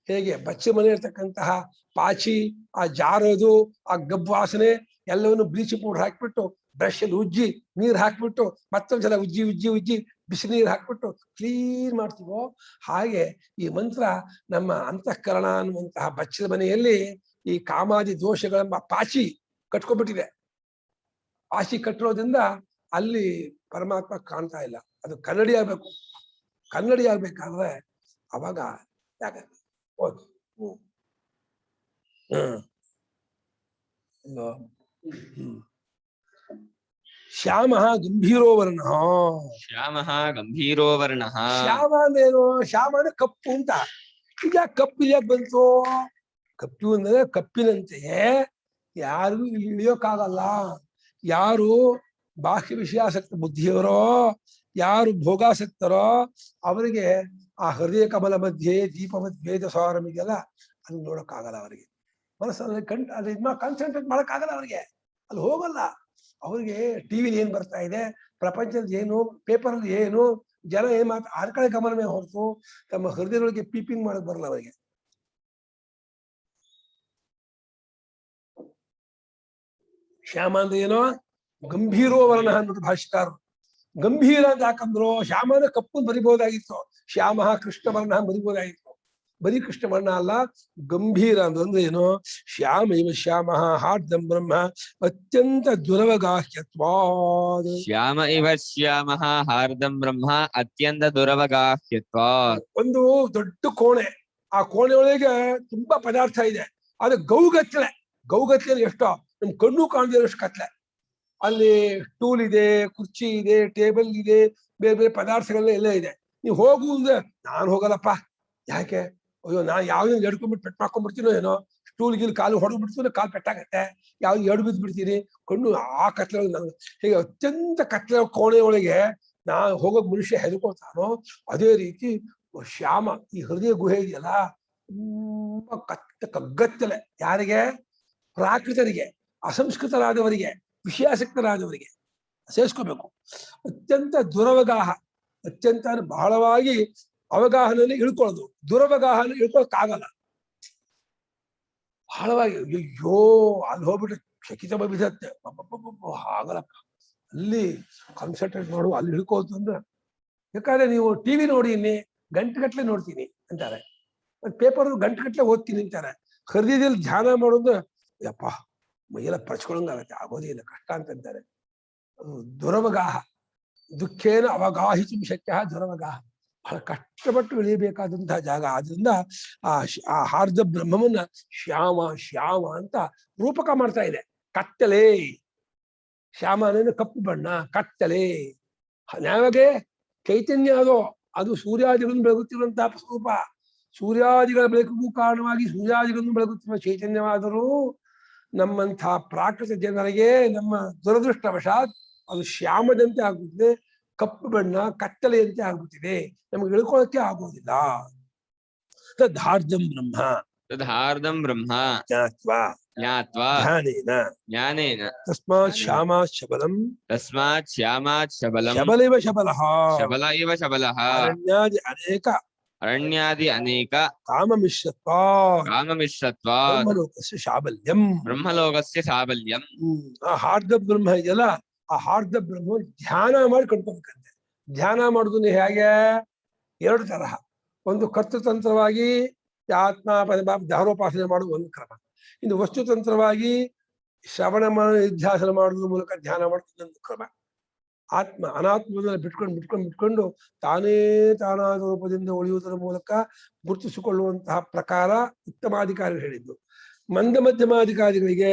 ಹೇಗೆ ಬಚ್ಚ ಮನೆ ಇರ್ತಕ್ಕಂತಹ ಪಾಚಿ, ಆ ಜಾರೋದು, ಆ ಗಬ್ಬು ವಾಸನೆ ಎಲ್ಲವನ್ನು ಬ್ಲೀಚಿಂಗ್ ಪೌಡರ್ ಹಾಕ್ಬಿಟ್ಟು ಬ್ರಷ್ ಅಲ್ಲಿ ಉಜ್ಜಿ ನೀರ್ ಹಾಕ್ಬಿಟ್ಟು ಮತ್ತೊಂದ್ಸಲ ಉಜ್ಜಿ ಉಜ್ಜಿ ಉಜ್ಜಿ ಬಿಸಿ ನೀರು ಹಾಕ್ಬಿಟ್ಟು ಕ್ಲೀನ್ ಮಾಡ್ತೀವೋ ಹಾಗೆ ಈ ಮಂತ್ರ ನಮ್ಮ ಅಂತಃಕರಣ ಅನ್ನುವಂತಹ ಬಚ್ಚದ ಮನೆಯಲ್ಲಿ ಈ ಕಾಮಾದಿ ದೋಷಗಳೆಂಬ ಪಾಚಿ ಕಟ್ಕೊಬಿಟ್ಟಿದೆ. ಪಾಚಿ ಕಟ್ಟಿರೋದ್ರಿಂದ ಅಲ್ಲಿ ಪರಮಾತ್ಮ ಕಾಣ್ತಾ ಇಲ್ಲ. ಅದು ಕನ್ನಡಿ ಆಗ್ಬೇಕು. ಕನ್ನಡಿ ಆಗ್ಬೇಕಾದ್ರೆ ಅವಾಗ ಯಾಕೆ ಓಕೆ ಶ್ಯಾಮ ಗಂಭೀರೋ ವರ್ಣ. ಶ್ಯಾಮ ಗಂಭೀರೋ ವರ್ಣ. ಶ್ಯಾಮ ಅಂದೇನು? ಶ್ಯಾಮ ಅಂದ್ರೆ ಕಪ್ಪು ಅಂತ. ಈಗ ಕಪ್ಪು ಯಾಕೆ ಬಂತು? ಕಪ್ಪು ಅಂದ್ರೆ ಕಪ್ಪಿನಂತೆಯೇ ಯಾರಿಗೂ ಇಳಿಯೋಕ್ಕಾಗಲ್ಲ. ಯಾರು ಬಾಹ್ಯ ವಿಷಯಾಸಕ್ತ ಬುದ್ಧಿಯವರೋ, ಯಾರು ಭೋಗಾಸಕ್ತರೋ ಅವರಿಗೆ ಆ ಹೃದಯ ಕಮಲ ಮಧ್ಯೆ ದೀಪ ವೇದ ಸಾರಂ ಇದೆಯಲ್ಲ ಅದನ್ನ ನೋಡಕ್ಕಾಗಲ್ಲ. ಅವರಿಗೆ ಮನಸ್ಸಲ್ಲಿ ಅದು ಕಾನ್ಸಂಟ್ರೇಟ್ ಮಾಡಕ್ಕಾಗಲ್ಲ. ಅವರಿಗೆ ಅಲ್ಲಿ ಹೋಗಲ್ಲ. ಅವ್ರಿಗೆ ಟಿವಿಲಿ ಏನ್ ಬರ್ತಾ ಇದೆ, ಪ್ರಪಂಚದ ಏನು, ಪೇಪರ್ ಅಲ್ಲಿ ಏನು, ಜನ ಏನ್ ಮಾತು ಆ ಕಡೆ ಗಮನವೇ ಹೊರತು ತಮ್ಮ ಹೃದಯದೊಳಗೆ ಪೀಪಿಂಗ್ ಮಾಡಕ್ ಬರಲ್ಲ ಅವರಿಗೆ. ಶ್ಯಾಮ ಅಂದ್ರೆ ಏನೋ ಗಂಭೀರೋ ವರ್ಣ ಅನ್ನೋದು ಭಾಷ್ಯಕಾರರು. ಗಂಭೀರ ಅಂತ ಯಾಕಂದ್ರು ಶ್ಯಾಮನ ಕಪ್ಪು ಬರಿಬಹುದಾಗಿತ್ತು, ಶ್ಯಾಮ ಕೃಷ್ಣ ವರ್ಣ ಬರಿಬಹುದಾಗಿತ್ತು. ಬರೀ ಕೃಷ್ಣ ವರ್ಣ ಅಲ್ಲ, ಗಂಭೀರ ಅಂದ್ರೆ ಏನು? ಶ್ಯಾಮ ಇವ ಶ್ಯಾಮ ಹಾರ್ದಂ ಬ್ರಹ್ಮ ಅತ್ಯಂತ ದುರವಗಾಹ್ಯತ್ವಾದ್. ಶ್ಯಾಮ ಇವ ಶ್ಯಾಮ ಹಾರ್ದಂ ಬ್ರಹ್ಮ ಅತ್ಯಂತ ದುರವಗಾಹ್ಯತ್ವಾದ್. ಒಂದು ದೊಡ್ಡ ಕೋಣೆ, ಆ ಕೋಣೆ ಒಳಗೆ ತುಂಬಾ ಪದಾರ್ಥ ಇದೆ. ಅದು ಗೌಗತ್ಲೆ. ಗೌಗತ್ಲೆ ಎಷ್ಟೋ ನಮ್ ಕಣ್ಣು ಕಾಣದಿರೋಷ್ಟು ಕತ್ಲೆ. ಅಲ್ಲಿ ಸ್ಟೂಲ್ ಇದೆ, ಕುರ್ಚಿ ಇದೆ, ಟೇಬಲ್ ಇದೆ, ಬೇರೆ ಬೇರೆ ಪದಾರ್ಥಗಳೆಲ್ಲ ಎಲ್ಲ ಇದೆ. ನೀವು ಹೋಗು ಅಂದ್ರೆ ನಾನು ಹೋಗಲ್ಲಪ್ಪ. ಯಾಕೆ? ಅಯ್ಯೋ ನಾನು ಯಾವ್ದು ಎಡ್ಕೊಂಡ್ಬಿಟ್ಟು ಪೆಟ್ಟು ಮಾಡ್ಕೊಂಡ್ಬಿಡ್ತೀನೋ ಏನೋ, ಸ್ಟೂಲ್ ಗಿಲ್ ಕಾಲು ಹೊಡೆದ್ಬಿಡ್ತೀನಿ, ಕಾಲು ಪೆಟ್ಟಾಗತ್ತೆ, ಯಾವ್ದು ಎಡ್ ಬಿದ್ದು ಬಿಡ್ತೀನಿ, ಕಣ್ಣು ಆ ಕತ್ಲೆ ಒಳಗೆ ನಾನು ಹೀಗೆ ಅತ್ಯಂತ ಕತ್ಲೆ ಕೋಣೆ ಒಳಗೆ ನಾನು ಹೋಗೋ ಮನುಷ್ಯ ಹೆದರ್ಕೊಳ್ತಾನೋ ಅದೇ ರೀತಿ ಶ್ಯಾಮ ಈ ಹೃದಯ ಗುಹೆ ಇದೆಯಲ್ಲ ತುಂಬಾ ಕಗ್ಗತ್ತಲೆ. ಯಾರಿಗೆ? ಪ್ರಾಕೃತರಿಗೆ, ಅಸಂಸ್ಕೃತರಾದವರಿಗೆ, ವಿಷಯಾಸಕ್ತರಾದವರಿಗೆ ಸೇರಿಸ್ಕೋಬೇಕು. ಅತ್ಯಂತ ದುರವಗಾಹ, ಅತ್ಯಂತ ಬಹಳವಾಗಿ ಅವಗಾಹನಲ್ಲಿ ಇಳ್ಕೊಳ್ಳೋದು. ದುರವಗಾಹನ ಇಳ್ಕೊಳಕ್ಕಾಗಲ್ಲ. ಬಹಳವಾಗಿ ಅಯ್ಯೋ ಅಲ್ಲಿ ಹೋಗ್ಬಿಟ್ರೆ ಚಕಿತ ಬಿದ್ದತ್ತೆ, ಆಗಲ್ಲಪ್ಪ, ಅಲ್ಲಿ ಕಾನ್ಸಂಟ್ರೇಟ್ ಮಾಡು, ಅಲ್ಲಿ ಇಳ್ಕೋದು ಅಂದ್ರೆ. ಯಾಕಂದ್ರೆ ನೀವು ಟಿವಿ ನೋಡಿ ಇಲ್ಲಿ ಗಂಟೆಗಟ್ಲೆ ನೋಡ್ತೀನಿ ಅಂತಾರೆ, ಪೇಪರ್ ಗಂಟೆಗಟ್ಲೆ ಓದ್ತೀನಿ ಅಂತಾರೆ. ಹೃದಯದಲ್ಲಿ ಧ್ಯಾನ ಮಾಡೋದು ಯಪ್ಪ ಮೈಯೆಲ್ಲ ಪರ್ಚ್ಕೊಳಂಗಾಗತ್ತೆ, ಆಗೋದೇ ಇಲ್ಲ, ಕಷ್ಟ ಅಂತಂತಾರೆ. ದುರವಗಾಹ, ದುಃಖೇನ ಅವಗಾಹಿತು ಶಕ್ಯ ದುರವಗಾಹ. ಬಹಳ ಕಷ್ಟಪಟ್ಟು ಇಳಿಯಬೇಕಾದಂತಹ ಜಾಗ. ಆದ್ರಿಂದ ಆ ಹಾರ್ದ ಬ್ರಹ್ಮವನ್ನ ಶ್ಯಾಮ ಶ್ಯಾಮ ಅಂತ ರೂಪಕ ಮಾಡ್ತಾ ಇದೆ. ಕತ್ತಲೆ, ಶ್ಯಾಮ ಅಂದ್ರೆ ಕಪ್ಪು ಬಣ್ಣ, ಕತ್ತಲೆ. ಯಾವಾಗೆ ಚೈತನ್ಯ ಅದು ಸೂರ್ಯಾದಿಗಳನ್ನು ಬೆಳಗುತ್ತಿರುವಂತಹ ಸ್ವರೂಪ. ಸೂರ್ಯಾದಿಗಳ ಬೆಳಕಿಗೂ ಕಾರಣವಾಗಿ ಸೂರ್ಯಾದಿಗಳನ್ನು ಬೆಳಗುತ್ತಿರುವ ಚೈತನ್ಯವಾದರೂ ನಮ್ಮಂತಹ ಪ್ರಾಕೃತ ಜನರಿಗೆ ನಮ್ಮ ದುರದೃಷ್ಟವಶಾತ್ ಅದು ಶ್ಯಾಮದಂತೆ ಆಗುತ್ತದೆ. ಕಪ್ಪು ಬಣ್ಣ ಕತ್ತಲೆಯಂತೆ ಆಗ್ಬಿಟ್ಟಿದೆ, ನಮಗೆ ಇಳ್ಕೊಳ್ಳೋಕೆ ಆಗೋದಿಲ್ಲ. ತದ್ಹಾರ್ದಂ ಬ್ರಹ್ಮ ತದ್ಹಾರ್ದಂ ಬ್ರಹ್ಮ ಜ್ಞಾತ್ವಾ ಜ್ಞಾತ್ವಾ ಧ್ಯಾನೇನ ಜ್ಞಾನೇನ ತಸ್ಮಾತ್ ಶ್ಯಾಮಾತ್ ಶಬಲಂ ತಸ್ಮಾತ್ ಶ್ಯಾಮಾತ್ ಶಬಲಂ ಶಬಲಿವ ಶಬಲಃ ಶಬಲ ಇವ ಶಬಲಃ ಅರಣ್ಯಾದಿ ಅನೇಕ ಅರಣ್ಯಾದಿ ಅನೇಕ ಕಾಮಮಿಶ್ರತ್ವಾತ್ ಕಾಮಮಿಶ್ರತ್ವಾತ್ ಬ್ರಹ್ಮಲೋಕಸ್ಯ ಶಾಬಲ್ಯಂ. ಬ್ರಹ್ಮಲೋಕಸ್ಯ ಸಾಬಲ್ಯಂ. ಆ ಹಾರ್ದ ಬ್ರಹ್ಮ ಇದೆಯಲ್ಲ, ಆ ಹಾರ್ದ ಬ್ರಹ್ಮ ಧ್ಯಾನ ಮಾಡಿ ಕಂಡ್ಕೋಬೇಕಂತೆ. ಧ್ಯಾನ ಮಾಡುದು ಹೇಗೆ? ಎರಡು ತರಹ. ಒಂದು ಕರ್ತೃತಂತ್ರವಾಗಿ ಆತ್ಮ ಧ್ಯಾನೋಪಾಸನೆ ಮಾಡುವ ಒಂದು ಕ್ರಮ, ಇನ್ನು ವಸ್ತುತಂತ್ರವಾಗಿ ಶ್ರವಣ ನಿಧ್ಯಾಸನ ಮಾಡುವ ಮೂಲಕ ಧ್ಯಾನ ಮಾಡುವ ಒಂದು ಕ್ರಮ. ಆತ್ಮ ಅನಾತ್ಮದಲ್ಲಿ ಬಿಟ್ಕೊಂಡು ತಾನೇ ತಾನಾದ ರೂಪದಿಂದ ಉಳಿಯುವುದರ ಮೂಲಕ ಗುರುತಿಸಿಕೊಳ್ಳುವಂತಹ ಪ್ರಕಾರ ಉತ್ತಮಾಧಿಕಾರಿಗಳು ಹೇಳಿದ್ದು. ಮಧ್ಯಮಾಧಿಕಾರಿಗಳಿಗೆ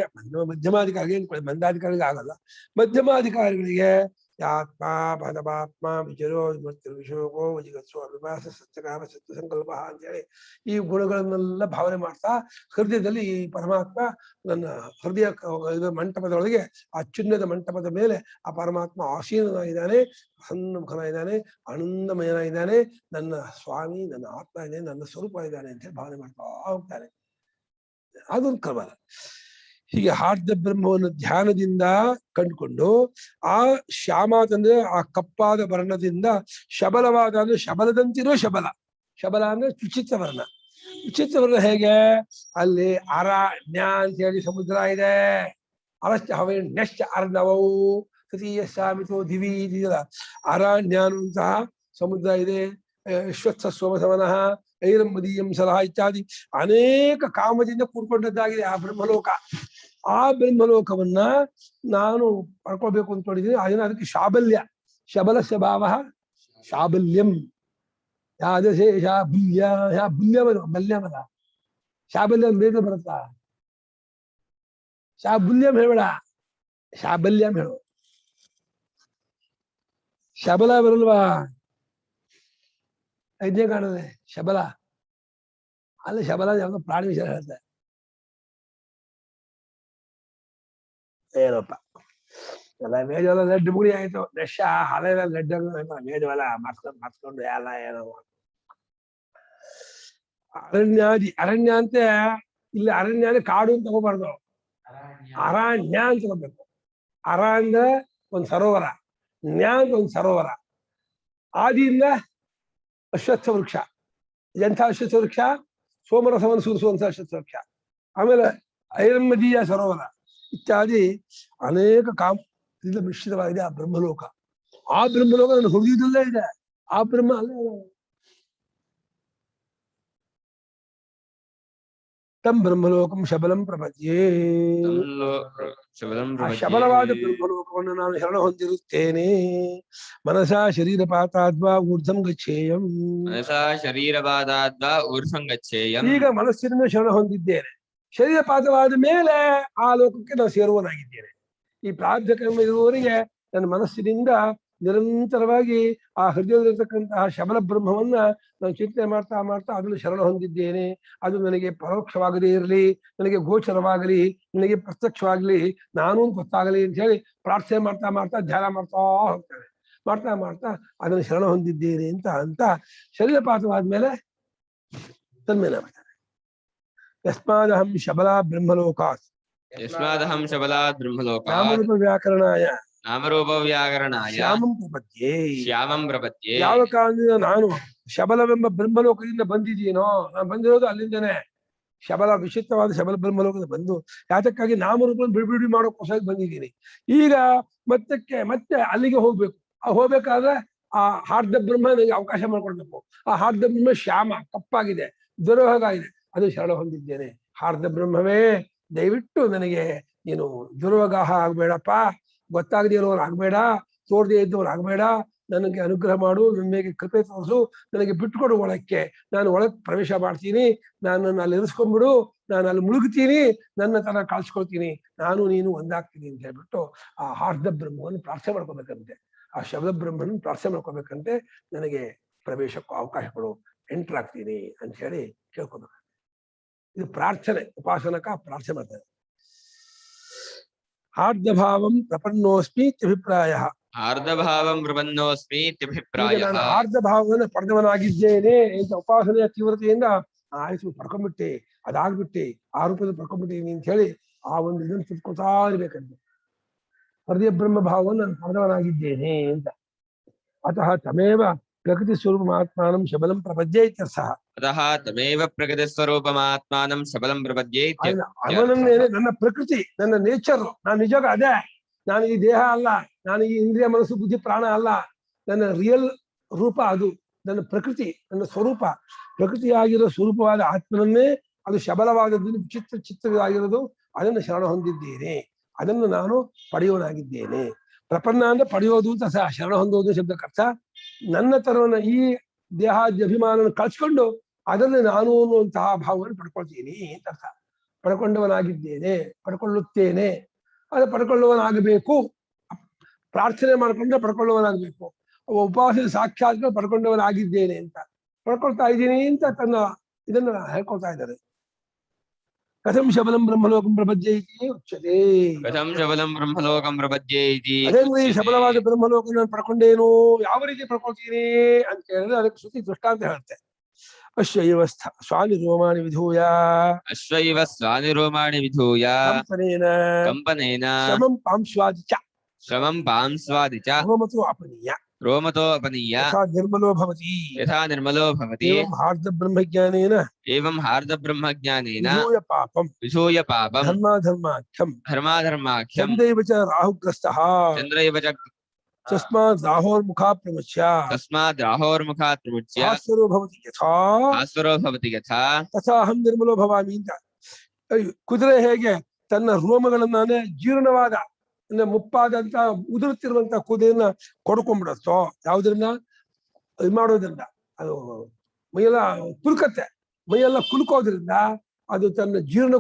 ಮಂದಾಧಿಕಾರಿಗೆ ಆಗಲ್ಲ. ಮಧ್ಯಮಾಧಿಕಾರಿಗಳಿಗೆ ಆತ್ಮ ಪರಮಾತ್ಮ ವಿಜರೋ ವಿಶೋಕೋ ವಜಿಗತ್ಸೋ ಅಭಿಭಾಸ ಸತ್ಯಕಾಮ ಸತ್ಯ ಸಂಕಲ್ಪ ಅಂತೇಳಿ ಈ ಗುಣಗಳನ್ನೆಲ್ಲ ಭಾವನೆ ಮಾಡ್ತಾ ಹೃದಯದಲ್ಲಿ ಈ ಪರಮಾತ್ಮ ನನ್ನ ಹೃದಯ ಮಂಟಪದೊಳಗೆ, ಆ ಚಿನ್ನದ ಮಂಟಪದ ಮೇಲೆ ಆ ಪರಮಾತ್ಮ ಆಸೀನನಾಗಿದ್ದಾನೆ, ಸನ್ಮುಖನಾಗಿದ್ದಾನೆ, ಆನಂದಮಯನಾಗಿದ್ದಾನೆ, ನನ್ನ ಸ್ವಾಮಿ, ನನ್ನ ಆತ್ಮ ಇದ್ದಾನೆ, ನನ್ನ ಸ್ವರೂಪ ಇದ್ದಾನೆ ಅಂತ ಹೇಳಿ ಭಾವನೆ ಮಾಡ್ತಾ ಹೋಗ್ತಾನೆ. ಅದೊಂದು ಕ್ರಮ. ಹೀಗೆ ಹಾರ್ದ ಬ್ರಹ್ಮವನ್ನು ಧ್ಯಾನದಿಂದ ಕಂಡುಕೊಂಡು ಆ ಶ್ಯಾಮಾತ್ ಅಂದ್ರೆ ಆ ಕಪ್ಪಾದ ವರ್ಣದಿಂದ ಶಬಲವಾದ ಅಂದ್ರೆ ಶಬಲದಂತಿರೋ ಶಬಲ. ಶಬಲ ಅಂದ್ರೆ ವಿಚಿತ್ರ ವರ್ಣ. ವಿಚಿತ್ರ ವರ್ಣ ಹೇಗೆ? ಅಲ್ಲಿ ಅರಣ್ಯ ಅಂತ ಹೇಳಿ ಸಮುದ್ರ ಇದೆ. ಅರಶ್ಚ ಹವೇ ನೆಶ್ಚ ಅರ್ಣವವು ತೃತೀಯ ಸಾಮಿತೋ ದಿವಿ ಇದೆಯಲ್ಲ, ಅರಣ್ಯ ಅನ್ನುವಂತಹ ಸಮುದ್ರ ಇದೆ. ವಿಶ್ವತ್ಸ ಸೋಮಸವನಃ ಐರಂಬದೀಯಂ ಸಲಹ ಇತ್ಯಾದಿ ಅನೇಕ ಕಾಮದಿಂದ ಕೂಡ್ಕೊಂಡದ್ದಾಗಿದೆ ಆ ಬ್ರಹ್ಮಲೋಕ. ಆ ಬ್ರಹ್ಮಲೋಕವನ್ನ ನಾನು ಪಡ್ಕೊಳ್ಬೇಕು ಅಂತ ನೋಡಿದ್ದೀನಿ. ಅದಕ್ಕೆ ಶಾಬಲ್ಯ, ಶಬಲಸ್ಯ ಭಾವ ಶಾಬಲ್ಯಂ. ಬಲ್ಯಮಲ್ಲ, ಶಾಬಲ್ಯ ಬೇಗ ಬರುತ್ತಾ? ಶಾಬಲ್ಯಂ ಹೇಳಬೇಡ, ಶಾಬಲ್ಯಂ ಹೇಳು. ಶಬಲ ಬರಲ್ವಾ? ಐದನೇ ಕಾಣದೆ ಶಬಲ, ಅಲ್ಲಿ ಶಬಲ ಯಾವ್ದೋ ಪ್ರಾಣಿ ವಿಷಯ ಹೇಳ್ತಾರೆ. ಏನಪ್ಪ ಎಲ್ಲ ಮೇಜೆಲ್ಲ ಲಡ್ಡು ಮುಡಿ ಆಯ್ತು. ನೆಶ ಹಳೆಲ್ಲ ಲಡ್ಡು ಮೇಜವೆಲ್ಲ ಮರ್ಸ್ಕೊಂಡು ಎಲ್ಲ ಏನೋ. ಅರಣ್ಯ ಅಂತ ಇಲ್ಲಿ ಅರಣ್ಯ ಅಂದ್ರೆ ಕಾಡು ಅಂತ ತಗೋಬಾರ್ದು, ಅರಣ್ಯ ಅಂತ ತಗೋಬೇಕು. ಅರ ಅಂದ್ರೆ ಒಂದ್ ಸರೋವರ, ನ್ಯಾ ಅಂತ ಒಂದ್ ಸರೋವರ. ಆದಿಯಿಂದ ಅಶ್ವತ್ಥ ವೃಕ್ಷ. ಎಂಥ ಅಶ್ವತ್ಥ ವೃಕ್ಷ? ಸೋಮರಸವನ್ನು ಸೂರಿಸುವಂಥ ಅಶ್ವತ್ಥ ವೃಕ್ಷ. ಆಮೇಲೆ ಐರಂಬದೀಯ ಸರೋವರ ಇತ್ಯಾದಿ ಅನೇಕ ಇದರಿಂದ ಮಿಶ್ರಿತವಾಗಿದೆ ಆ ಬ್ರಹ್ಮಲೋಕ. ಆ ಬ್ರಹ್ಮಲೋಕ ನನ್ನ ಹೃದಯದಲ್ಲೇ ಇದೆ. ಆ ಬ್ರಹ್ಮ ಅಲ್ಲ. ತಂ ಬ್ರಹ್ಮಲೋಕಂ ಶಬಲಂ ಪ್ರಪದ್ಯೇ. ಆ ಶಬಲವಾದ ಬ್ರಹ್ಮಲೋಕವನ್ನು ನಾನು ಶರಣ ಹೊಂದಿರುತ್ತೇನೆ. ಮನಸಾ ಶರೀರಪಾತಾದ್ವಾ ಊರ್ಧ್ವಂ ಗಚ್ಚೇಯಂ. ಮನಸಾ ಶರೀರಪಾತಾದ್ವಾ ಊರ್ಧ್ವಂ ಗಚ್ಚೇಯಂ. ಈಗ ಮನಸ್ಸಿನಿಂದ ಶರಣ ಹೊಂದಿದ್ದೇನೆ. ಶರೀರಪಾತವಾದ ಮೇಲೆ ಆ ಲೋಕಕ್ಕೆ ನಾನು ಸೇರುವನಾಗಿದ್ದೇನೆ. ಈ ಪ್ರಾರಬ್ಧ ಕರ್ಮ ಇರುವವರೆಗೆ ನನ್ನ ಮನಸ್ಸಿನಿಂದ ನಿರಂತರವಾಗಿ ಆ ಹೃದಯದಲ್ಲಿರ್ತಕ್ಕಂತಹ ಶಬಲ ಬ್ರಹ್ಮವನ್ನ ನಾನು ಚಿಂತನೆ ಮಾಡ್ತಾ ಮಾಡ್ತಾ ಅದನ್ನು ಶರಣ ಹೊಂದಿದ್ದೇನೆ. ಅದು ನನಗೆ ಪರೋಕ್ಷವಾಗದೇ ಇರಲಿ, ನನಗೆ ಗೋಚರವಾಗಲಿ, ನನಗೆ ಪ್ರತ್ಯಕ್ಷವಾಗಲಿ, ನಾನೂ ಗೊತ್ತಾಗಲಿ ಅಂತ ಹೇಳಿ ಪ್ರಾರ್ಥನೆ ಮಾಡ್ತಾ ಮಾಡ್ತಾ ಧ್ಯಾನ ಮಾಡ್ತಾ ಹೋಗ್ತಾನೆ. ಮಾಡ್ತಾ ಮಾಡ್ತಾ ಅದನ್ನು ಶರಣ ಹೊಂದಿದ್ದೇನೆ ಅಂತ ಶರೀರಪಾತವಾದ್ಮೇಲೆ ತನ್ಮೇಲೆ ಮಾಡ್ತಾನೆ. ಯಸ್ಮಾದಹಂ ಶಬಲ ಬ್ರಹ್ಮಲೋಕಾತ್. ಯಸ್ಮಾದಹಂ ಶಬಲಾತ್ ಬ್ರಹ್ಮಲೋಕಾತ್. ನಾಮರೂಪ ವ್ಯಾಕರಣಾಯ ನಾಮರೂಪ ವ್ಯಾಕರಣಾಯ ಶ್ಯಾಮಂ ಪ್ರಪದ್ಯೆ. ಶ್ಯಾಮಂ ಪ್ರಪದ್ಯೆ. ಯಾವ ಕಾರಣದಿಂದ ನಾನು ಶಬಲವೆಂಬ ಬ್ರಹ್ಮಲೋಕದಿಂದ ಬಂದಿದ್ದೀನೋ, ನಾನು ಬಂದಿರೋದು ಅಲ್ಲಿಂದನೇ. ಶಬಲ ವಿಚಿತ್ರವಾದ ಶಬಲ ಬ್ರಹ್ಮಲೋಕದ ಬಂದು ಯಾತಕ್ಕಾಗಿ ನಾಮರೂಪ ಬಿಡಿ ಮಾಡೋಕ್ಕೋಸ್ಕರ ಬಂದಿದ್ದೀನಿ. ಈಗ ಮತ್ತೆ ಅಲ್ಲಿಗೆ ಹೋಗ್ಬೇಕು. ಹೋಗ್ಬೇಕಾದ್ರೆ ಆ ಹಾರ್ದ ಬ್ರಹ್ಮ ನನಗೆ ಅವಕಾಶ ಮಾಡ್ಕೊಡ್ಬೇಕು. ಆ ಹಾರ್ದ ಬ್ರಹ್ಮ ಶ್ಯಾಮ ಕಪ್ಪಾಗಿದೆ, ದುರೋಹಗಾಗಿದೆ, ಅದು ಶರಣ ಹೊಂದಿದ್ದೇನೆ. ಹಾರ್ದ ಬ್ರಹ್ಮವೇ, ದಯವಿಟ್ಟು ನನಗೆ ನೀನು ದುರ್ವಗಾಹ ಆಗ್ಬೇಡಪ್ಪ, ಗೊತ್ತಾಗದೇ ಇರೋರು ಆಗ್ಬೇಡ, ತೋರ್ದೇ ಇದ್ದವ್ರು ಆಗ್ಬೇಡ, ನನಗೆ ಅನುಗ್ರಹ ಮಾಡು, ನನಗೆ ಕೃಪೆ ತೋರಿಸು, ನನಗೆ ಬಿಟ್ಕೊಡು ಒಳಕ್ಕೆ. ನಾನು ಒಳಗೆ ಪ್ರವೇಶ ಮಾಡ್ತೀನಿ, ನಾನು ಅಲ್ಲಿ ಇರಿಸ್ಕೊಂಡ್ಬಿಡು, ನಾನು ಅಲ್ಲಿ ಮುಳುಗ್ತೀನಿ, ನನ್ನ ತರ ಕಳ್ಸ್ಕೊಳ್ತೀನಿ, ನಾನು ನೀನು ಒಂದಾಗ್ತೀನಿ ಅಂತ ಹೇಳ್ಬಿಟ್ಟು ಆ ಹಾರ್ದ ಬ್ರಹ್ಮವನ್ನು ಪ್ರಾರ್ಥನೆ ಮಾಡ್ಕೋಬೇಕಂತೆ. ಆ ಶಬ್ದ ಬ್ರಹ್ಮನ ಪ್ರಾರ್ಥನೆ ಮಾಡ್ಕೋಬೇಕಂತೆ. ನನಗೆ ಪ್ರವೇಶಕ್ಕೂ ಅವಕಾಶ ಕೊಡು, ಎಂಟರ್ ಆಗ್ತೀನಿ ಅಂತ ಹೇಳಿ ಕೇಳ್ಕೋಬೇಕು. ಇದು ಪ್ರಾರ್ಥನೆ. ಉಪಾಸನಕ ಪ್ರಾರ್ಥನೆ ಮಾಡ್ತಾರೆ. ಹಾರ್ದ ಭಾವಂ ಪ್ರಪನ್ನೋಸ್ಮಿ ಅಭಿಪ್ರಾಯ. ಆರ್ಧಭಾವಂ ಬ್ರಹ್ಮನ್ನೋಸ್ಮಿ ಈಗ ಇತ್ಯಭಿಪ್ರಾಯಃ. ನಾನು ಆರ್ಧ ಭಾವವನ್ನು ಪಡೆದವನಾಗಿದ್ದೇನೆ ಅಂತ ಉಪಾಸನೆಯ ತೀವ್ರತೆಯಿಂದ ಆಯ್ತು ಪಡ್ಕೊಂಡ್ಬಿಟ್ಟೆ, ಅದಾಗ್ಬಿಟ್ಟೆ, ಆ ರೂಪದಲ್ಲಿ ಪಡ್ಕೊಂಡ್ಬಿಟ್ಟಿದ್ದೀನಿ ಅಂತ ಹೇಳಿ ಆ ಒಂದು ಇದನ್ನು ತಿಳ್ಕೊತಾ ಇರ್ಬೇಕಂತೆ. ಹೃದಯ ಬ್ರಹ್ಮ ಭಾವವನ್ನು ನಾನು ಪಡೆದವನಾಗಿದ್ದೇನೆ ಅಂತ. ಅತಃ ತಮೇವ ಪ್ರಕೃತಿ ಸ್ವರೂಪಮಾತ್ಮಾನಂ ಶಬಲಂ ಪ್ರಪದ್ಯೆ ಇತ್ಯರ್ಥಃ. ಅತಃ ತಮೇವ ಪ್ರಕೃತಿ ಸ್ವರೂಪಮಾತ್ಮಾನಂ ಶಬಲಂ ಪ್ರಪದ್ಯೆ ಅವನನ್ನೇನೆ ನನ್ನ ಪ್ರಕೃತಿ, ನನ್ನ ನೇಚರ್, ನಾನು ನಿಜವಾಗ ಅದೇ. ನಾನು ಈ ದೇಹ ಅಲ್ಲ, ನಾನು ಈ ಇಂದ್ರಿಯ ಮನಸ್ಸು ಬುದ್ಧಿ ಪ್ರಾಣ ಅಲ್ಲ. ನನ್ನ ರಿಯಲ್ ರೂಪ ಅದು, ನನ್ನ ಪ್ರಕೃತಿ, ನನ್ನ ಸ್ವರೂಪ. ಪ್ರಕೃತಿಯಾಗಿರೋ ಸ್ವರೂಪವಾದ ಆತ್ಮನನ್ನೇ, ಅದು ಶಬಲವಾದದ್ದು, ಚಿತ್ರವಾಗಿರೋದು, ಅದನ್ನು ಶರಣ ಹೊಂದಿದ್ದೇನೆ, ಅದನ್ನು ನಾನು ಪಡೆಯುವನಾಗಿದ್ದೇನೆ. ಪ್ರಪನ್ನ ಅಂದ್ರೆ ಪಡೆಯೋದು ಅಂತ ಶರಣ ಹೊಂದೋದು ಶಬ್ದಕ್ಕರ್ಥ. ನನ್ನ ತರವನ್ನ ಈ ದೇಹಾದ್ಯ ಅಭಿಮಾನವನ್ನು ಕಳ್ಸ್ಕೊಂಡು ಅದನ್ನು ನಾನು ಅನ್ನುವಂತಹ ಭಾವವನ್ನು ಪಡ್ಕೊಳ್ತೀನಿ ಅಂತ ಅರ್ಥ. ಪಡ್ಕೊಂಡವನಾಗಿದ್ದೇನೆ, ಪಡ್ಕೊಳ್ಳುತ್ತೇನೆ, ಅದು ಪಡ್ಕೊಳ್ಳುವನಾಗಬೇಕು. ಪ್ರಾರ್ಥನೆ ಮಾಡ್ಕೊಂಡ್ರೆ ಪಡ್ಕೊಳ್ಳುವನಾಗಬೇಕು. ಉಪವಾಸದ ಸಾಕ್ಷಾತ್ ಪಡ್ಕೊಂಡವನಾಗಿದ್ದೇನೆ ಅಂತ, ಪಡ್ಕೊಳ್ತಾ ಇದ್ದೀನಿ ಅಂತ ತನ್ನ ಇದನ್ನ ಹೇಳ್ಕೊಳ್ತಾ ಇದ್ದಾರೆ. ಕಥಂ ಶಬಲಂ ಬ್ರಹ್ಮಲೋಕಂ ಪ್ರಪದ್ಯೆ ಇತಿ ಉಚ್ಯತೆ. ಕಥಂ ಶಬಲಂ ಬ್ರಹ್ಮಲೋಕಂ ಪ್ರಪದ್ಯೆ ಇತಿ. ಅದೇಂದ್ರೆ ಈ ಶಬಲವಾದ ಬ್ರಹ್ಮಲೋಕ ನಾನು ಪಡ್ಕೊಂಡೇನು, ಯಾವ ರೀತಿ ಪಡ್ಕೊಳ್ತೀನಿ ಅಂತ ಕೇಳಿದ್ರೆ ಅದಕ್ಕೆ ಶ್ರುತಿ ದೃಷ್ಟಾಂತ ಹೇಳುತ್ತೆ. ಅಶ್ವೈವ ಸ್ವಾಮಿ ರೋಮಾಣಿ ವಿಧೂಯ. ಅಶ್ವೈವ ಸ್ವಾಮಿ ರೋಮಾಣಿ ವಿಧೂಯ. ಕಂಪನೇನ ಶ್ರಮಂ ಪಾಂಸ್ವಾದಿ ಚ. ಶ್ರಮಂ ಪಾಂಸ್ವಾದಿ ಚ. ರೋಮತೋ ಅಪನೀಯ. ರೋಮತೋ ಅಪನೀಯ. ಯಥಾ ನಿರ್ಮಲೋ ಭವತಿ. ಯಥಾ ನಿರ್ಮಲೋ ಭವತಿ. ಏವಂ ಹಾರ್ದ ಬ್ರಹ್ಮಜ್ಞಾನೇನ. ಏವಂ ಹಾರ್ದ ಬ್ರಹ್ಮಜ್ಞಾನೇನ. ವಿಧೂಯ ಪಾಪಂ. ವಿಧೂಯ ಪಾಪಂ. ಧರ್ಮಾಧರ್ಮಾಖ್ಯಂ. ಧರ್ಮಾಧರ್ಮಾಖ್ಯಂ. ಚಂದ್ರೈವ ಚ ರಾಹುಗ್ರಸ್ತಃ. ಚಂದ್ರೈವ ಚ. ತಸ್ಮಾತ್ ರಾಹೋರ್ಮುಖಾತ್ ಪ್ರಮುಚ್ಯ. ತಸ್ಮಾತ್ ರಾಹೋರ್ಮುಖಾತ್ ಪ್ರಮುಚ್ಯ. ಭಾಸ್ವರೋ ಭವತಿ ಯಥಾ. ಭಾಸ್ವರೋ ಭವತಿ ಯಥಾ. ತಥಾ ಅಹಂ ನಿರ್ಮಲೋ ಭವಾಮಿ ಅಂತ. ಕುದುರೆ ಹೇಗೆ ತನ್ನ ರೋಮಗಳನ್ನೇ ಜೀರ್ಣವಾದ ಮುಪ್ಪಾದಂತ ಉದುರುತ್ತಿರುವಂತ ಕುದುರೆಯನ್ನ ಕೊಡ್ಕೊಂಡ್ಬಿಡತ್ತೋ, ಯಾವುದನ್ನ ಇದು ಮಾಡೋದ್ರಿಂದ ಅದು ಮೈಯೆಲ್ಲ ಕುಲ್ಕತ್ತೆ, ಮೈಯೆಲ್ಲ ಕುಲ್ಕೋದ್ರಿಂದ ಅದು ತನ್ನ ಜೀರ್ಣ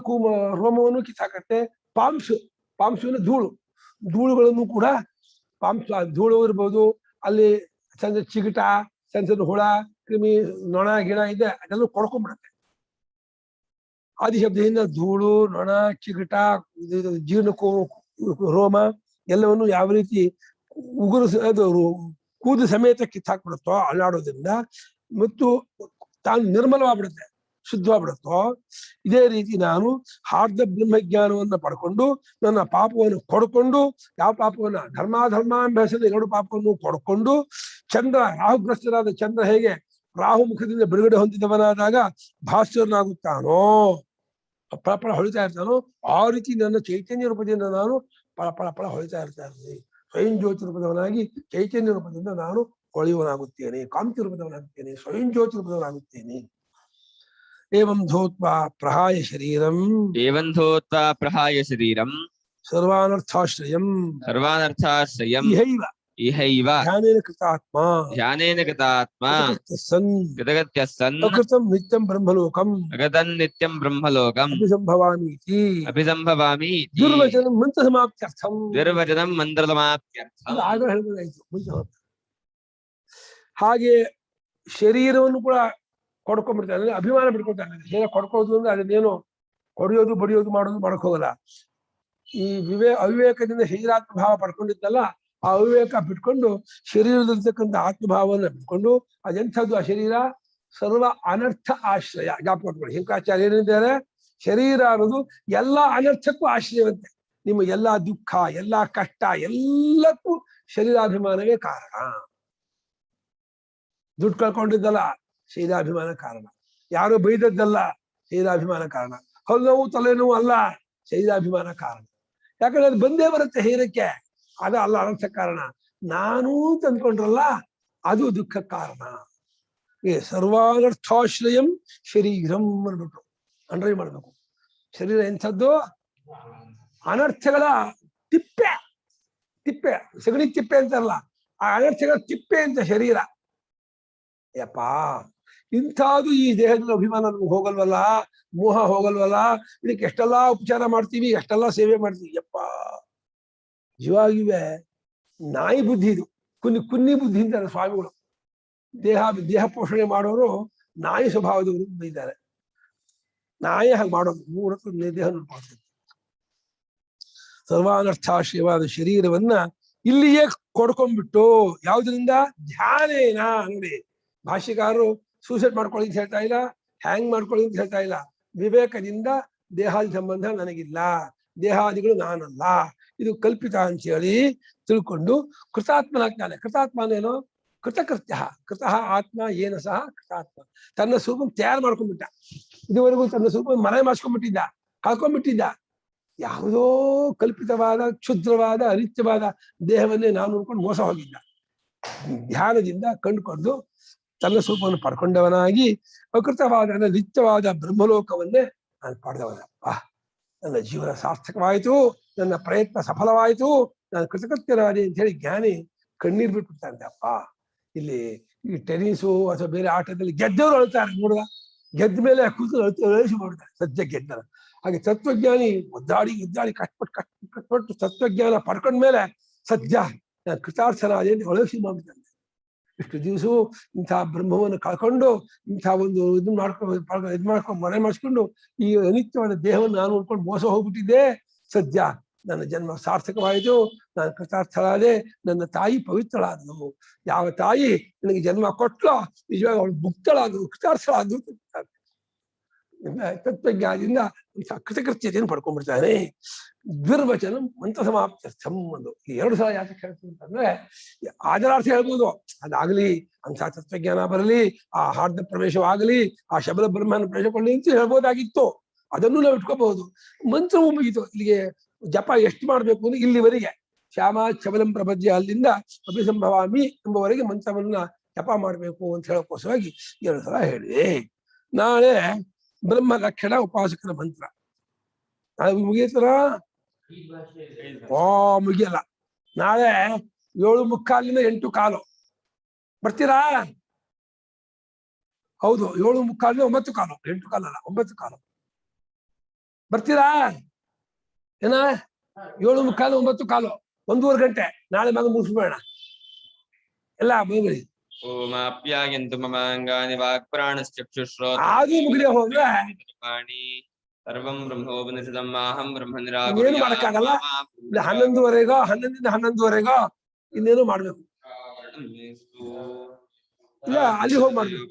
ರೋಮವನ್ನು ಕಿತ್ತಾಕತ್ತೆ. ಪಾಂಸುವಿನ ಧೂಳುಗಳನ್ನು ಕೂಡ ಧೂಳು ಇರ್ಬೋದು, ಅಲ್ಲಿ ಸಣ್ಣ ಚಿಗಟ, ಸಣ್ಣ ಹುಳ, ಕ್ರಿಮಿ, ನೊಣ ಗಿಣ ಇದೆ, ಅದೆಲ್ಲ ಕೊಡ್ಕೊಂಡ್ಬಿಡತ್ತೆ. ಆದಿಶಬ್ದದಿಂದ ಧೂಳು, ನೊಣ, ಚಿಗಟ, ಜೀರ್ಣ ರೋಮ ಎಲ್ಲವನ್ನು ಯಾವ ರೀತಿ ಉಗುರು ಅದು ಕೂದು ಸಮೇತ ಕಿತ್ತಾಕ್ಬಿಡುತ್ತೋ ಅಲ್ಲಾಡೋದ್ರಿಂದ ಮತ್ತು ತಾನು ನಿರ್ಮಲವಾಗ್ಬಿಡುತ್ತೆ, ಶುದ್ಧವಾಗ್ಬಿಡುತ್ತೋ, ಇದೇ ರೀತಿ ನಾನು ಹಾರ್ದ ಬ್ರಹ್ಮಜ್ಞಾನವನ್ನ ಪಡ್ಕೊಂಡು ನನ್ನ ಪಾಪವನ್ನು ಕೊಡ್ಕೊಂಡು, ಯಾವ ಪಾಪವನ್ನ ಧರ್ಮಾಧರ್ಮ ಎಂಬ ಹೆಸರು ಎರಡು ಪಾಪವನ್ನು ಕೊಡ್ಕೊಂಡು, ಚಂದ್ರ ರಾಹುಗ್ರಸ್ತರಾದ ಚಂದ್ರ ಹೇಗೆ ರಾಹು ಮುಖದಿಂದ ಬಿಡುಗಡೆ ಹೊಂದಿದವನಾದಾಗ ಭಾಸ್ಕರನಾಗುತ್ತಾನೋ, ಪಳಪಳ ಹೊಳಿತಾ ಇರ್ತಾನೋ, ಆ ರೀತಿ ನನ್ನ ಚೈತನ್ಯ ರೂಪದಿಂದ ನಾನು ಪಳಪಳ ಹೊಳಿತಾ ಇರ್ತಾ ಇರ್ತೀನಿ. ಸ್ವಯಂ ಜ್ಯೋತಿ ರೂಪದವನಾಗಿ ಚೈತನ್ಯ ರೂಪದಿಂದ ನಾನು ಹೊಳೆಯುವನಾಗುತ್ತೇನೆ, ಕಾಂತಿ ರೂಪದವನಾಗುತ್ತೇನೆ, ಸ್ವಯಂ ಜ್ಯೋತಿ ರೂಪದವನಾಗುತ್ತೇನೆ. ಏವಂ ಧೂತ್ವಾ ಪ್ರಹಾಯ ಶರೀರಂ. ಏವಂ ಧೂತ್ವಾ ಪ್ರಹಾಯ ಶರೀರಂ. ಸರ್ವಾನರ್ಥಾಶ್ರಯಂ. ಸರ್ವಾನರ್ಥಾಶ್ರಯಂ. ಇಹೈವ. ಇಹೈವ. ಧ್ಯಾನೇನ ಕೃತಾತ್ಮ. ಧ್ಯಾನೇನ ಕೃತಾತ್ಮ. ಸನ್. ಕೃತಗತ್ಯ ಸನ್. ಅಕೃತಂ ನಿತ್ಯಂ ಬ್ರಹ್ಮಲೋಕಂ. ಅಗತಂ ನಿತ್ಯಂ ಬ್ರಹ್ಮಲೋಕಂ. ಅಭಿಸಂಭವಾಮಿ ಇತಿ. ಅಭಿಸಂಭವಾಮಿ ಇತಿ. ದುರ್ವಚನಂ ಮಂತ್ರ ಸಮಾಪ್ತ್ಯರ್ಥಂ. ದುರ್ವಚನಂ ಮಂತ್ರ ಸಮಾಪ್ತ್ಯರ್ಥಂ. ಆಗ ಹೇಳ್ಬೋದಾಯ್ತು ಮುಂಚೆ. ಹಾಗೆ ಶರೀರವನ್ನು ಕೂಡ ಕೊಡ್ಕೊಂಡ್ಬಿಡ್ತಾನೆ, ಅಂದ್ರೆ ಅಭಿಮಾನ ಬಿಡ್ಕೊಳ್ತಾನೆ. ಶರೀರ ಕೊಡ್ಕೋದು ಅಂದ್ರೆ ಅದನ್ನೇನು ಹೊಡೆಯೋದು ಬಡಿಯೋದು ಮಾಡೋದು ಮಾಡಕ್ ಹೋಗಲ್ಲ. ಈ ಅವಿವೇಕದಿಂದ ಶರೀರಾತ್ಮಭಾವ ಪಡ್ಕೊಂಡಿದ್ದಲ್ಲ, ಆ ಅವಿವೇಕ ಬಿಟ್ಕೊಂಡು ಶರೀರದಲ್ಲಿರ್ತಕ್ಕಂಥ ಆತ್ಮಭಾವವನ್ನು ಬಿಟ್ಕೊಂಡು, ಅದೆಂಥದ್ದು ಆ ಶರೀರ? ಸರ್ವ ಅನರ್ಥ ಆಶ್ರಯ. ಜ್ಞಾಪಕ ಮಾಡ್ಕೊಳ್ಳಿ, ಶಂಕರಾಚಾರ್ಯ ಏನಿದ್ದಾರೆ, ಶರೀರ ಅನ್ನೋದು ಎಲ್ಲಾ ಅನರ್ಥಕ್ಕೂ ಆಶ್ರಯವಂತೆ. ನಿಮ್ಮ ಎಲ್ಲಾ ದುಃಖ, ಎಲ್ಲಾ ಕಷ್ಟ, ಎಲ್ಲಕ್ಕೂ ಶರೀರಾಭಿಮಾನವೇ ಕಾರಣ. ದುಡ್ಡು ಕಳ್ಕೊಂಡಿದ್ದಲ್ಲ, ಶರೀರಾಭಿಮಾನ ಕಾರಣ. ಯಾರೋ ಬೈದದ್ದಲ್ಲ, ಶರೀರಾಭಿಮಾನ ಕಾರಣ. ಹಲ್ಲು ನೋವು ತಲೆನೋವು ಅಲ್ಲ, ಶರೀರಾಭಿಮಾನ ಕಾರಣ. ಯಾಕಂದ್ರೆ ಅದು ಬಂದೇ ಬರುತ್ತೆ ಶರೀರಕ್ಕೆ, ಅದ ಅಲ್ಲ ಅನರ್ಥ ಕಾರಣ. ನಾನು ತಂದ್ಕೊಂಡ್ರಲ್ಲ, ಅದು ದುಃಖ ಕಾರಣ. ಸರ್ವಾನರ್ಥಾಶ್ರಯಂ ಶರೀರಂ ಅನ್ಬಿಟ್ಟು ಅಂಡ್ರೈ ಮಾಡ್ಬೇಕು. ಶರೀರ ಎಂಥದ್ದು? ಅನರ್ಥಗಳ ತಿಪ್ಪೆ. ಸಗಣಿ ತಿಪ್ಪೆ ಅಂತಾರಲ್ಲ, ಆ ಅನರ್ಥಗಳ ತಿಪ್ಪೆ ಅಂತ ಶರೀರ. ಯಪ್ಪಾ, ಇಂಥದ್ದು ಈ ದೇಹದ ಅಭಿಮಾನ ನಮ್ಗೆ ಹೋಗಲ್ವಲ್ಲ, ಮೋಹ ಹೋಗಲ್ವಲ್ಲ, ಇದಕ್ಕೆ ಎಷ್ಟೆಲ್ಲ ಉಪಚಾರ ಮಾಡ್ತೀವಿ, ಎಷ್ಟೆಲ್ಲ ಸೇವೆ ಮಾಡ್ತೀವಿ. ಯಪ್ಪ, ಜೀವಾಗಿವೆ ನಾಯಿ ಬುದ್ಧಿ ಇದು, ಕುನ್ನಿ ಬುದ್ಧಿ ಅಂತಾರೆ ಸ್ವಾಮಿಗಳು. ದೇಹ ಪೋಷಣೆ ಮಾಡೋರು ನಾಯಿ ಸ್ವಭಾವದವರು ಬೈತಾರೆ. ನಾಯಿ ಹಾಗೆ ಮಾಡೋದು, ಮೂರತ್ತು ದೇಹ ನೋಡ್ಕೊಳ್ತದೆ. ಸರ್ವಾನರ್ಥಾಶ್ರಯವಾದ ಶರೀರವನ್ನ ಇಲ್ಲಿಯೇ ಕೊಡ್ಕೊಂಡ್ಬಿಟ್ಟು ಯಾವ್ದ್ರಿಂದ ಧ್ಯಾನೇನ ನೋಡಿ ಭಾಷ್ಯಕಾರರು ಸೂಸೈಡ್ ಮಾಡ್ಕೊಳ್ಳಿ ಅಂತ ಹೇಳ್ತಾ ಇಲ್ಲ, ಹ್ಯಾಂಗ್ ಮಾಡ್ಕೊಳ್ಳಿ ಅಂತ ಹೇಳ್ತಾ ಇಲ್ಲ. ವಿವೇಕದಿಂದ ದೇಹಾದಿ ಸಂಬಂಧ ನನಗಿಲ್ಲ, ದೇಹಾದಿಗಳು ನಾನಲ್ಲ, ಇದು ಕಲ್ಪಿತ ಅಂತ ಹೇಳಿ ತಿಳ್ಕೊಂಡು ಕೃತಾತ್ಮನಾಗ್ತಾನೆ. ಕೃತಾತ್ಮನೇನು? ಕೃತಕೃತ್ಯ. ಕೃತಃ ಆತ್ಮ ಏನ ಸಹ ಕೃತಾತ್ಮ. ತನ್ನ ಸ್ವರೂಪ ತಯಾರು ಮಾಡ್ಕೊಂಡ್ಬಿಟ್ಟ. ಇದುವರೆಗೂ ತನ್ನ ಸ್ವರೂಪ ಮನೆ ಮಾಡಿಸ್ಕೊಂಡ್ಬಿಟ್ಟಿದ್ದ, ಕಳ್ಕೊಂಡ್ಬಿಟ್ಟಿದ್ದ. ಯಾವುದೋ ಕಲ್ಪಿತವಾದ ಕ್ಷುದ್ರವಾದ ಅನಿತ್ಯವಾದ ದೇಹವನ್ನೇ ನಾನು ನೋಡ್ಕೊಂಡು ಮೋಸ ಹೋಗಿದ್ದ. ಧ್ಯಾನದಿಂದ ಕಂಡುಕೊಂಡು ತನ್ನ ಸ್ವರೂಪವನ್ನು ಪಡ್ಕೊಂಡವನಾಗಿ ಅಕೃತವಾದ ನಿತ್ಯವಾದ ಬ್ರಹ್ಮಲೋಕವನ್ನೇ ನಾನು ಪಡೆದವನಪ್ಪ. ನನ್ನ ಜೀವನ ಸಾರ್ಥಕವಾಯಿತು, ನನ್ನ ಪ್ರಯತ್ನ ಸಫಲವಾಯಿತು, ನಾನು ಕೃತಕೃತ್ಯನಾದೆ ಅಂತ ಹೇಳಿ ಜ್ಞಾನಿ ಕಣ್ಣೀರ್ ಬಿಟ್ಬಿಡ್ತಾನೆ ಅಪ್ಪ. ಇಲ್ಲಿ ಈ ಟೆನಿಸು ಅಥವಾ ಬೇರೆ ಆಟದಲ್ಲಿ ಗೆದ್ದವರು ಅಳ್ತಾರೆ ನೋಡುವ, ಗೆದ್ದ ಮೇಲೆ ಕೂತು ಅಳಿಸಿ ಮಾಡ್ತಾರೆ ಸದ್ಯ ಗೆದ್ದರ. ಹಾಗೆ ತತ್ವಜ್ಞಾನಿ ಒದ್ದಾಡಿ ಕಷ್ಟಪಟ್ಟು ತತ್ವಜ್ಞಾನ ಪಡ್ಕೊಂಡ್ಮೇಲೆ ಸದ್ಯ ನಾನು ಕೃತಾರ್ಥನಾದೆ ಅಂತ ಅಳಿಸಿ ಮಾಡ್ಬಿಡ್ತಾನೆ. ಇಷ್ಟು ದಿವಸ ಇಂಥ ಬ್ರಹ್ಮವನ್ನು ಕಳ್ಕೊಂಡು ಇಂಥ ಒಂದು ಇದನ್ನ ಮಾಡ್ಕೊಂಡು ಮನೆ ಮಾಡಿಸ್ಕೊಂಡು ಈ ಅನಿತ್ಯವಾದ ದೇಹವನ್ನು ನಾನು ನೋಡ್ಕೊಂಡು ಮೋಸ ಹೋಗ್ಬಿಟ್ಟಿದ್ದೆ. ಸದ್ಯ ನನ್ನ ಜನ್ಮ ಸಾರ್ಥಕವಾಯಿತು, ನಾನು ಕೃತಾರ್ಥಳಾದೆ, ನನ್ನ ತಾಯಿ ಪವಿತ್ರಳಾದಳು. ಯಾವ ತಾಯಿ ನನಗೆ ಜನ್ಮ ಕೊಟ್ಲೋ ನಿಜವಾಗ ಅವಳು ಮುಕ್ತಳಾದಳು, ಕೃತಾರ್ಥಳಾದಳು. ತತ್ವಜ್ಞಾನದಿಂದ ಕೃತಕೃತ್ಯತೆಯನ್ನು ಪಡ್ಕೊಂಡ್ಬಿಡ್ತಾನೆ. ದ್ವಿರ್ವಚನ ಮಂತ್ರ ಸಮಾಪ್ತರ್ಥಂ ಒಂದು. ಈ 2 ಸಲ ಯಾಕೆ ಹೇಳ್ತೀನಿ ಅಂತಂದ್ರೆ ಆದರಾರ್ಥ ಹೇಳ್ಬೋದು, ಅದಾಗ್ಲಿ, ಅಂಥ ತತ್ವಜ್ಞಾನ ಬರಲಿ, ಆ ಹಾರ್ದ ಪ್ರವೇಶವಾಗಲಿ, ಆ ಶಬಲ ಬ್ರಹ್ಮನ ಪ್ರವೇಶ ಕೊಳ್ಳಿ ಅಂತ ಹೇಳ್ಬೋದಾಗಿತ್ತು. ಅದನ್ನು ನಾವು ಇಟ್ಕೋಬಹುದು. ಮಂತ್ರವು ಮುಗಿತು. ಇಲ್ಲಿಗೆ ಜಪ ಎಷ್ಟು ಮಾಡ್ಬೇಕು ಅಂದ್ರೆ ಇಲ್ಲಿವರೆಗೆ ಶ್ಯಾಮ ಶಬಲಂ ಪ್ರಪದ್ಯ ಅಲ್ಲಿಂದ ಅಭಿಸಂಭವಾಮಿ ಎಂಬವರೆಗೆ ಮಂತ್ರವನ್ನ ಜಪ ಮಾಡ್ಬೇಕು ಅಂತ ಹೇಳೋಕ್ಕೋಸ್ಕರವಾಗಿ 2 ಸಲ ಹೇಳಿದೆ. ನಾಳೆ ಬ್ರಹ್ಮ ಲಕ್ಷಣ ಉಪಾಸಕನ ಮಂತ್ರ ಅದು ಮುಗಿಯತರ? ಮುಗಿಯಲ್ಲ. ನಾಳೆ 7:45 8:15 ಬರ್ತೀರಾ? ಹೌದು, 7:45 9:15, 8:15 ಅಲ್ಲ, 9:15 ಬರ್ತೀರಾ? ಏನ 7:15 9:15 1:15 ಗಂಟೆ ನಾಳೆ ಮಗ ಮುಗಿಸ್ಬೇಡ ಎಲ್ಲ ಬಂದ್ರಿ. ಓಮಾಪ್ಯಾಯಂತು ಮಮ ಅಂಗಾನಿ ವಾಕ್ಪ್ರಾಣಶ್ಚಕ್ಷುಶ್ರೋತ್ರ ಆದ್ರೂ ಮುಗಿದೇ ಹೋದ್ರೆ ಸರ್ವಂ ಬ್ರಹ್ಮೋಪನಿಷದಂ ಮಾಹಂ ಬ್ರಹ್ಮ ಏನು ನಿರಾಕುರ್ಯಾತ್. ಮಾಡಕ್ಕಾಗಲ್ಲ. 11:15 11:30 ಇನ್ನೇನು ಮಾಡ್ಬೇಕು. ಇಲ್ಲ ಅಲ್ಲಿ ಹೋಗಿ ಮಾಡ್ಬೇಕು.